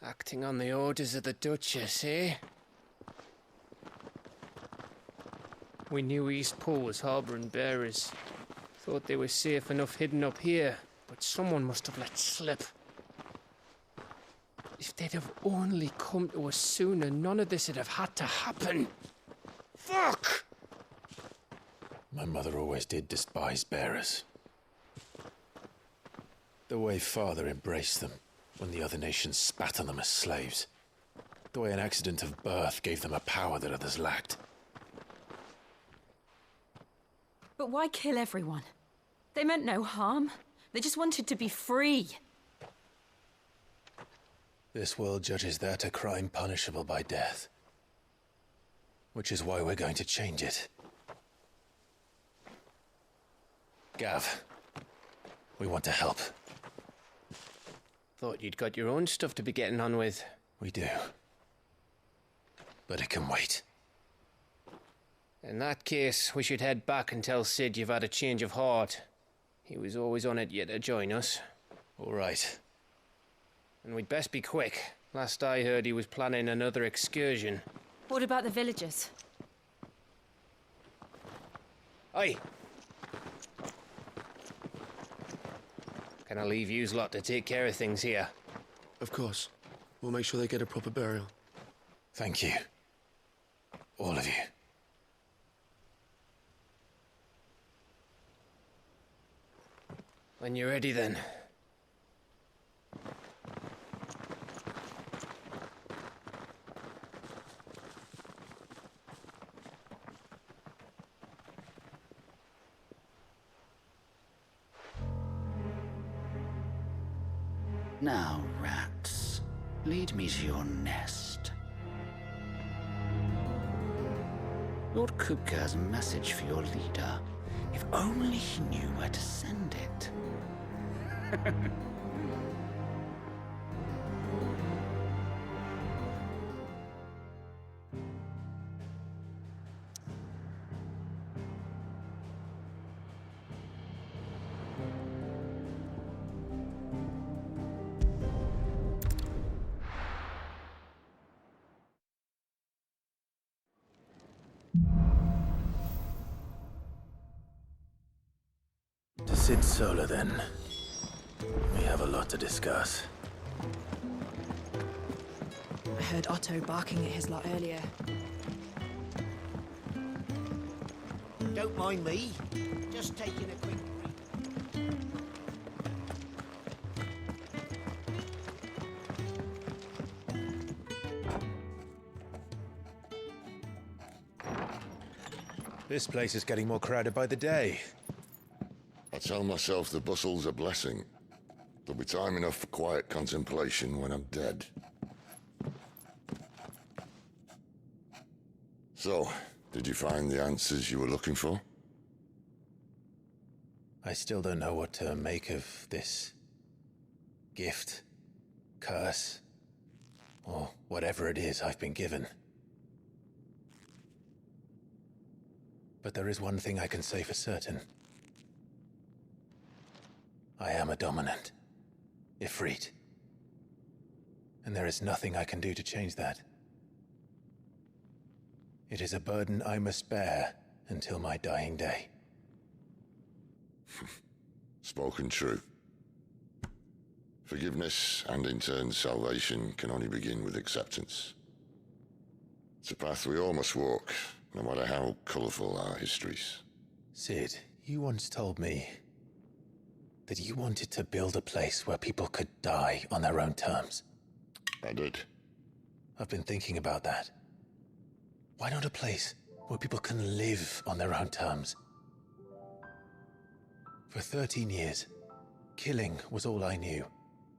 Acting on the orders of the Duchess, eh? We knew East Pool was harbouring bearers. Thought they were safe enough hidden up here, but someone must have let slip. If they'd have only come to us sooner, none of this would have had to happen. Fuck! My mother always did despise bearers. The way Father embraced them when the other nations spat on them as slaves. The way an accident of birth gave them a power that others lacked. But why kill everyone? They meant no harm. They just wanted to be free. This world judges that a crime punishable by death. Which is why we're going to change it. Gav, we want to help. Thought you'd got your own stuff to be getting on with. We do. But it can wait. In that case, we should head back and tell Sid you've had a change of heart. He was always on it yet to join us. All right. And we'd best be quick. Last I heard, he was planning another excursion. What about the villagers? Aye. Can I leave yous lot to take care of things here? Of course. We'll make sure they get a proper burial. Thank you. All of you. When you're ready, then. Now, rats, lead me to your nest. Lord Kupka has a message for your leader. If only he knew where to send it. To Sid Solar, then. We have a lot to discuss. I heard Otto barking at his lot earlier. Don't mind me. Just taking a quick break. This place is getting more crowded by the day. I tell myself the bustle's a blessing. There'll be time enough for quiet contemplation when I'm dead. So, did you find the answers you were looking for? I still don't know what to make of this gift, curse, or whatever it is I've been given. But there is one thing I can say for certain. I am a dominant, Ifrit. And there is nothing I can do to change that. It is a burden I must bear until my dying day. Spoken true. Forgiveness and in turn salvation can only begin with acceptance. It's a path we all must walk, no matter how colourful our histories. Sid, you once told me that you wanted to build a place where people could die on their own terms. I did. I've been thinking about that. Why not a place where people can live on their own terms? For 13 years, killing was all I knew.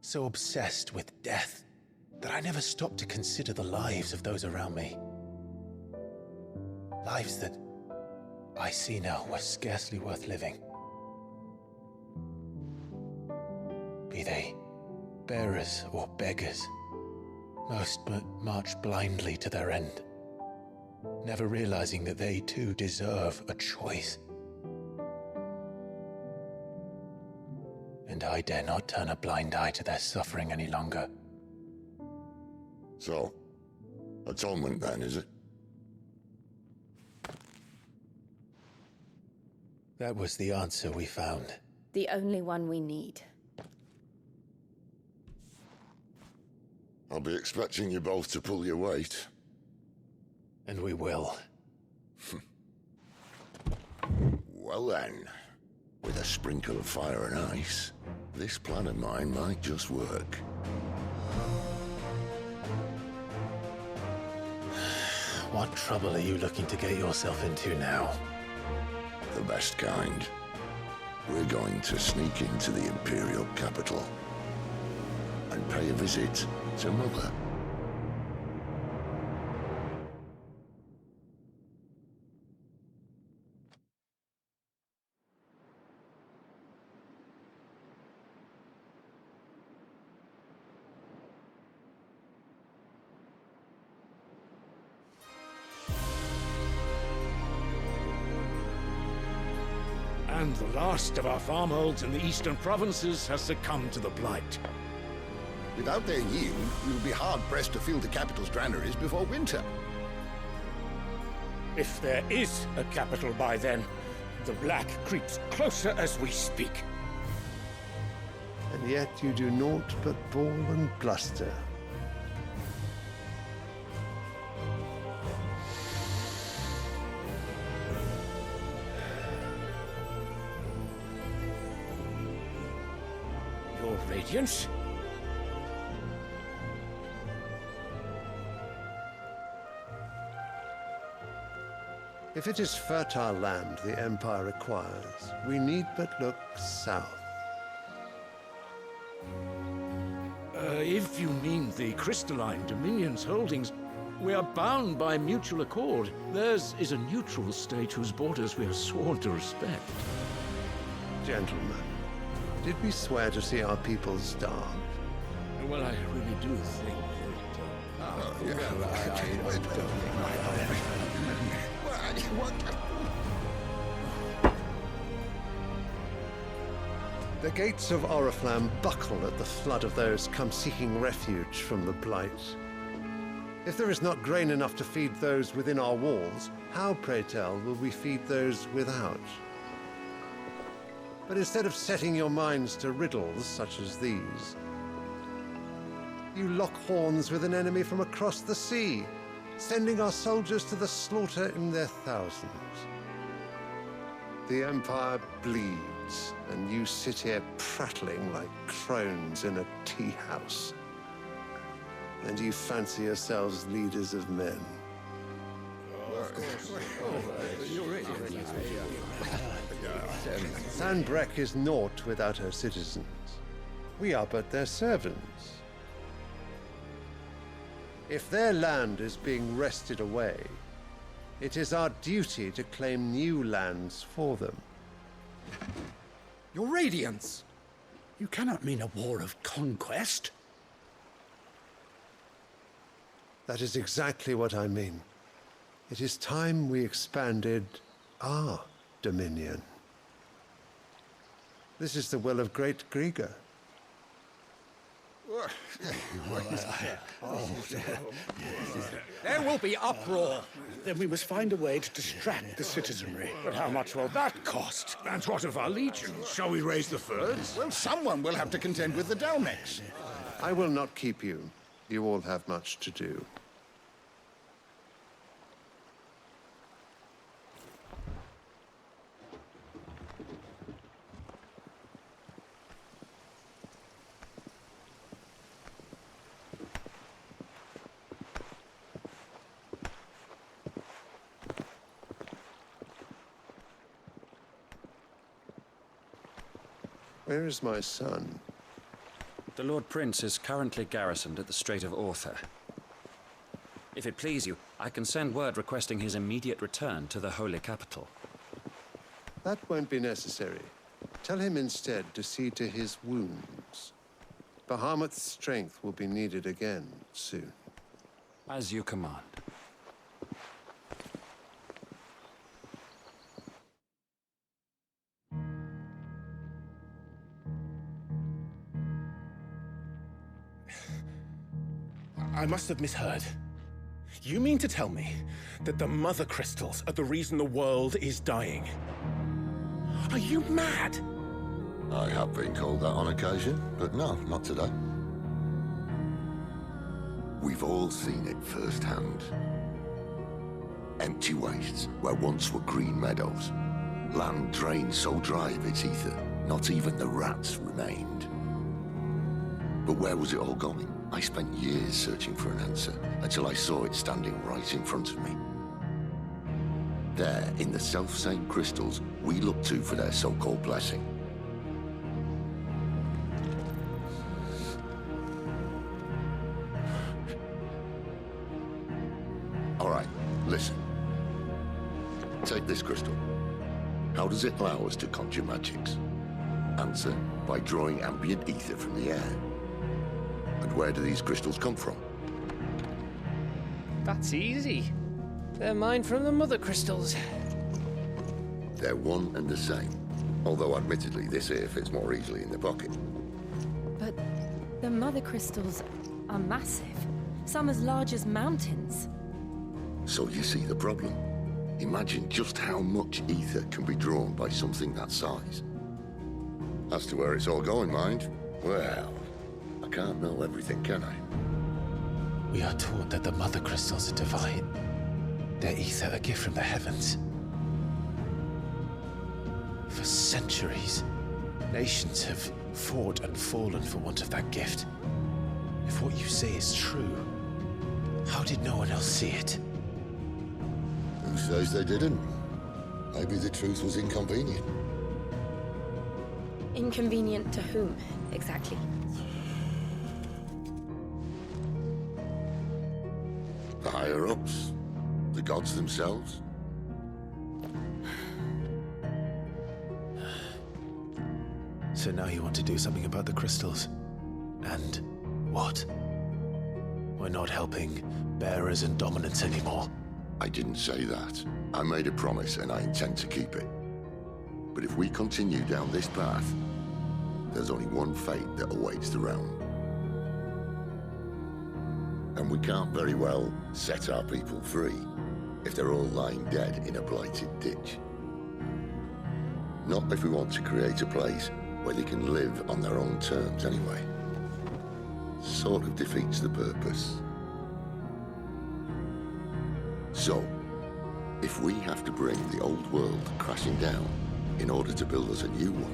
So obsessed with death that I never stopped to consider the lives of those around me. Lives that I see now were scarcely worth living. Be they bearers or beggars, most march blindly to their end, never realizing that they too deserve a choice. And I dare not turn a blind eye to their suffering any longer. So, atonement then, is it? That was the answer we found. The only one we need. I'll be expecting you both to pull your weight. And we will. Well then, with a sprinkle of fire and ice, this plan of mine might just work. What trouble are you looking to get yourself into now? The best kind. We're going to sneak into the Imperial capital and pay a visit to Mother. And the last of our farmholds in the eastern provinces has succumbed to the blight. Without their yield, we will be hard-pressed to fill the capital's granaries before winter. If there is a capital by then, the black creeps closer as we speak. And yet you do naught but bawl and bluster. Your Radiance? If it is fertile land the Empire requires, we need but look south. If you mean the crystalline Dominion's holdings, we are bound by mutual accord. Theirs is a neutral state whose borders we are sworn to respect. Gentlemen, did we swear to see our people starve? Well, I really do think The gates of Oriflamme buckle at the flood of those come seeking refuge from the blight. If there is not grain enough to feed those within our walls, how, pray tell, will we feed those without? But instead of setting your minds to riddles such as these, you lock horns with an enemy from across the sea, sending our soldiers to the slaughter in their thousands. The Empire bleeds, and you sit here prattling like crones in a tea house. And you fancy yourselves leaders of men. Sanbreque is naught without her citizens. We are but their servants. If their land is being wrested away, it is our duty to claim new lands for them. Your Radiance! You cannot mean a war of conquest. That is exactly what I mean. It is time we expanded our dominion. This is the will of great Grieger. There will be uproar. Then we must find a way to distract the citizenry. But how much will that cost? And what of our legions? Shall we raise the furs? Well, someone will have to contend with the Dalmex. I will not keep you. You all have much to do. Where is my son? The Lord Prince is currently garrisoned at the Strait of Arthur. If it please you, I can send word requesting his immediate return to the Holy Capital. That won't be necessary. Tell him instead to see to his wounds. Bahamut's strength will be needed again soon. As you command. I must have misheard. You mean to tell me that the mother crystals are the reason the world is dying? Are you mad? I have been called that on occasion, but no, not today. We've all seen it firsthand. Empty wastes where once were green meadows. Land drained so dry of its ether, not even the rats remained. But where was it all going? I spent years searching for an answer, until I saw it standing right in front of me. There, in the self-same crystals we look to for their so-called blessing. All right, listen. Take this crystal. How does it allow us to conjure magics? Answer, by drawing ambient ether from the air. And where do these crystals come from? That's easy. They're mine from the mother crystals. They're one and the same. Although admittedly this here fits more easily in the pocket. But the mother crystals are massive. Some as large as mountains. So you see the problem. Imagine just how much ether can be drawn by something that size. As to where it's all going, mind, well, I can't know everything, can I? We are taught that the mother crystals are divine. Their ether a gift from the heavens. For centuries, nations have fought and fallen for want of that gift. If what you say is true, how did no one else see it? Who says they didn't? Maybe the truth was inconvenient. Inconvenient to whom, exactly? The higher-ups? The gods themselves? So now you want to do something about the crystals? And what? We're not helping bearers and dominants anymore. I didn't say that. I made a promise and I intend to keep it. But if we continue down this path, there's only one fate that awaits the realm. And we can't very well set our people free if they're all lying dead in a blighted ditch. Not if we want to create a place where they can live on their own terms anyway. Sort of defeats the purpose. So, if we have to bring the old world crashing down in order to build us a new one,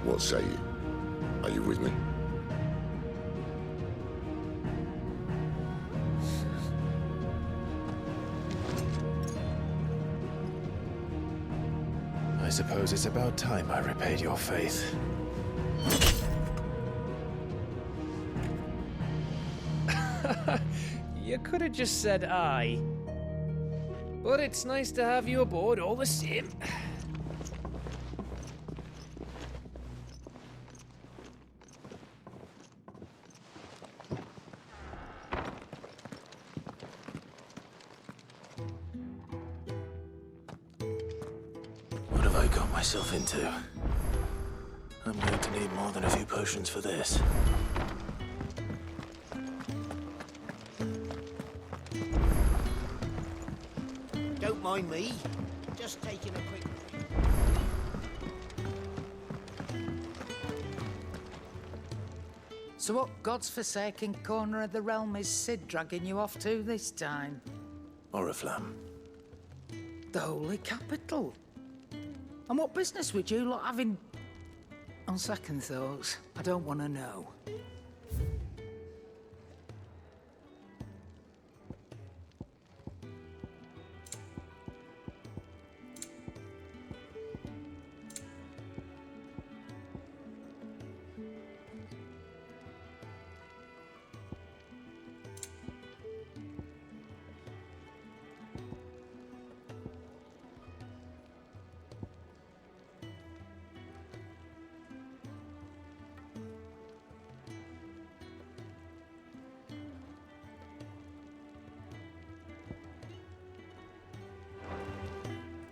what say you? Are you with me? I suppose it's about time I repaid your faith. You could have just said aye. But it's nice to have you aboard all the same. What have I got myself into? I'm going to need more than a few potions for this. Don't mind me. Just taking a quick... So what God's forsaken corner of the realm is Sid dragging you off to this time? Oriflamme. The Holy Capital. And what business would you lot have in... On second thoughts, I don't want to know.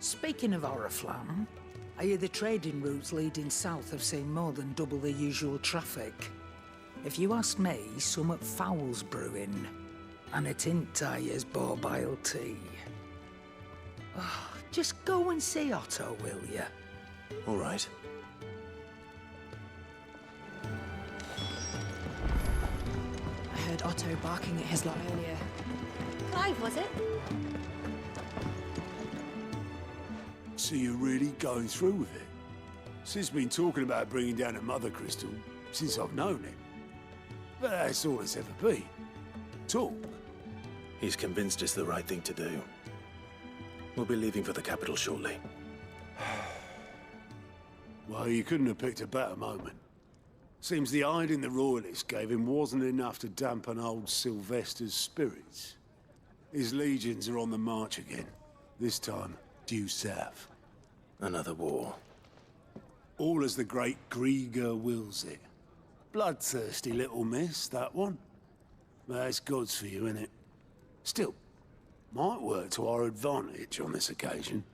Speaking of Oriflamme, I hear the trading routes leading south have seen more than double the usual traffic. If you ask me, somewhat foul's brewing. And it ain't Tyre's borbile tea. Oh, just go and see Otto, will ya? All right. I heard Otto barking at his lot earlier. Clive, was it? So you're really going through with it? Sid's been talking about bringing down a mother crystal since I've known him. But that's all it's ever been. Talk. He's convinced it's the right thing to do. We'll be leaving for the capital shortly. Well, you couldn't have picked a better moment. Seems the hiding the royalists gave him wasn't enough to dampen old Sylvester's spirits. His legions are on the march again, this time due south. Another war. All as the great Grieger wills it. Bloodthirsty little miss, that one. That's God's for you, innit? Still, might work to our advantage on this occasion.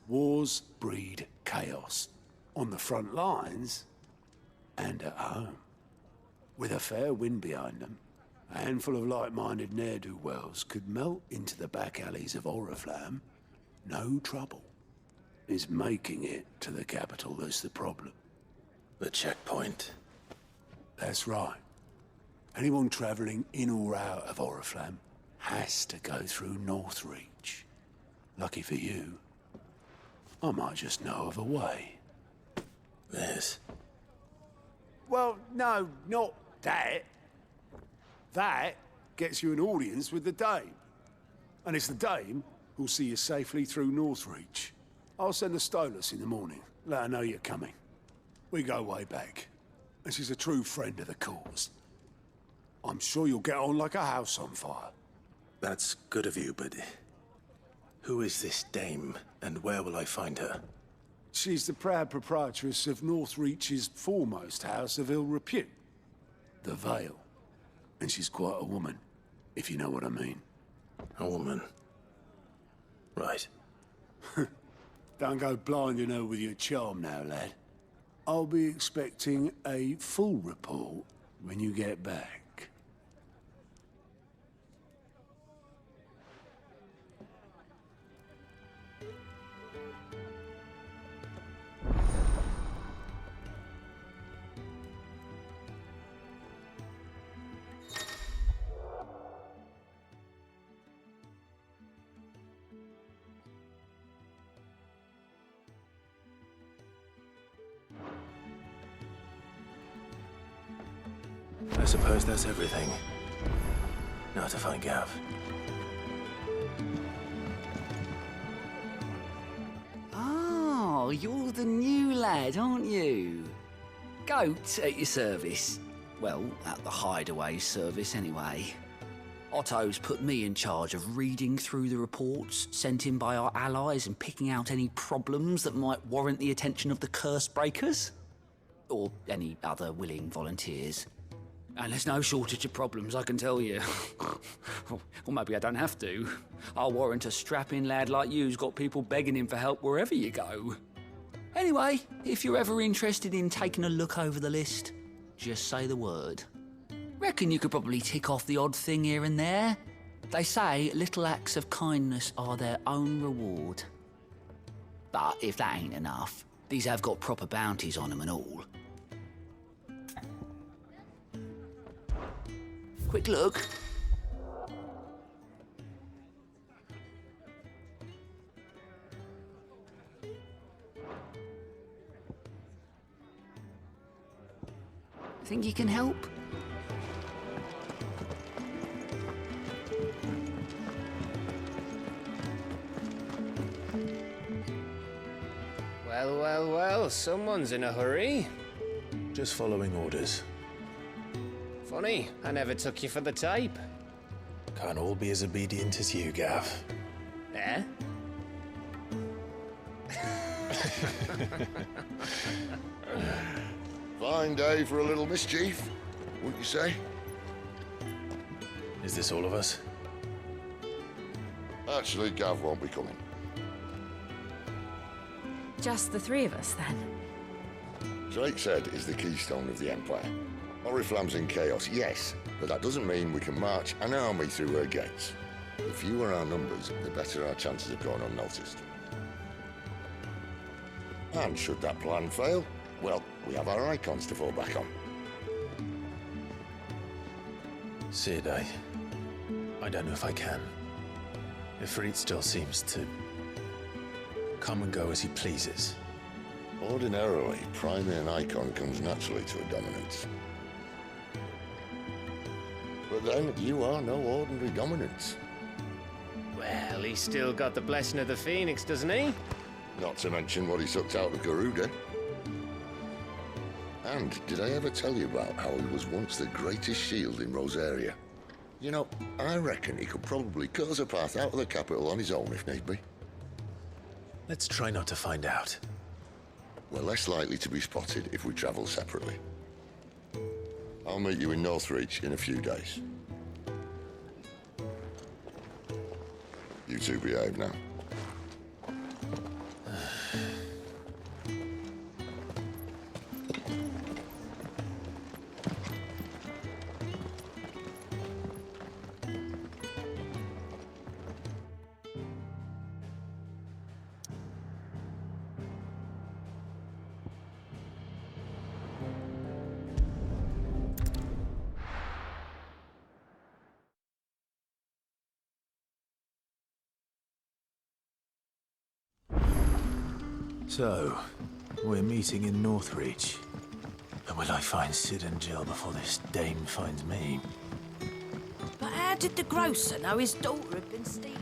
Wars breed chaos. On the front lines, and at home. With a fair wind behind them, a handful of like-minded ne'er-do-wells could melt into the back alleys of Oriflamme. No trouble. It's making it to the capital that's the problem. The checkpoint. That's right. Anyone travelling in or out of Oriflamme has to go through Northreach. Lucky for you, I might just know of a way. This? Well, no, not that. That gets you an audience with the Dame. And it's the Dame who'll see you safely through Northreach. I'll send the Stolas in the morning. Let her know you're coming. We go way back. And she's a true friend of the cause. I'm sure you'll get on like a house on fire. That's good of you, but... who is this dame, and where will I find her? She's the proud proprietress of Northreach's foremost house of ill repute. The Vale. And she's quite a woman, if you know what I mean. A woman? Right. Don't go blinding her with your charm now, lad. I'll be expecting a full report when you get back. I suppose that's everything. Now to find Gav. Oh, you're the new lad, aren't you? Goat at your service. Well, at the hideaway service anyway. Otto's put me in charge of reading through the reports sent in by our allies and picking out any problems that might warrant the attention of the curse breakers. Or any other willing volunteers. And there's no shortage of problems, I can tell you. Or maybe I don't have to. I'll warrant a strapping lad like you's got people begging him for help wherever you go. Anyway, if you're ever interested in taking a look over the list, just say the word. Reckon you could probably tick off the odd thing here and there. They say little acts of kindness are their own reward. But if that ain't enough, these have got proper bounties on them and all. Quick look. Think you can help? Well, well, well, someone's in a hurry. Just following orders. Funny, I never took you for the type. Can't all be as obedient as you, Gav. Eh? Fine day for a little mischief, wouldn't you say? Is this all of us? Actually, Gav won't be coming. just the three of us, then? Drake's Head is the keystone of the Empire. Oriflamme's in chaos, yes, but that doesn't mean we can march an army through her gates. The fewer our numbers, the better our chances of going unnoticed. And should that plan fail, well, we have our Eikons to fall back on. Sid, I don't know if I can. Ifrit still seems to come and go as he pleases. Ordinarily, priming an Eikon comes naturally to a dominance. But then, you are no ordinary dominance. Well, he's still got the blessing of the Phoenix, doesn't he? Not to mention what he sucked out of Garuda. And did I ever tell you about how he was once the greatest shield in Rosaria? You know, I reckon he could probably cut us a path out of the capital on his own if need be. Let's try not to find out. We're less likely to be spotted if we travel separately. I'll meet you in Northreach in a few days. You two behave now. So, we're meeting in Northreach. And will I find Sid and Jill before this dame finds me? But how did the grocer know his daughter had been stealing?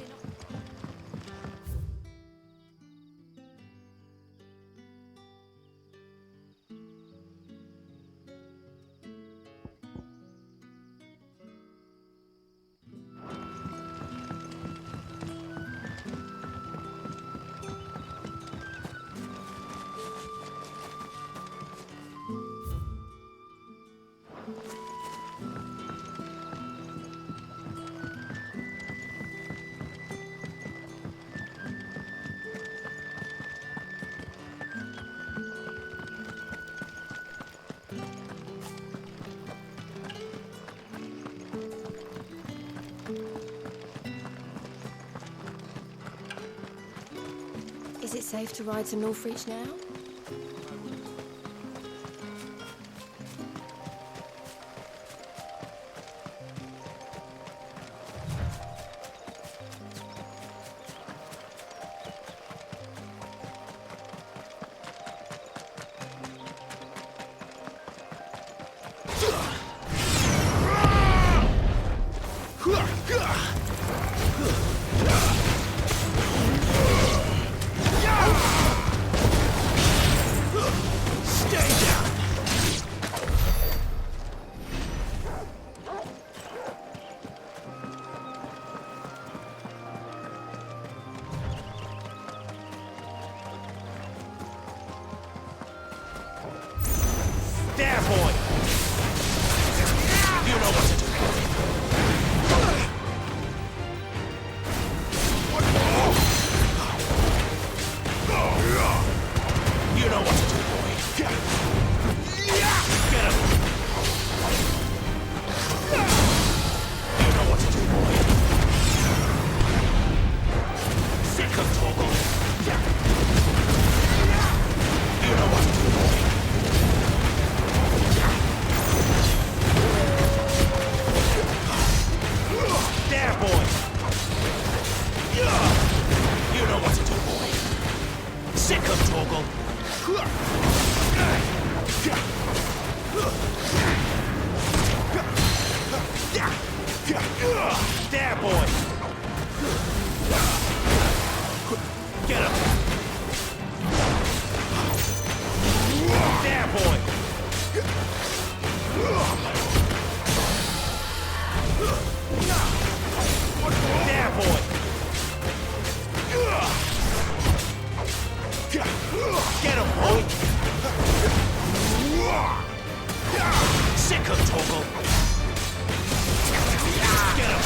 Is it safe to ride to Northreach now? There, boy! Get him! There, boy! There, boy! Get him, boy! Sick of Toggle! Get him!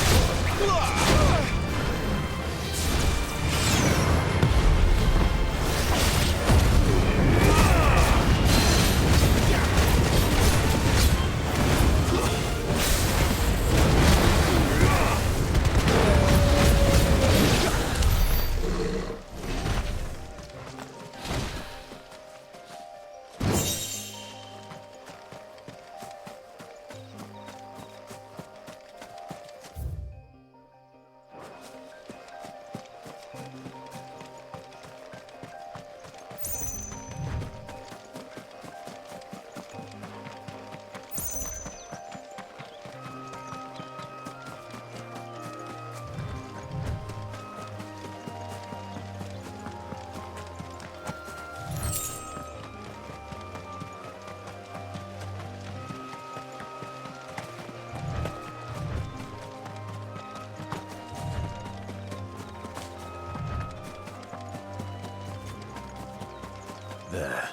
There.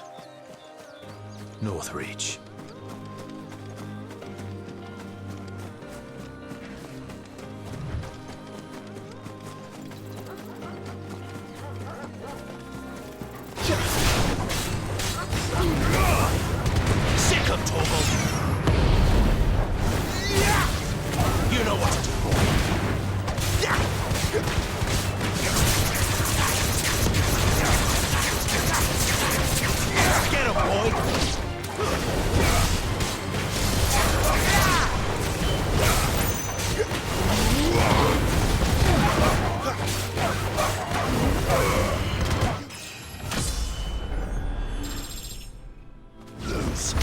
Northreach. Sick of Torgal! You know what to do. Get him, boy! Lose.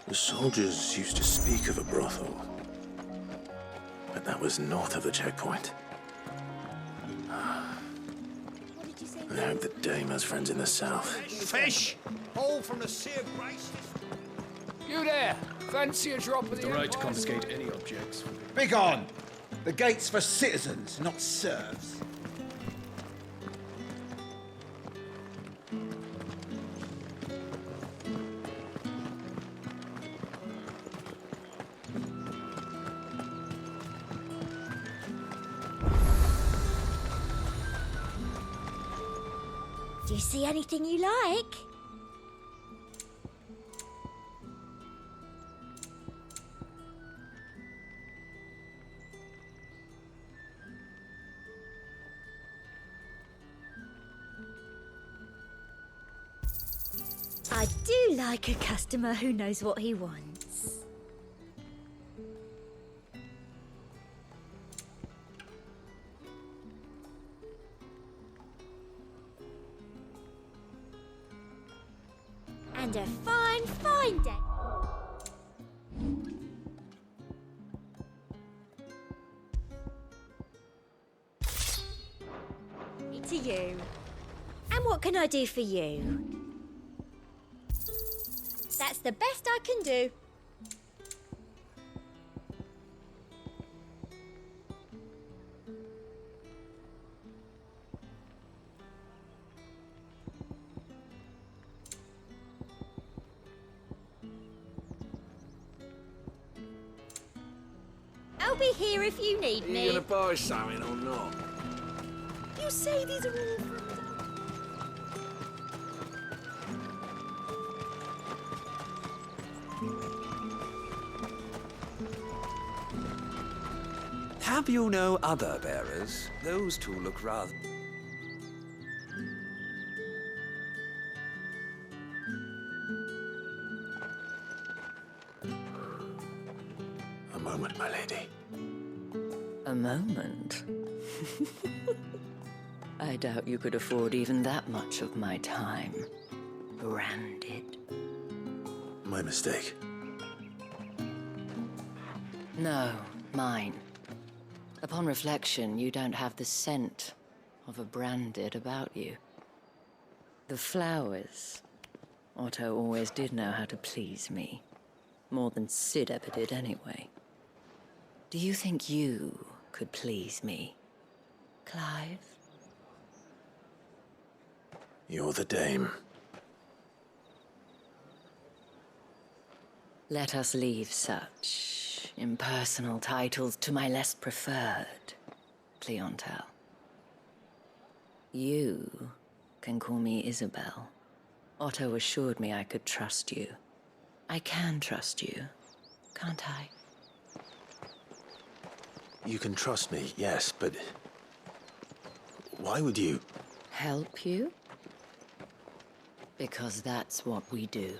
The soldiers used to speak of a brothel, but that was north of the checkpoint. I hope the dame has friends in the south. Fish! All from the Sea of Grace. You there! Fancy a drop of The right to confiscate any objects. Begone! The gate's for citizens, not serfs. Do you see anything you like? I do like a customer who knows what he wants. And a fine, fine day. To you. And what can I do for you? That's the best I can do. I'll be here if you need Are you me. gonna buy something or not? You say these are all from... Have you no other bearers? Those two look rather... A moment, my lady. A moment? I doubt you could afford even that much of my time. Branded. My mistake. No, mine. Upon reflection, you don't have the scent of a branded about you. The flowers. Otto always did know how to please me. More than Sid ever did anyway. Do you think you could please me, Clive? You're the dame. Let us leave such impersonal titles to my less preferred clientele. You can call me Isabel. Otto assured me I could trust you. I can trust you, can't I? You can trust me, yes, but... why would you? Help you? Because that's what we do.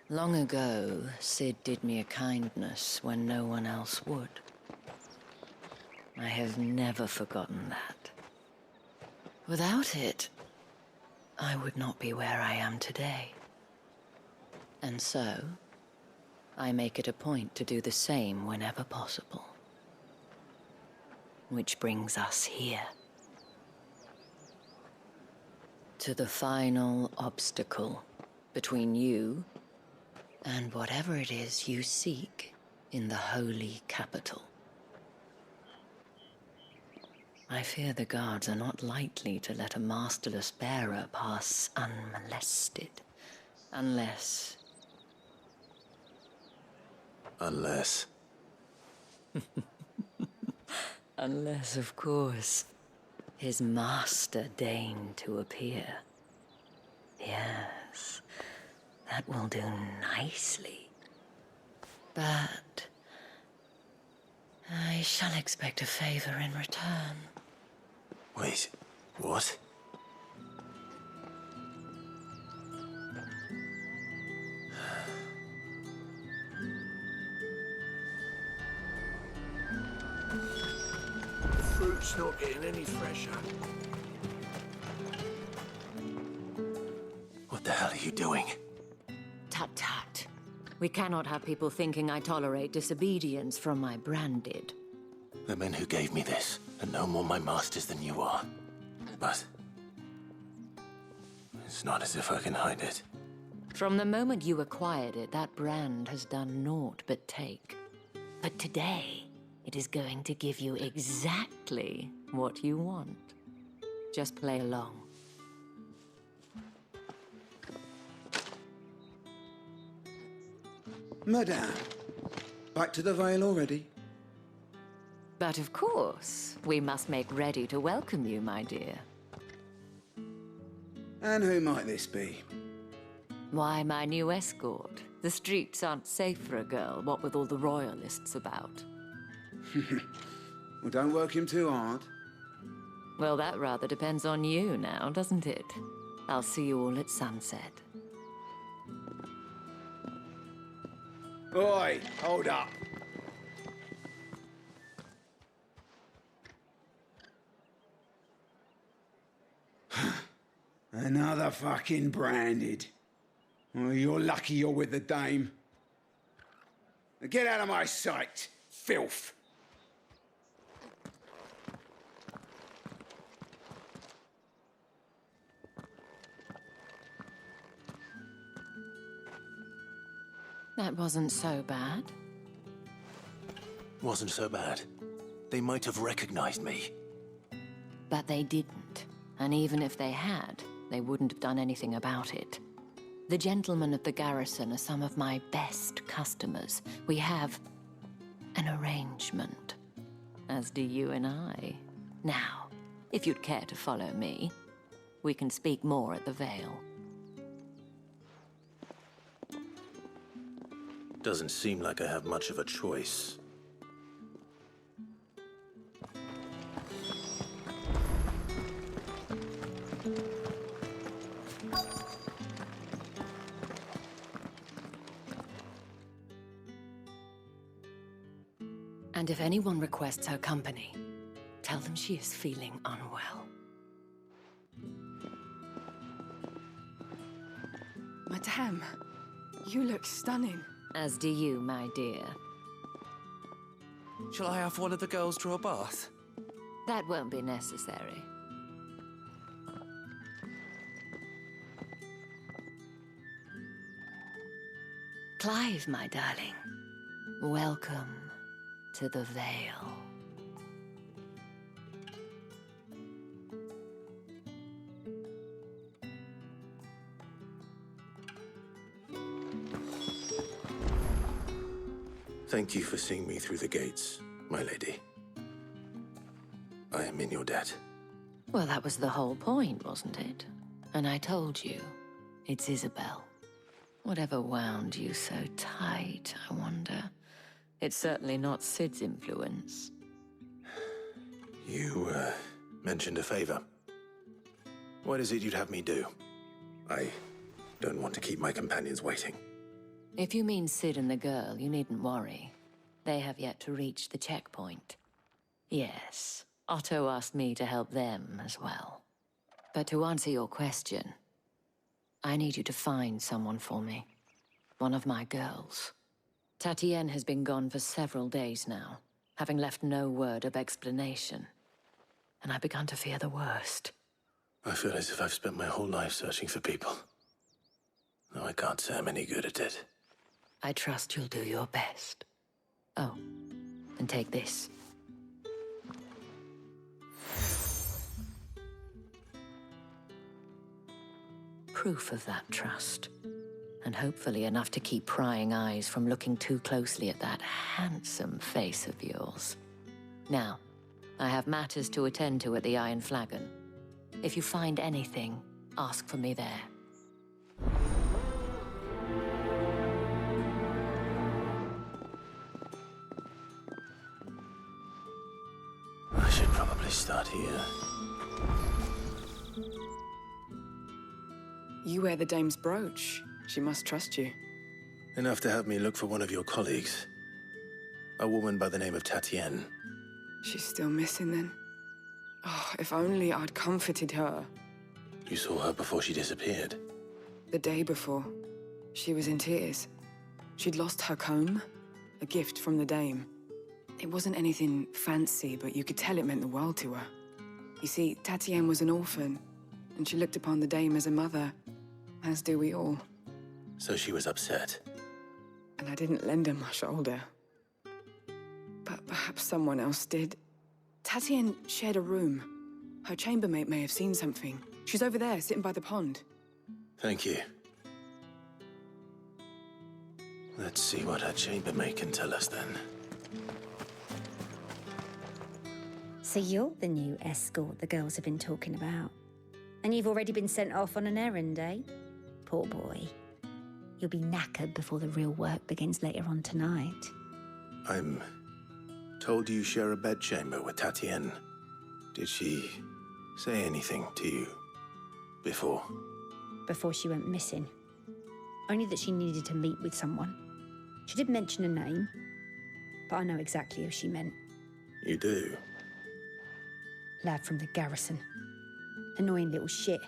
Long ago, Sid did me a kindness when no one else would. I have never forgotten that. Without it, I would not be where I am today. And so, I make it a point to do the same whenever possible. Which brings us here. to the final obstacle between you and whatever it is you seek in the holy capital. I fear the guards are not likely to let a masterless bearer pass unmolested. Unless... Unless, of course, his master deigned to appear. Yes, that will do nicely. But I shall expect a favor in return. Wait, what? The fruit's not getting any fresher. What the hell are you doing? Tut tut. We cannot have people thinking I tolerate disobedience from my branded. The men who gave me this are no more my masters than you are. But it's not as if I can hide it. From the moment you acquired it, that brand has done naught but take. But today, it is going to give you exactly what you want. Just play along. Madame, back to the Vale already? But of course, we must make ready to welcome you, my dear. And who might this be? Why, my new escort. The streets aren't safe for a girl, what with all the royalists about. Well, don't work him too hard. Well, that rather depends on you now, doesn't it? I'll see you all at sunset. Oi, hold up. Another fucking branded. Oh, you're lucky you're with the dame. Now get out of my sight, filth. That wasn't so bad. Wasn't so bad. They might have recognized me. But they didn't. And even if they had, they wouldn't have done anything about it. The gentlemen of the garrison are some of my best customers. We have an arrangement, as do you and I. Now, if you'd care to follow me, we can speak more at the Vale. Doesn't seem like I have much of a choice. And if anyone requests her company, tell them she is feeling unwell. Madame, you look stunning. As do you, my dear. Shall I have one of the girls draw a bath? That won't be necessary. Clive, my darling. Welcome to the Vale. Thank you for seeing me through the gates, my lady. I am in your debt. Well, that was the whole point, wasn't it? And I told you, it's Isabel. Whatever wound you so tight, I wonder. It's certainly not Sid's influence. You, mentioned a favor. What is it you'd have me do? I don't want to keep my companions waiting. If you mean Sid and the girl, you needn't worry. They have yet to reach the checkpoint. Yes, Otto asked me to help them as well. But to answer your question, I need you to find someone for me. One of my girls. Tatienne has been gone for several days now, having left no word of explanation. And I've begun to fear the worst. I feel as if I've spent my whole life searching for people. Though I can't say I'm any good at it. I trust you'll do your best. Oh, and take this. Proof of that trust. And hopefully enough to keep prying eyes from looking too closely at that handsome face of yours. Now, I have matters to attend to at the Iron Flagon. If you find anything, ask for me there. I should probably start here. You wear the dame's brooch. She must trust you. Enough to have me look for one of your colleagues. A woman by the name of Tatienne. She's still missing then. Oh, if only I'd comforted her. You saw her before she disappeared? The day before. She was in tears. She'd lost her comb, a gift from the dame. It wasn't anything fancy, but you could tell it meant the world to her. You see, Tatienne was an orphan, and she looked upon the dame as a mother, as do we all. So she was upset. And I didn't lend her my shoulder. But perhaps someone else did. Tatienne shared a room. Her chambermaid may have seen something. She's over there, sitting by the pond. Thank you. Let's see what her chambermaid can tell us then. So you're the new escort the girls have been talking about. And you've already been sent off on an errand, eh? Poor boy. You'll be knackered before the real work begins later on tonight. I'm told you share a bedchamber with Tatienne. Did she say anything to you before? Before she went missing. Only that she needed to meet with someone. She did mention a name, but I know exactly who she meant. You do? Lad from the garrison. Annoying little shit.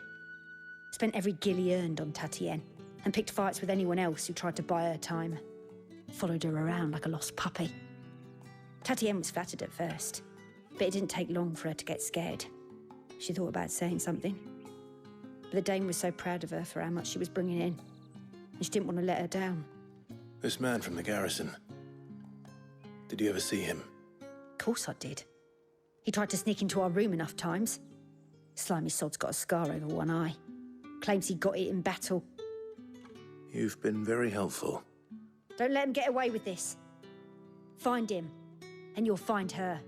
Spent every guil he earned on Tatienne, and picked fights with anyone else who tried to buy her time. Followed her around like a lost puppy. Tatienne was flattered at first, but it didn't take long for her to get scared. She thought about saying something. But the dame was so proud of her for how much she was bringing in, and she didn't want to let her down. This man from the garrison. Did you ever see him? Of course I did. He tried to sneak into our room enough times. Slimy sod's got a scar over one eye. Claims he got it in battle. You've been very helpful. Don't let him get away with this. Find him, and you'll find her.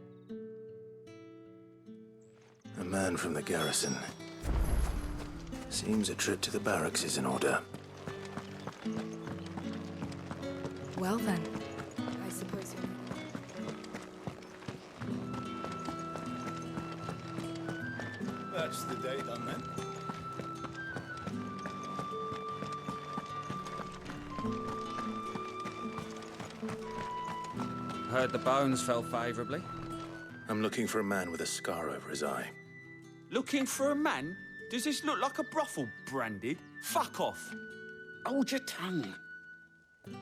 A man from the garrison. Seems a trip to the barracks is in order. Well then, I suppose you... That's the day done then. Heard the bones fell favourably. I'm looking for a man with a scar over his eye. Looking for a man? Does this look like a brothel, Branded? Fuck off. Hold your tongue.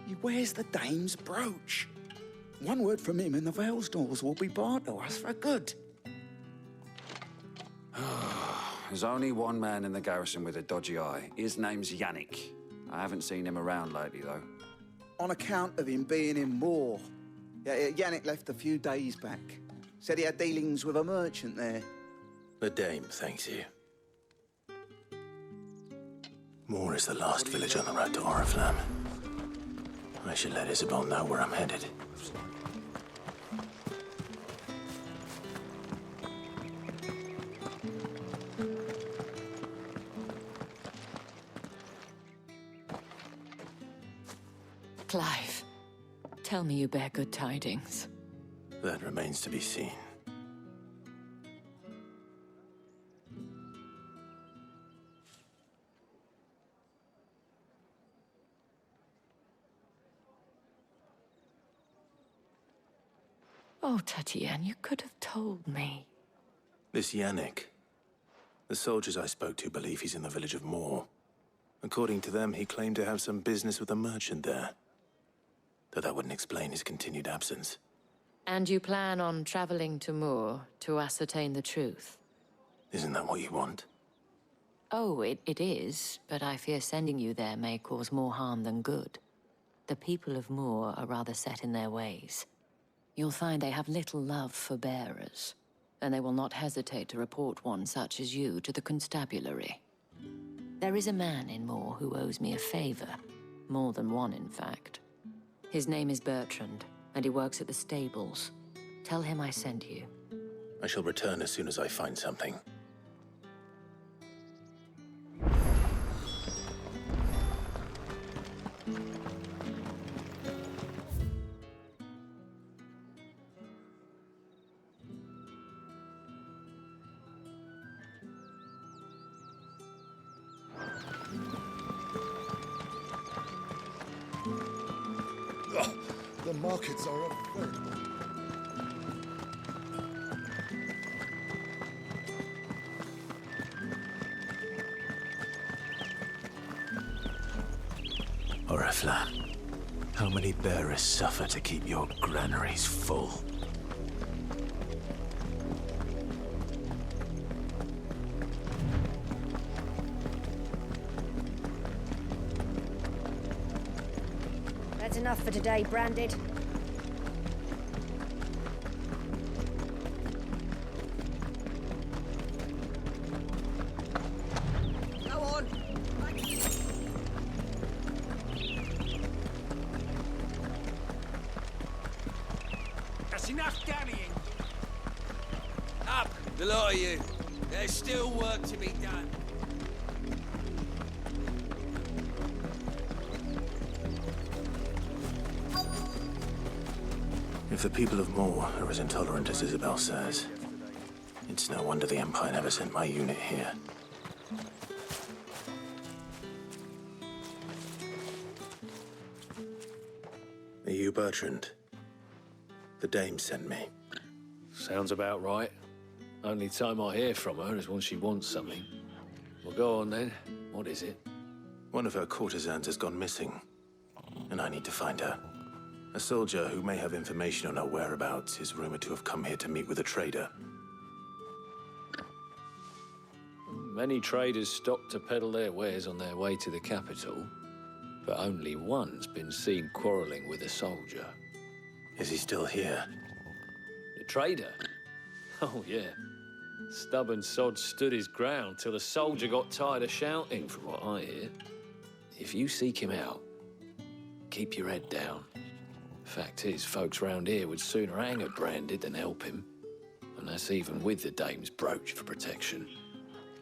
He wears the dame's brooch. One word from him and the Vale's doors will be barred to us for good. There's only one man in the garrison with a dodgy eye. His name's Yannick. I haven't seen him around lately, though. On account of him being in war. Yeah, Yannick left a few days back. Said he had dealings with a merchant there. The dame thanks you. Moor is the last village on the road to Oriflamme. I should let Isabel know where I'm headed. Clive, tell me you bear good tidings. That remains to be seen. Oh, Tatienne, you could have told me. This Yannick. The soldiers I spoke to believe he's in the village of Moor. According to them, he claimed to have some business with a merchant there. Though that wouldn't explain his continued absence. And you plan on traveling to Moor to ascertain the truth? Isn't that what you want? Oh, it is, but I fear sending you there may cause more harm than good. The people of Moor are rather set in their ways. You'll find they have little love for bearers, and they will not hesitate to report one such as you to the constabulary. There is a man in Moor who owes me a favor. More than one, in fact. His name is Bertrand, and he works at the stables. Tell him I sent you. I shall return as soon as I find something. The markets are a veritable... Oriflamme, how many bearers suffer to keep your granaries full? That's enough for today, Branded. Go on. That's enough dallying. Up, the lot of you. There's still work to be done. If the people of Moor are as intolerant as Isabel says, it's no wonder the Empire never sent my unit here. Are you Bertrand? The dame sent me. Sounds about right. Only time I hear from her is when she wants something. Well, go on then. What is it? One of her courtesans has gone missing, and I need to find her. A soldier who may have information on her whereabouts is rumored to have come here to meet with a trader. Many traders stop to peddle their wares on their way to the capital, but only one's been seen quarreling with a soldier. Is he still here? The trader? Oh, yeah. Stubborn sod stood his ground till the soldier got tired of shouting, from what I hear. If you seek him out, keep your head down. Fact is, folks round here would sooner hang a Branded than help him. And that's even with the dame's brooch for protection.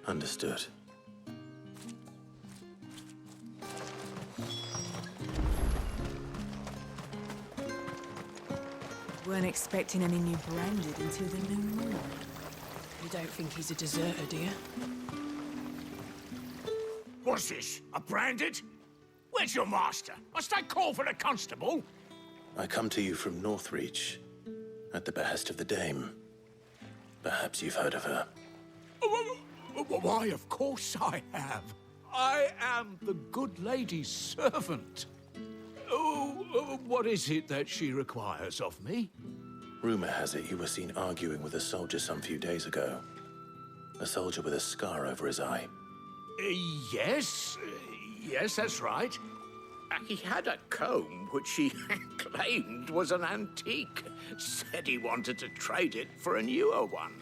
Understood. Weren't expecting any new Branded until the new moon. You don't think he's a deserter, do you? What's this? A Branded? Where's your master? Must I call for the constable? I come to you from Northreach, at the behest of the dame. Perhaps you've heard of her. Why, of course I have. I am the good lady's servant. Oh, what is it that she requires of me? Rumor has it you were seen arguing with a soldier some few days ago. A soldier with a scar over his eye. Yes, that's right. He had a comb which he claimed was an antique. Said he wanted to trade it for a newer one.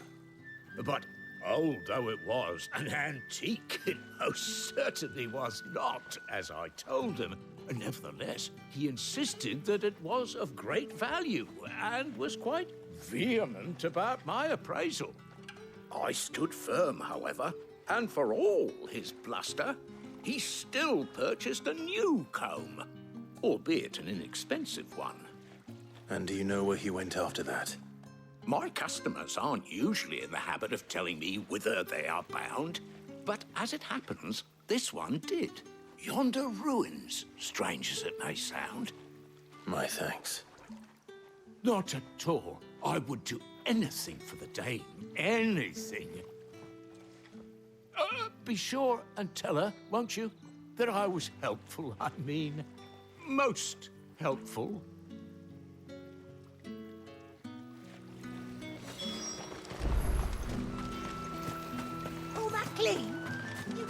But old though it was, an antique it most certainly was not, as I told him. Nevertheless, he insisted that it was of great value and was quite vehement about my appraisal. I stood firm, however, and for all his bluster, he still purchased a new comb, albeit an inexpensive one. And do you know where he went after that? My customers aren't usually in the habit of telling me whither they are bound, but as it happens, this one did. Yonder ruins, strange as it may sound. My thanks. Not at all. I would do anything for the dame. Anything. Be sure and tell her, won't you, that I was helpful. I mean, most helpful. All that clean? You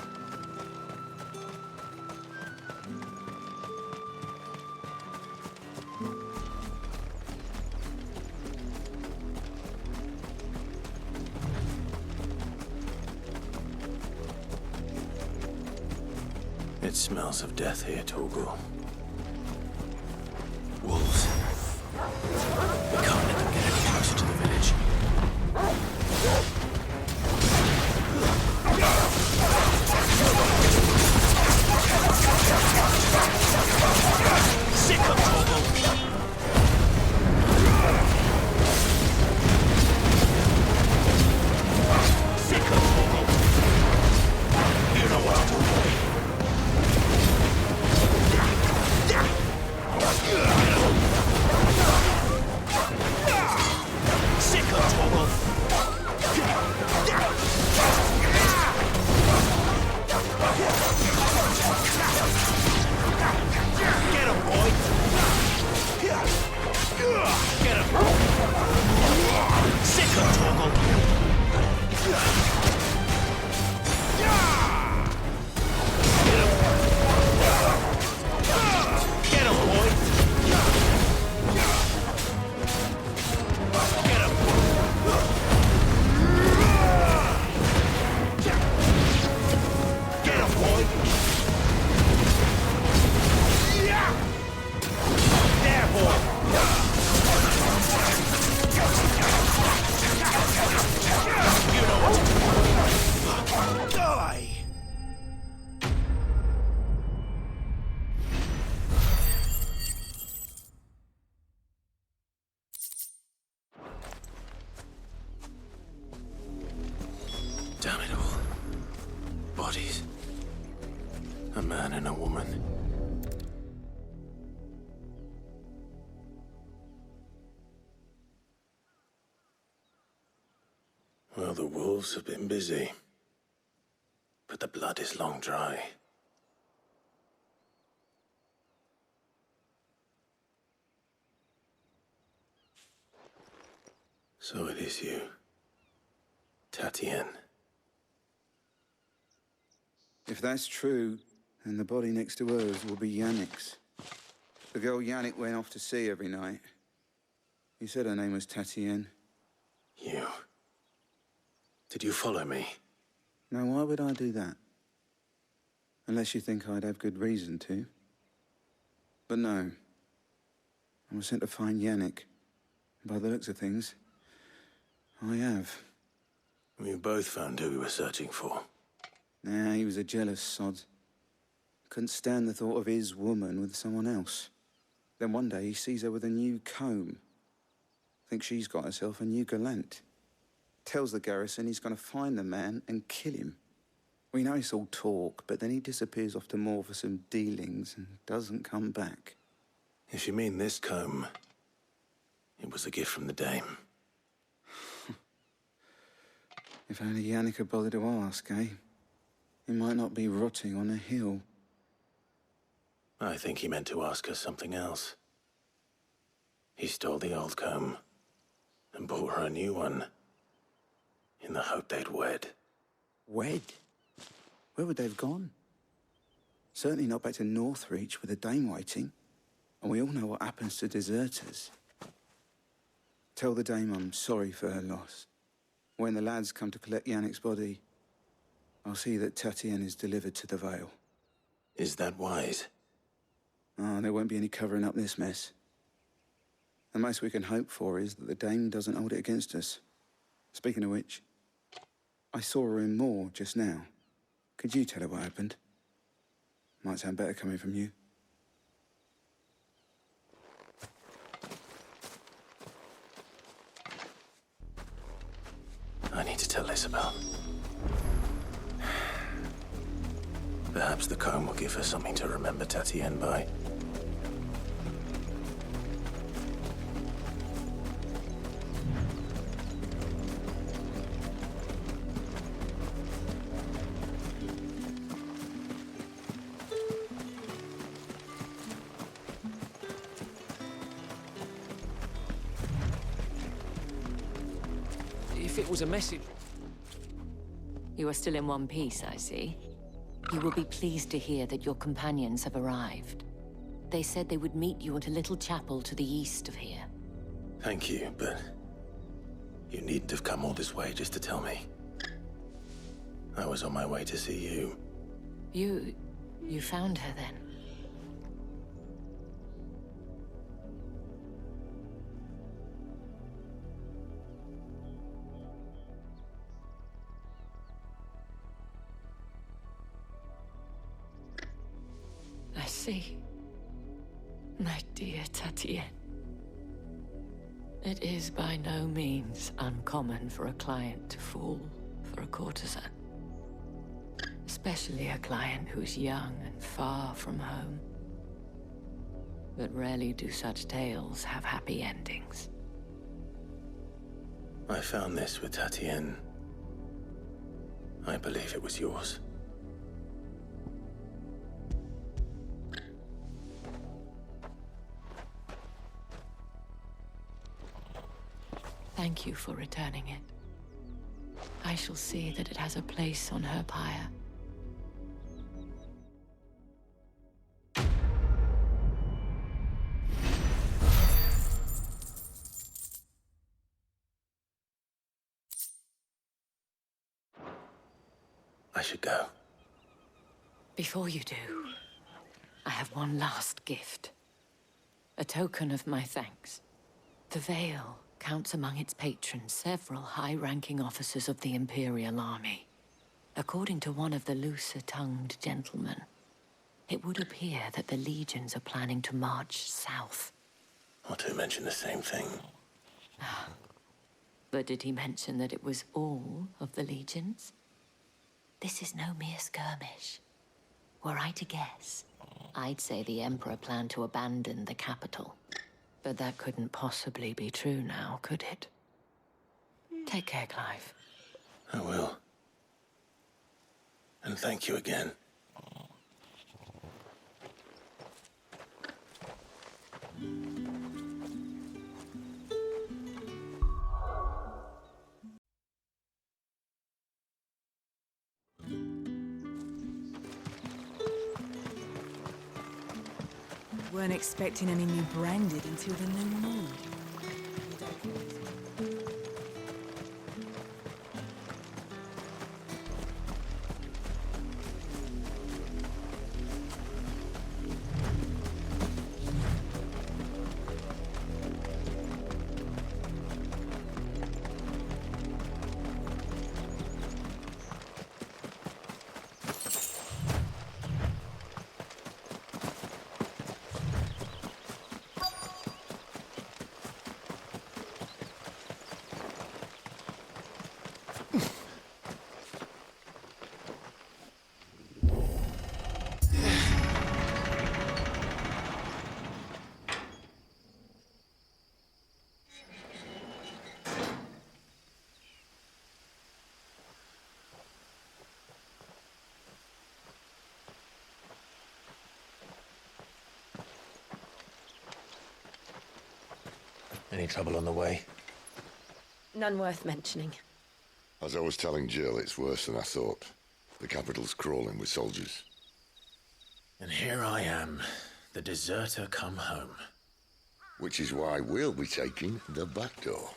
It smells of death here, Torgal. Wolves. We can't let them get any closer to the village. Sick of Torgal! Sick of Torgal! You know what to do. Sick of Torgal! Get him, boy! Get him! Sick of Torgal! Get him! Get him, boy! Get him! Get him, boy! There, boy! You know what to do. Die! Damn it all. Bodies. A man and a woman. Well, the wolves have been busy. But the blood is long dry. So it is you, Tatien. If that's true, then the body next to hers will be Yannick's. The girl Yannick went off to sea every night. He said her name was Tatien. You. Did you follow me? Now, why would I do that? Unless you think I'd have good reason to. But no. I was sent to find Yannick. By the looks of things, I have. We both found who we were searching for. Nah, he was a jealous sod. Couldn't stand the thought of his woman with someone else. Then one day he sees her with a new comb. Thinks she's got herself a new gallant. Tells the garrison he's going to find the man and kill him. We know it's all talk, but then he disappears off to Moor for some dealings and doesn't come back. If you mean this comb, it was a gift from the dame. If only Yannick had bothered to ask, eh? He might not be rotting on a hill. I think he meant to ask her something else. He stole the old comb and bought her a new one in the hope they'd wed. Wed? Where would they have gone? Certainly not back to Northreach with a dame waiting. And we all know what happens to deserters. Tell the dame I'm sorry for her loss. When the lads come to collect Yannick's body, I'll see that Tatien is delivered to the Vale. Is that wise? Oh, there won't be any covering up this mess. The most we can hope for is that the dame doesn't hold it against us. Speaking of which, I saw her in Moor just now. Could you tell her what happened? Might sound better coming from you. I need to tell Isabel. Perhaps the comb will give her something to remember Tatien by. If it was a message... You are still in one piece, I see. You will be pleased to hear that your companions have arrived. They said they would meet you at a little chapel to the east of here. Thank you, but you needn't have come all this way just to tell me. I was on my way to see you. You found her then? I see. My dear Tatien. It is by no means uncommon for a client to fall for a courtesan. Especially a client who's young and far from home. But rarely do such tales have happy endings. I found this with Tatien. I believe it was yours. Thank you for returning it. I shall see that it has a place on her pyre. I should go. Before you do, I have one last gift. A token of my thanks. The Veil counts among its patrons several high-ranking officers of the Imperial Army. According to one of the looser-tongued gentlemen, it would appear that the legions are planning to march south. Otto mentioned the same thing. But did he mention that it was all of the legions? This is no mere skirmish. Were I to guess, I'd say the Emperor planned to abandon the capital. But that couldn't possibly be true now, could it? Take care, Clive. I will. And thank you again. Weren't expecting any new branded until the new moon. Any trouble on the way? None worth mentioning. As I was telling Jill, it's worse than I thought. The capital's crawling with soldiers. And here I am, the deserter come home. Which is why we'll be taking the back door.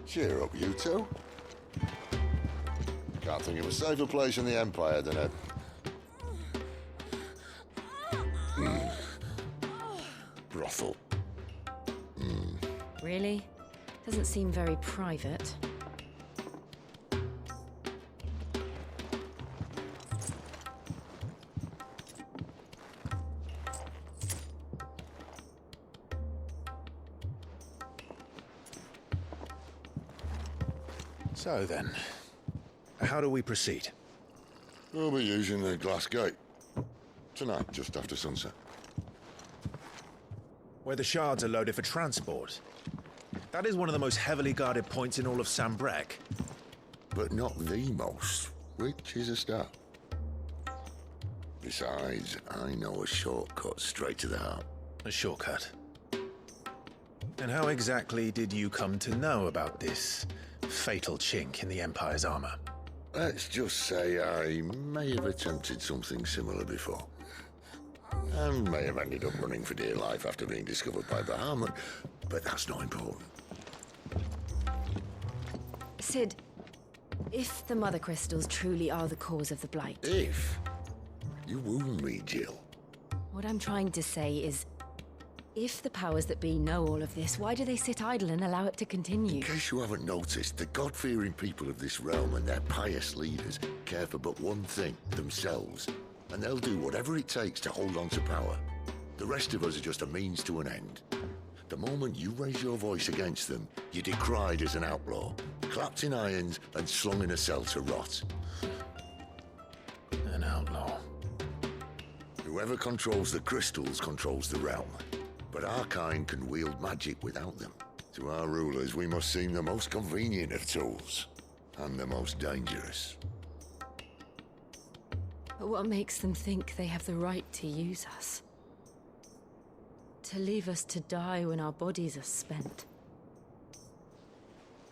Cheer up, you two. Can't think of a safer place in the Empire than a... brothel. Really? Doesn't seem very private. So then, how do we proceed? We'll be using the glass gate. Tonight, just after sunset. Where the shards are loaded for transport. That is one of the most heavily guarded points in all of Sambrec. But not the most, which is a start. Besides, I know a shortcut straight to the heart. A shortcut? And how exactly did you come to know about this fatal chink in the Empire's armor? Let's just say I may have attempted something similar before. And may have ended up running for dear life after being discovered by Bahamut, but that's not important. Sid, if the Mother Crystals truly are the cause of the Blight... If? You wound me, Jill. What I'm trying to say is, if the powers that be know all of this, why do they sit idle and allow it to continue? In case you haven't noticed, the God-fearing people of this realm and their pious leaders care for but one thing, themselves. And they'll do whatever it takes to hold on to power. The rest of us are just a means to an end. The moment you raise your voice against them, you're decried as an outlaw, clapped in irons and slung in a cell to rot. An outlaw. Whoever controls the crystals controls the realm. But our kind can wield magic without them. To our rulers, we must seem the most convenient of tools, and the most dangerous. But what makes them think they have the right to use us? To leave us to die when our bodies are spent?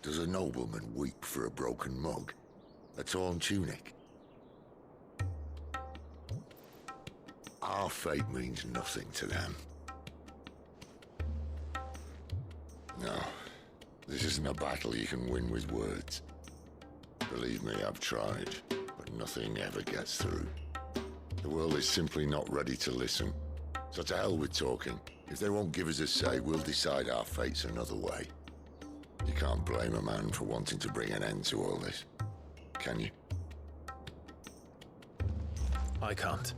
Does a nobleman weep for a broken mug? A torn tunic? Our fate means nothing to them. No, this isn't a battle you can win with words. Believe me, I've tried, but nothing ever gets through. The world is simply not ready to listen. So to hell with talking. If they won't give us a say, we'll decide our fates another way. You can't blame a man for wanting to bring an end to all this, can you? I can't.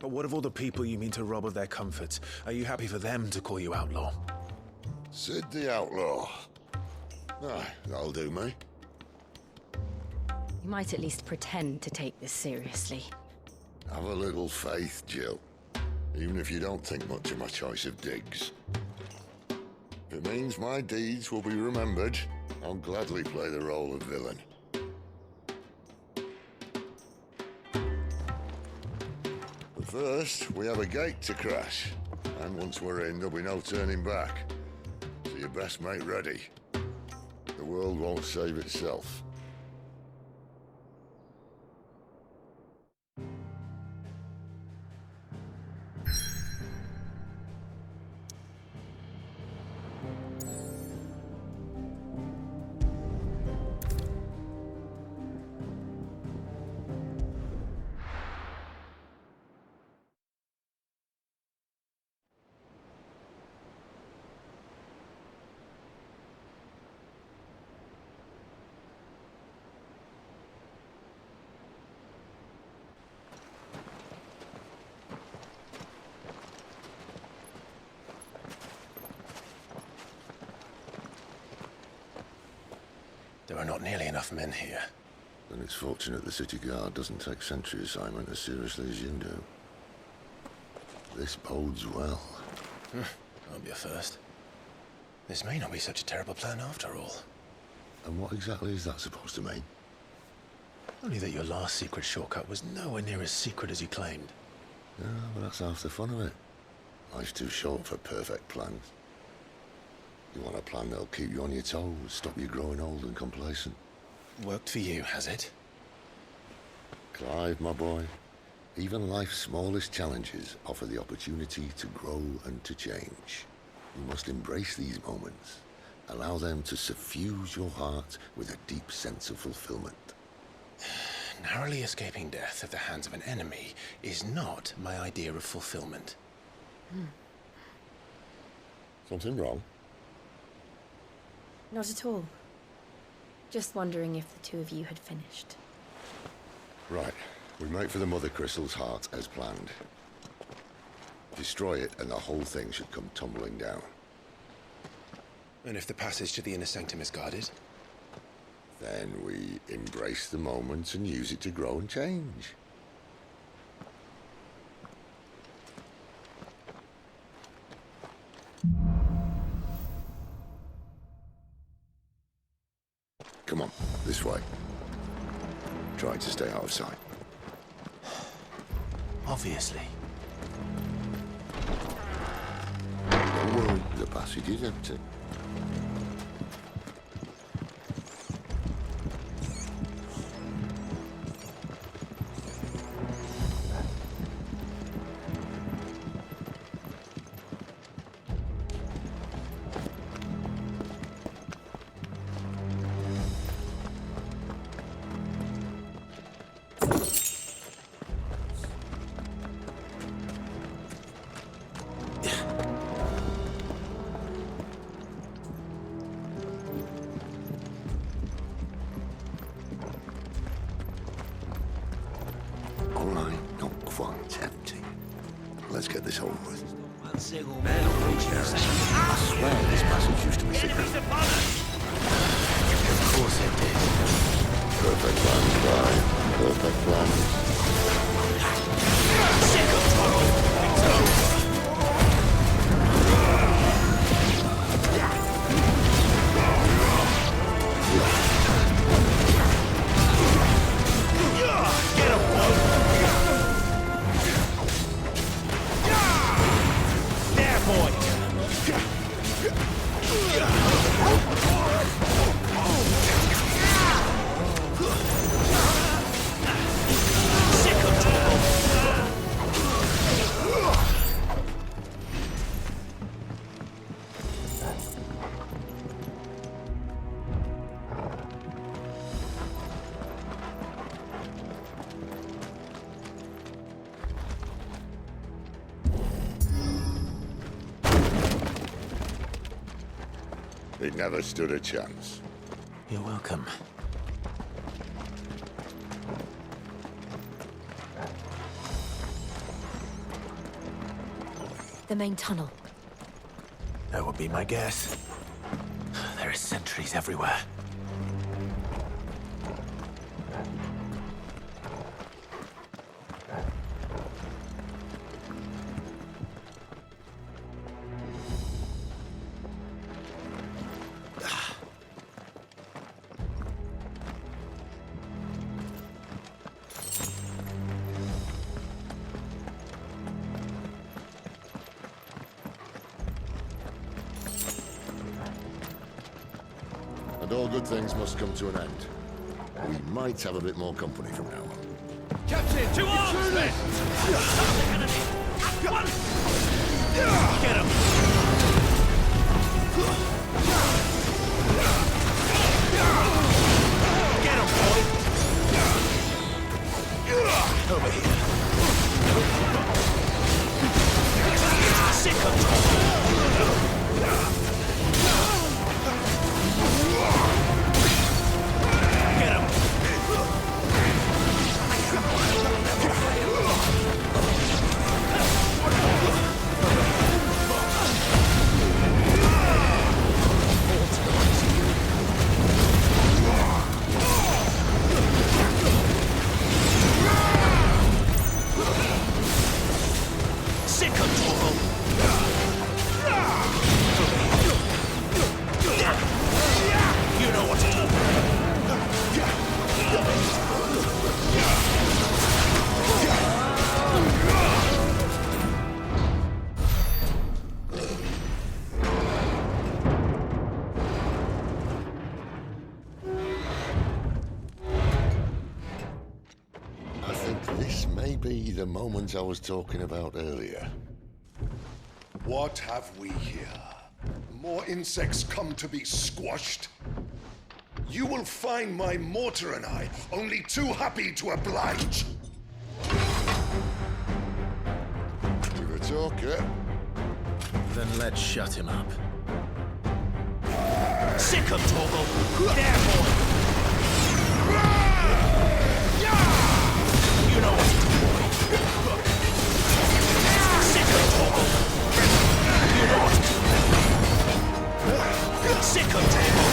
But what of all the people you mean to rob of their comforts? Are you happy for them to call you outlaw? Sid the Outlaw. Aye, that'll do me. You might at least pretend to take this seriously. Have a little faith, Jill. Even if you don't think much of my choice of digs. If it means my deeds will be remembered, I'll gladly play the role of villain. But first, we have a gate to crash. And once we're in, there'll be no turning back. So you best make ready. The world won't save itself. There are not nearly enough men here. Then it's fortunate the city guard doesn't take sentry assignment as seriously as you do. This bodes well. I'll be a first. This may not be such a terrible plan after all. And what exactly is that supposed to mean? Only that your last secret shortcut was nowhere near as secret as you claimed. Yeah, but that's half the fun of it. Life's too short for perfect plans. You want a plan that'll keep you on your toes, stop you growing old and complacent. Worked for you, has it? Clive, my boy, even life's smallest challenges offer the opportunity to grow and to change. You must embrace these moments. Allow them to suffuse your heart with a deep sense of fulfillment. Narrowly escaping death at the hands of an enemy is not my idea of fulfillment. Something wrong? Not at all. Just wondering if the two of you had finished. Right. We make for the Mother Crystal's heart as planned. Destroy it and the whole thing should come tumbling down. And if the passage to the inner sanctum is guarded? Then we embrace the moment and use it to grow and change. Come on, this way. Try to stay out of sight. Obviously. Don't worry, the passage is empty. Let's get this over with. I swear this passage used to be secret. Of course it did. Perfect plans, Brian. Perfect plans. He never stood a chance. You're welcome. The main tunnel. That would be my guess. There are sentries everywhere. And all good things must come to an end. We might have a bit more company from now on. Captain, 2 arms left! One! Get him! Get him, boy! Over here. Sick of the moment I was talking about earlier. What have we here? More insects come to be squashed? You will find my mortar and I only too happy to oblige. You're a talker. Then let's shut him up. Sick of Torgal! There, boy! You know what to do, boy! Sick of Torgal! You know what to do! Sick of Torgal!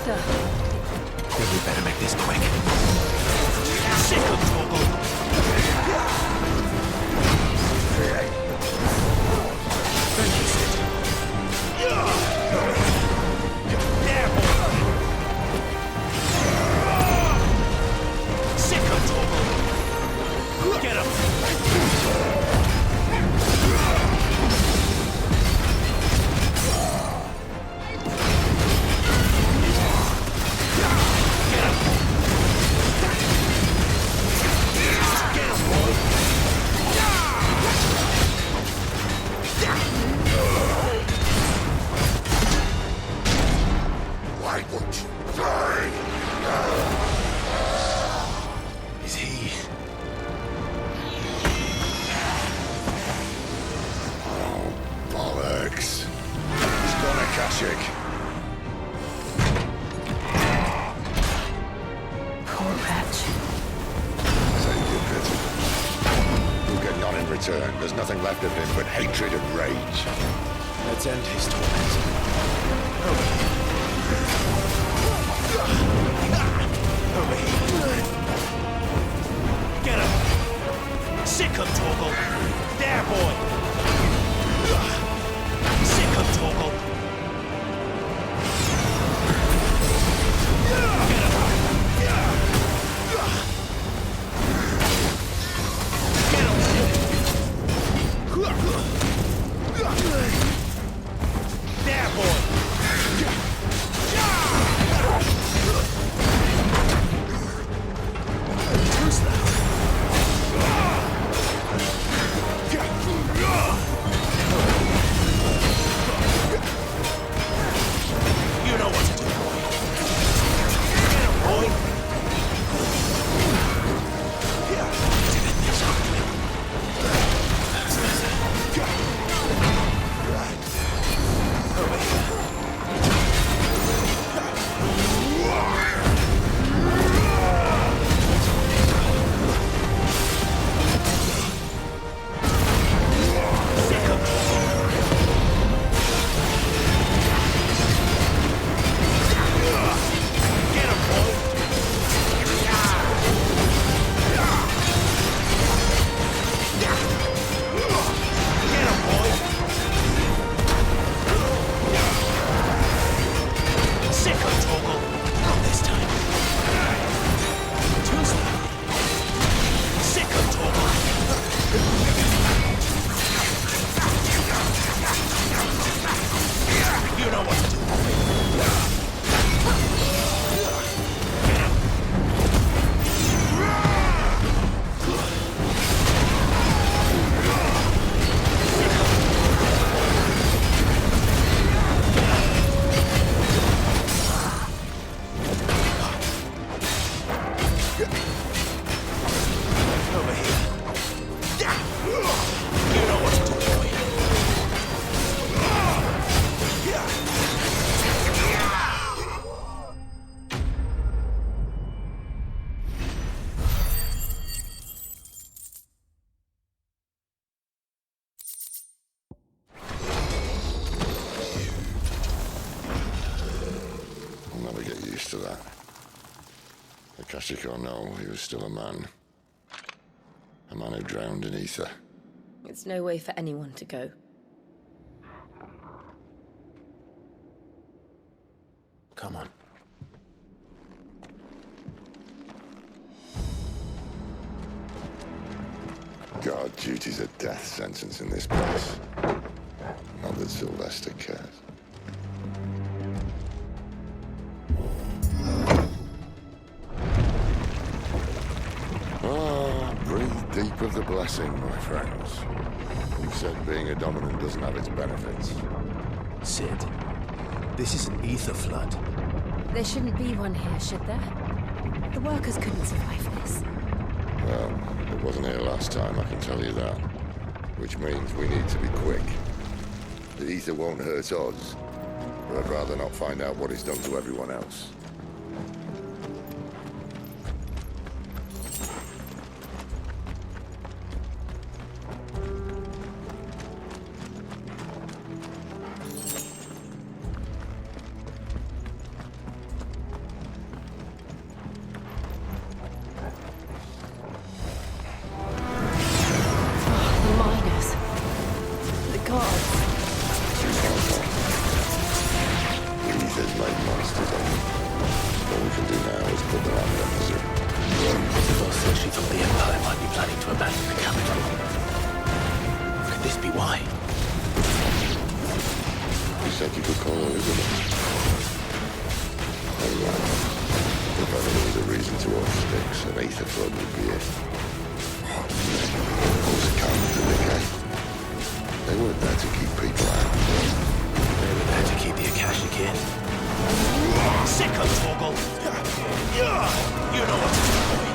ether. Then we better make this quick. Sick of trouble. Thank you, Sid. There, boy. Sick of trouble. Get him. Why won't you die? Is he? Oh, bollocks. He's gone, Akashic. Poor wretch. Save your pity. You'll get none in return. There's nothing left of him but hatred and rage. Let's end his torment. Over here. Get him. Sick of trouble. There, boy. Sick of trouble. Get him. Get him. There, boy. Who's that? You know what to do, boy. Get him, boy. Over here. To that. Akashic or no, he was still a man. A man who drowned in ether. It's no way for anyone to go. Come on. Guard duty's a death sentence in this place. Not that Sylvester cares. Breathe deep of the blessing, my friends. You said being a dominant doesn't have its benefits. Sid, this is an ether flood. There shouldn't be one here, should there? The workers couldn't survive this. Well, it wasn't here last time, I can tell you that. Which means we need to be quick. The ether won't hurt us, but I'd rather not find out what it's done to everyone else. Why? You said you could call Elizabeth. Anyway, if ever there was a reason to hold sticks, an ether flood would be it. Those accountants in the cave. They weren't there to keep people out. They were there to keep the Akashic in. Sick of Toggle! You know what to do, boy.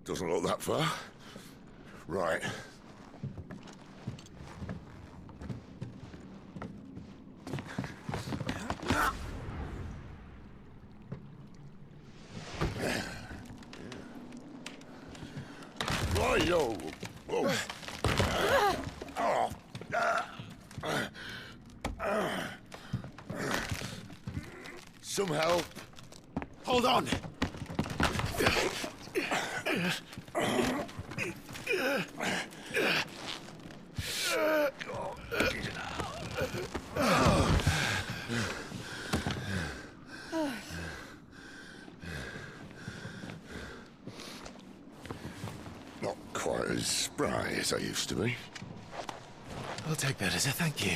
Doesn't look that far. Right. Yo. Whoa. Some help. Hold on. Not quite as spry as I used to be. I'll take that as a thank you.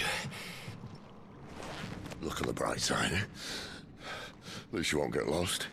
Look on the bright side, eh? At least you won't get lost.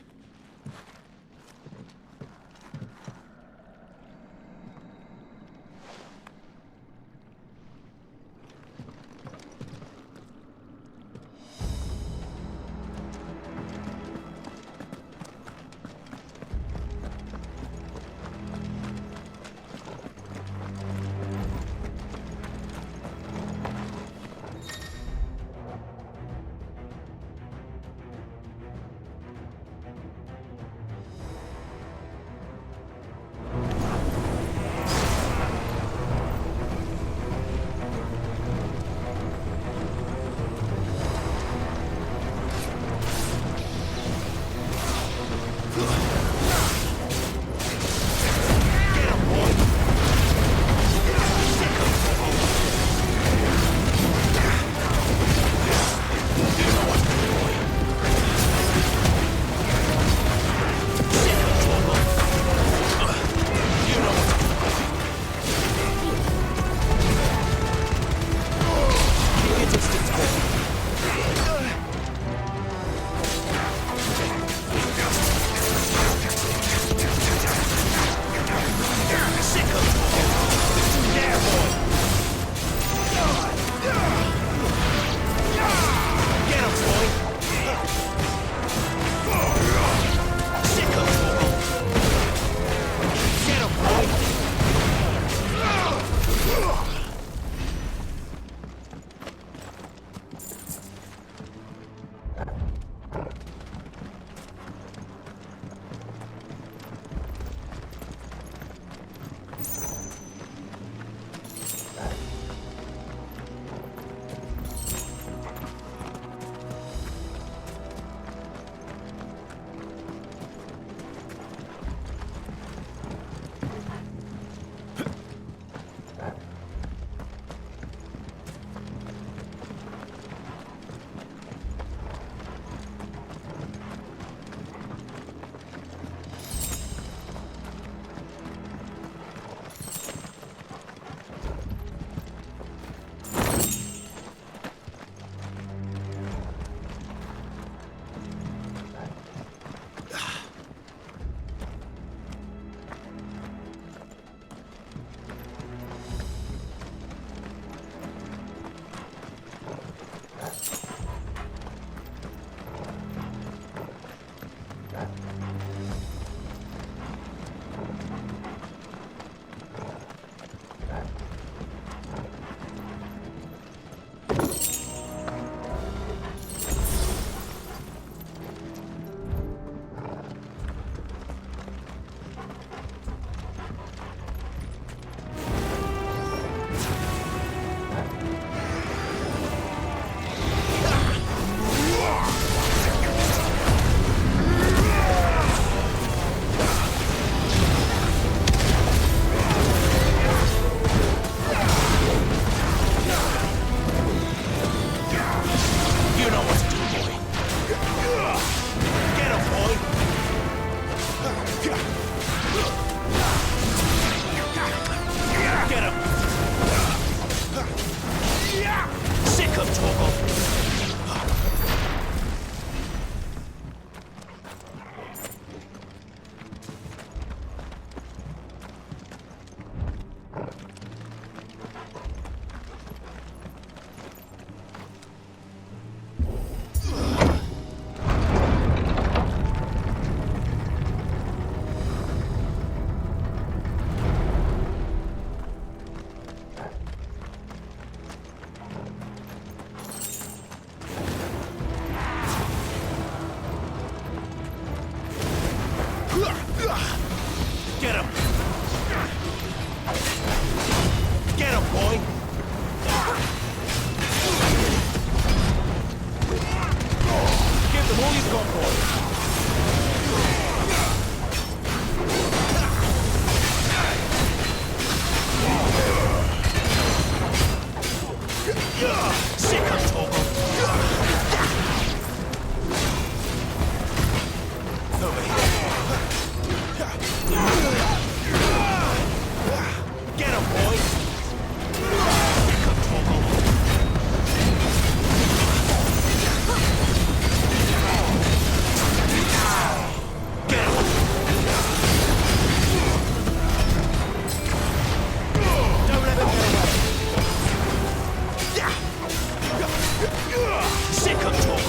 Second toggle!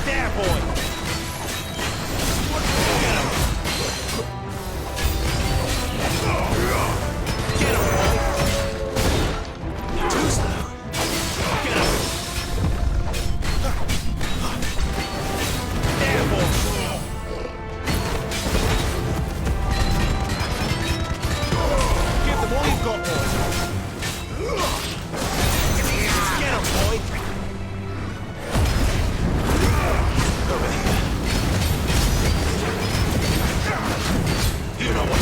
There, boy! Get him! Get him, boy! Too slow! Get him! There, boy! Give them all you've got, boys! Get him, boy! Over here. You know what?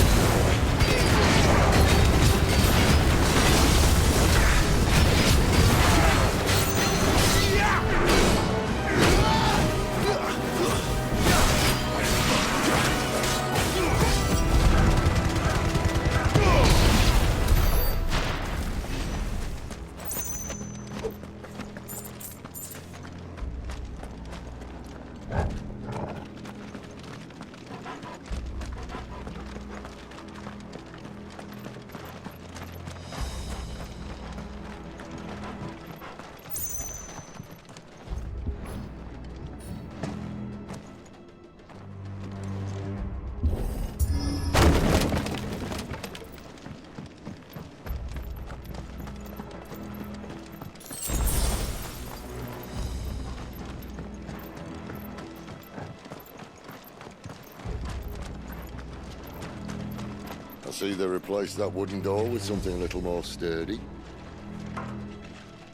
I see they replaced that wooden door with something a little more sturdy.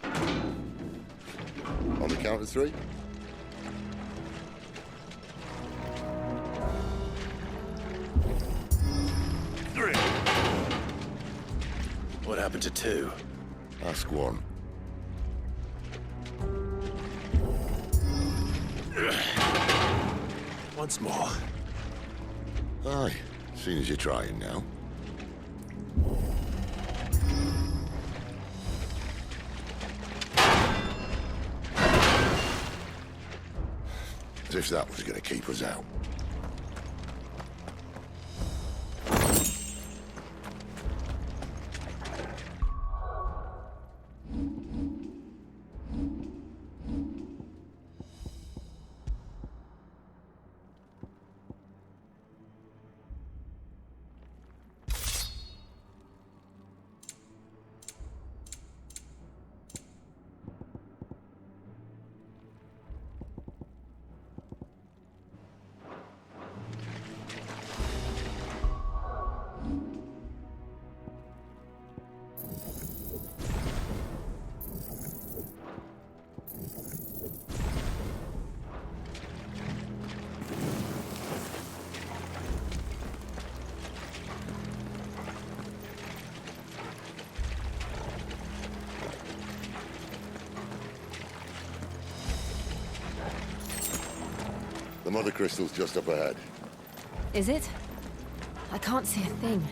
On the count of 3. What happened to 2? Ask 1. Once more. Aye, seeing as you're trying now. As if that was going to keep us out. The mother crystal's just up ahead. Is it? I can't see a thing.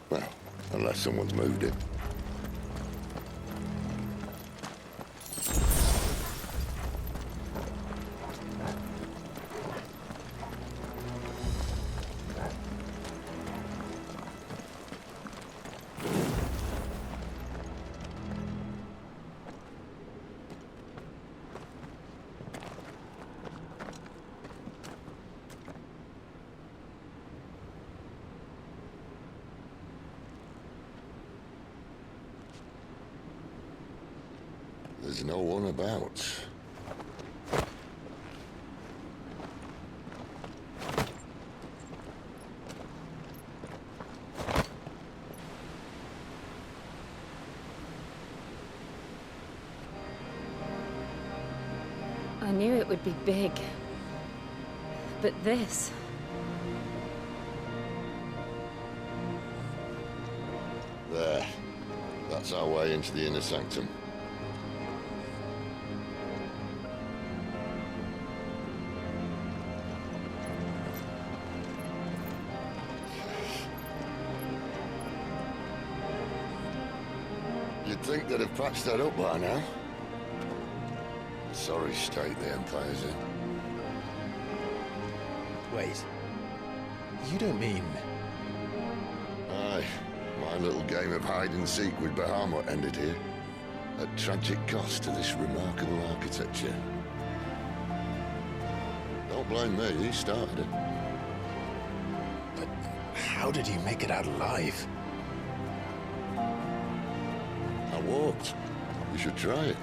Well, unless someone's moved it. There's no one about. I knew it would be big. But this... There. That's our way into the inner sanctum. You'd think they'd have patched that up by now. Sorry state the Empire's in. Wait. You don't mean... Aye. My little old game of hide-and-seek with Bahamut ended here. At tragic cost to this remarkable architecture. Don't blame me, he started it. But how did he make it out alive? I walked. You should try it.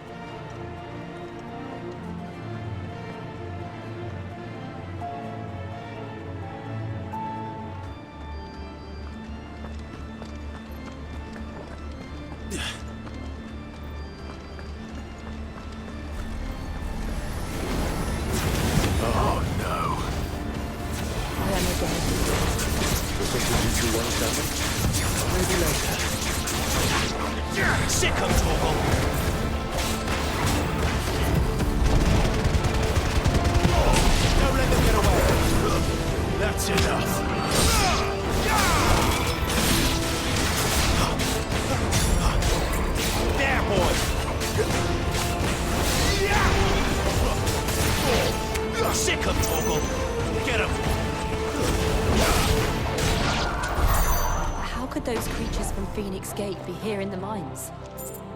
Be here in the mines.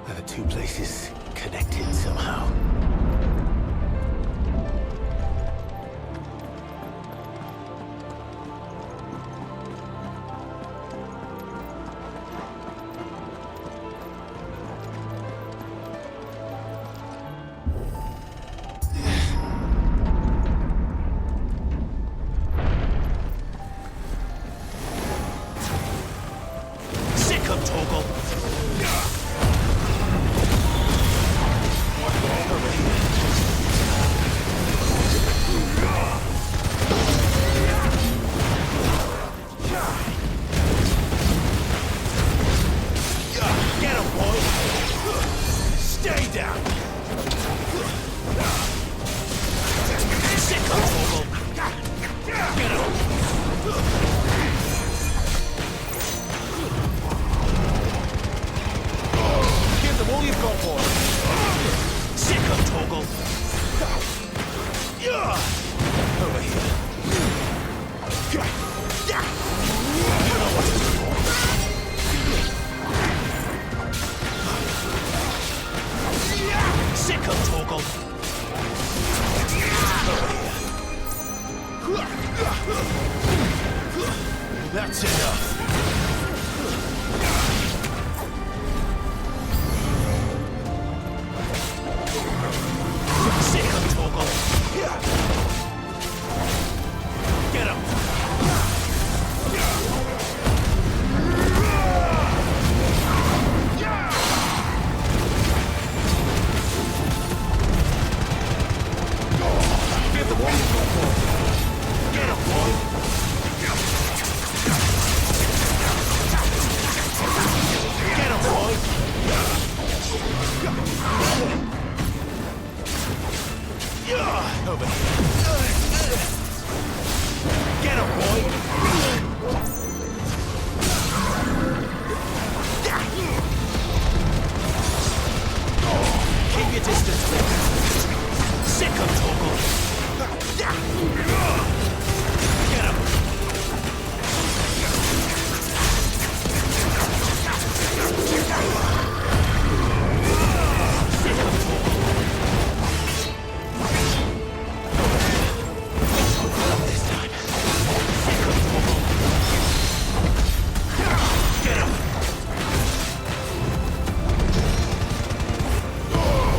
Are the two places connected somehow? That's enough. Sick of Toggle. Get him. Give the one. Get him, boy. Get him, boy! Over here. Get him, boy! Keep your distance, boy. Sick of Toggle! Get him!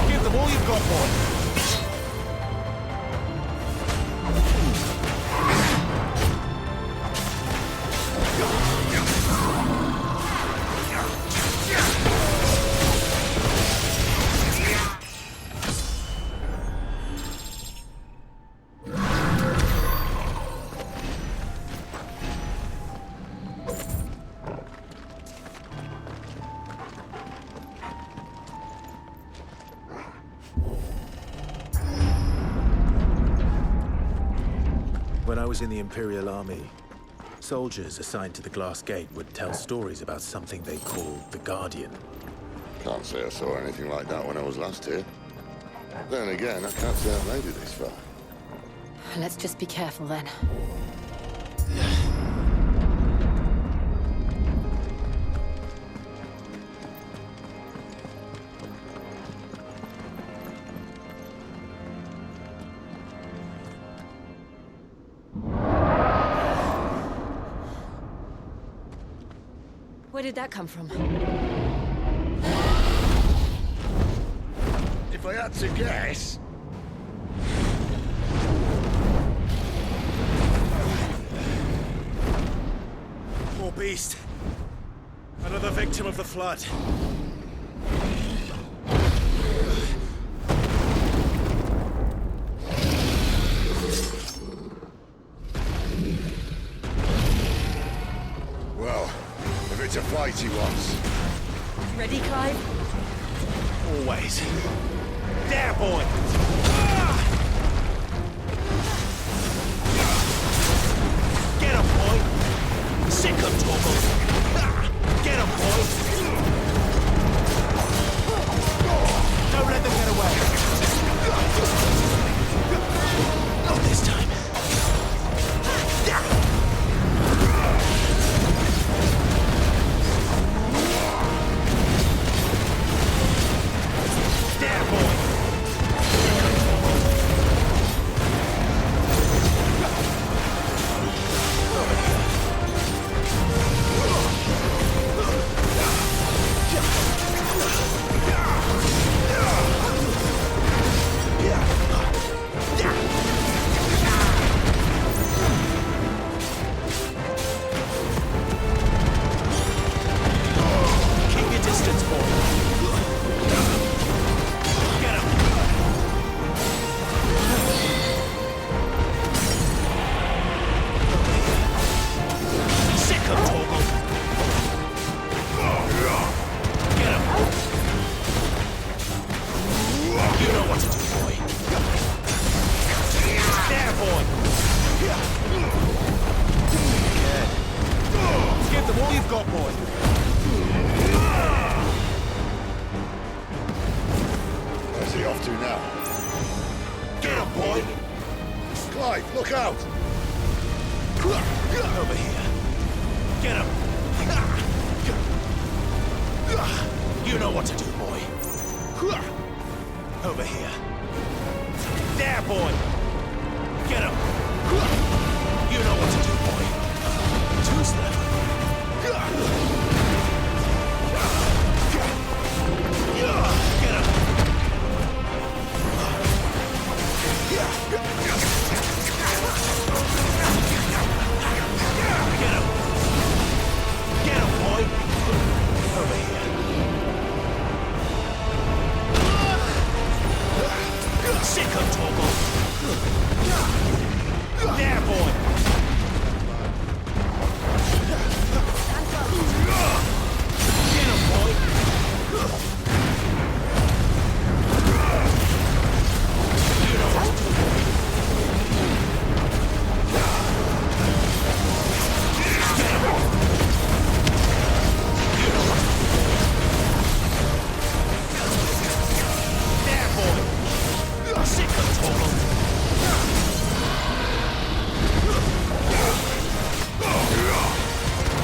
Give them all you've got, boy. When I was in the Imperial Army, soldiers assigned to the Glass Gate would tell stories about something they called the Guardian. Can't say I saw anything like that when I was last here. Then again, I can't say I've made it this far. Let's just be careful then. did that come from? If I had to guess... Poor beast. Another victim of the flood. Well, if it's a fight he wants. Ready, Clive? Always. There, boy! Get him, boy! Sick of Torgal! Get him, boy! Don't let them get away! Not this time. There, boy! Keep your distance, boy. Get him. Sick of Torgal. Get him. You know what to do, boy. There, boy. Good. Give them all you've got, boy. Where's he off to now? Get him, boy. Clive, look out! Over here. Get him. You know what to do, boy. Over here. There, boy. Get him. You know what to do, boy. Two's left. Get him. Get him. Get him, boy. Over here. Sick of Torgal. There, boy. Get him, boy. You know what to do, boy. Get him. You know what to do, boy. There, boy. Sick of Torgal.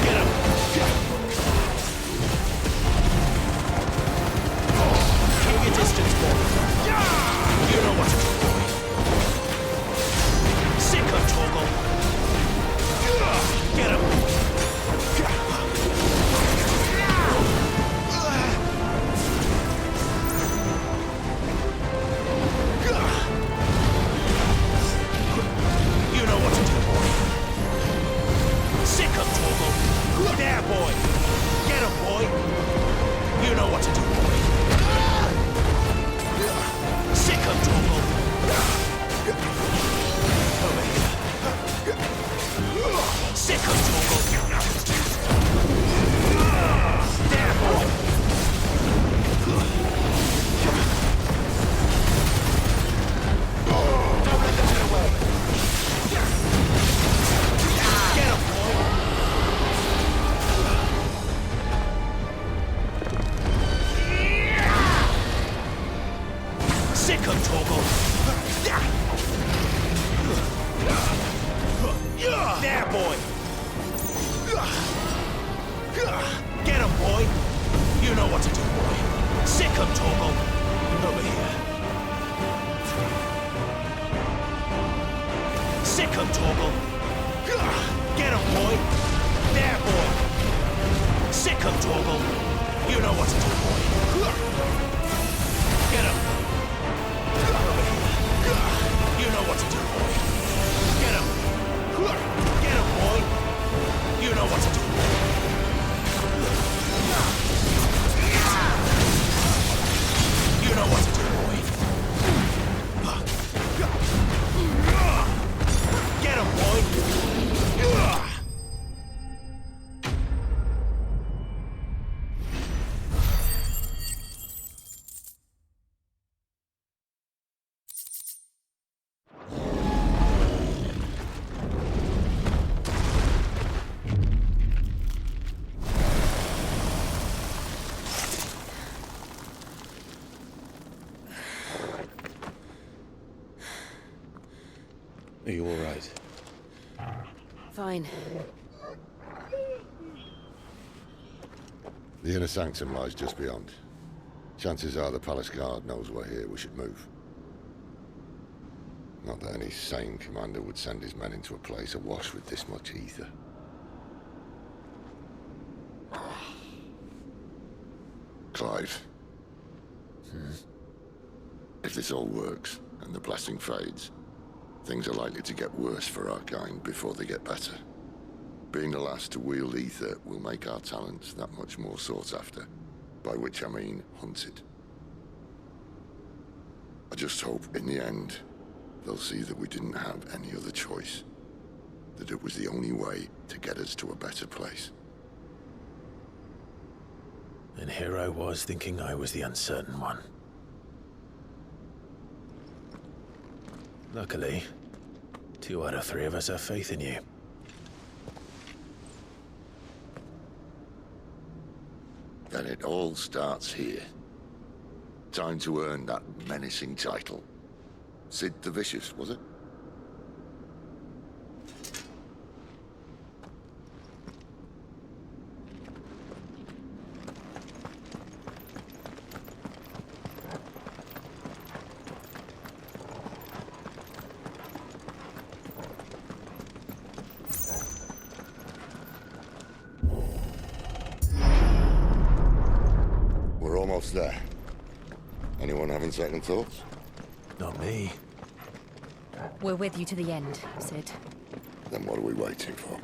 Get him. Keep your distance, boy. You know what to do, boy. Sick of Torgal. Get him. You know what to do, boy. Sick of Torgal. There, boy. Get him, boy. You know what to do, boy. Sick of Torgal. Over here. Sick of Torgal. There, boy. Don't let them get away. Get him, boy. Sick of Torgal. There, boy. Get him, boy. You know what to do, boy. Sick of Torgal. Over here. Sick of Torgal. Get him, boy. There, boy. sick of trouble. You know what to do, boy. Get him. You know what to do, boy. Get him. Get him, boy. You know what to do, boy. You know what to do, boy. Get him, boy. Are you all right? Fine. The inner sanctum lies just beyond. Chances are the palace guard knows we're here. We should move. Not that any sane commander would send his men into a place awash with this much ether. Clive. If this all works, and the blessing fades, things are likely to get worse for our kind before they get better. Being the last to wield ether will make our talents that much more sought after, by which I mean hunted. I just hope, in the end, they'll see that we didn't have any other choice, that it was the only way to get us to a better place. And here I was thinking I was the uncertain one. Luckily, 2 out of 3 of us have faith in you. Then it all starts here. Time to earn that menacing title. Sid the Vicious, was it? We're almost there. Anyone having second thoughts? Not me. We're with you to the end, Sid. Then what are we waiting for?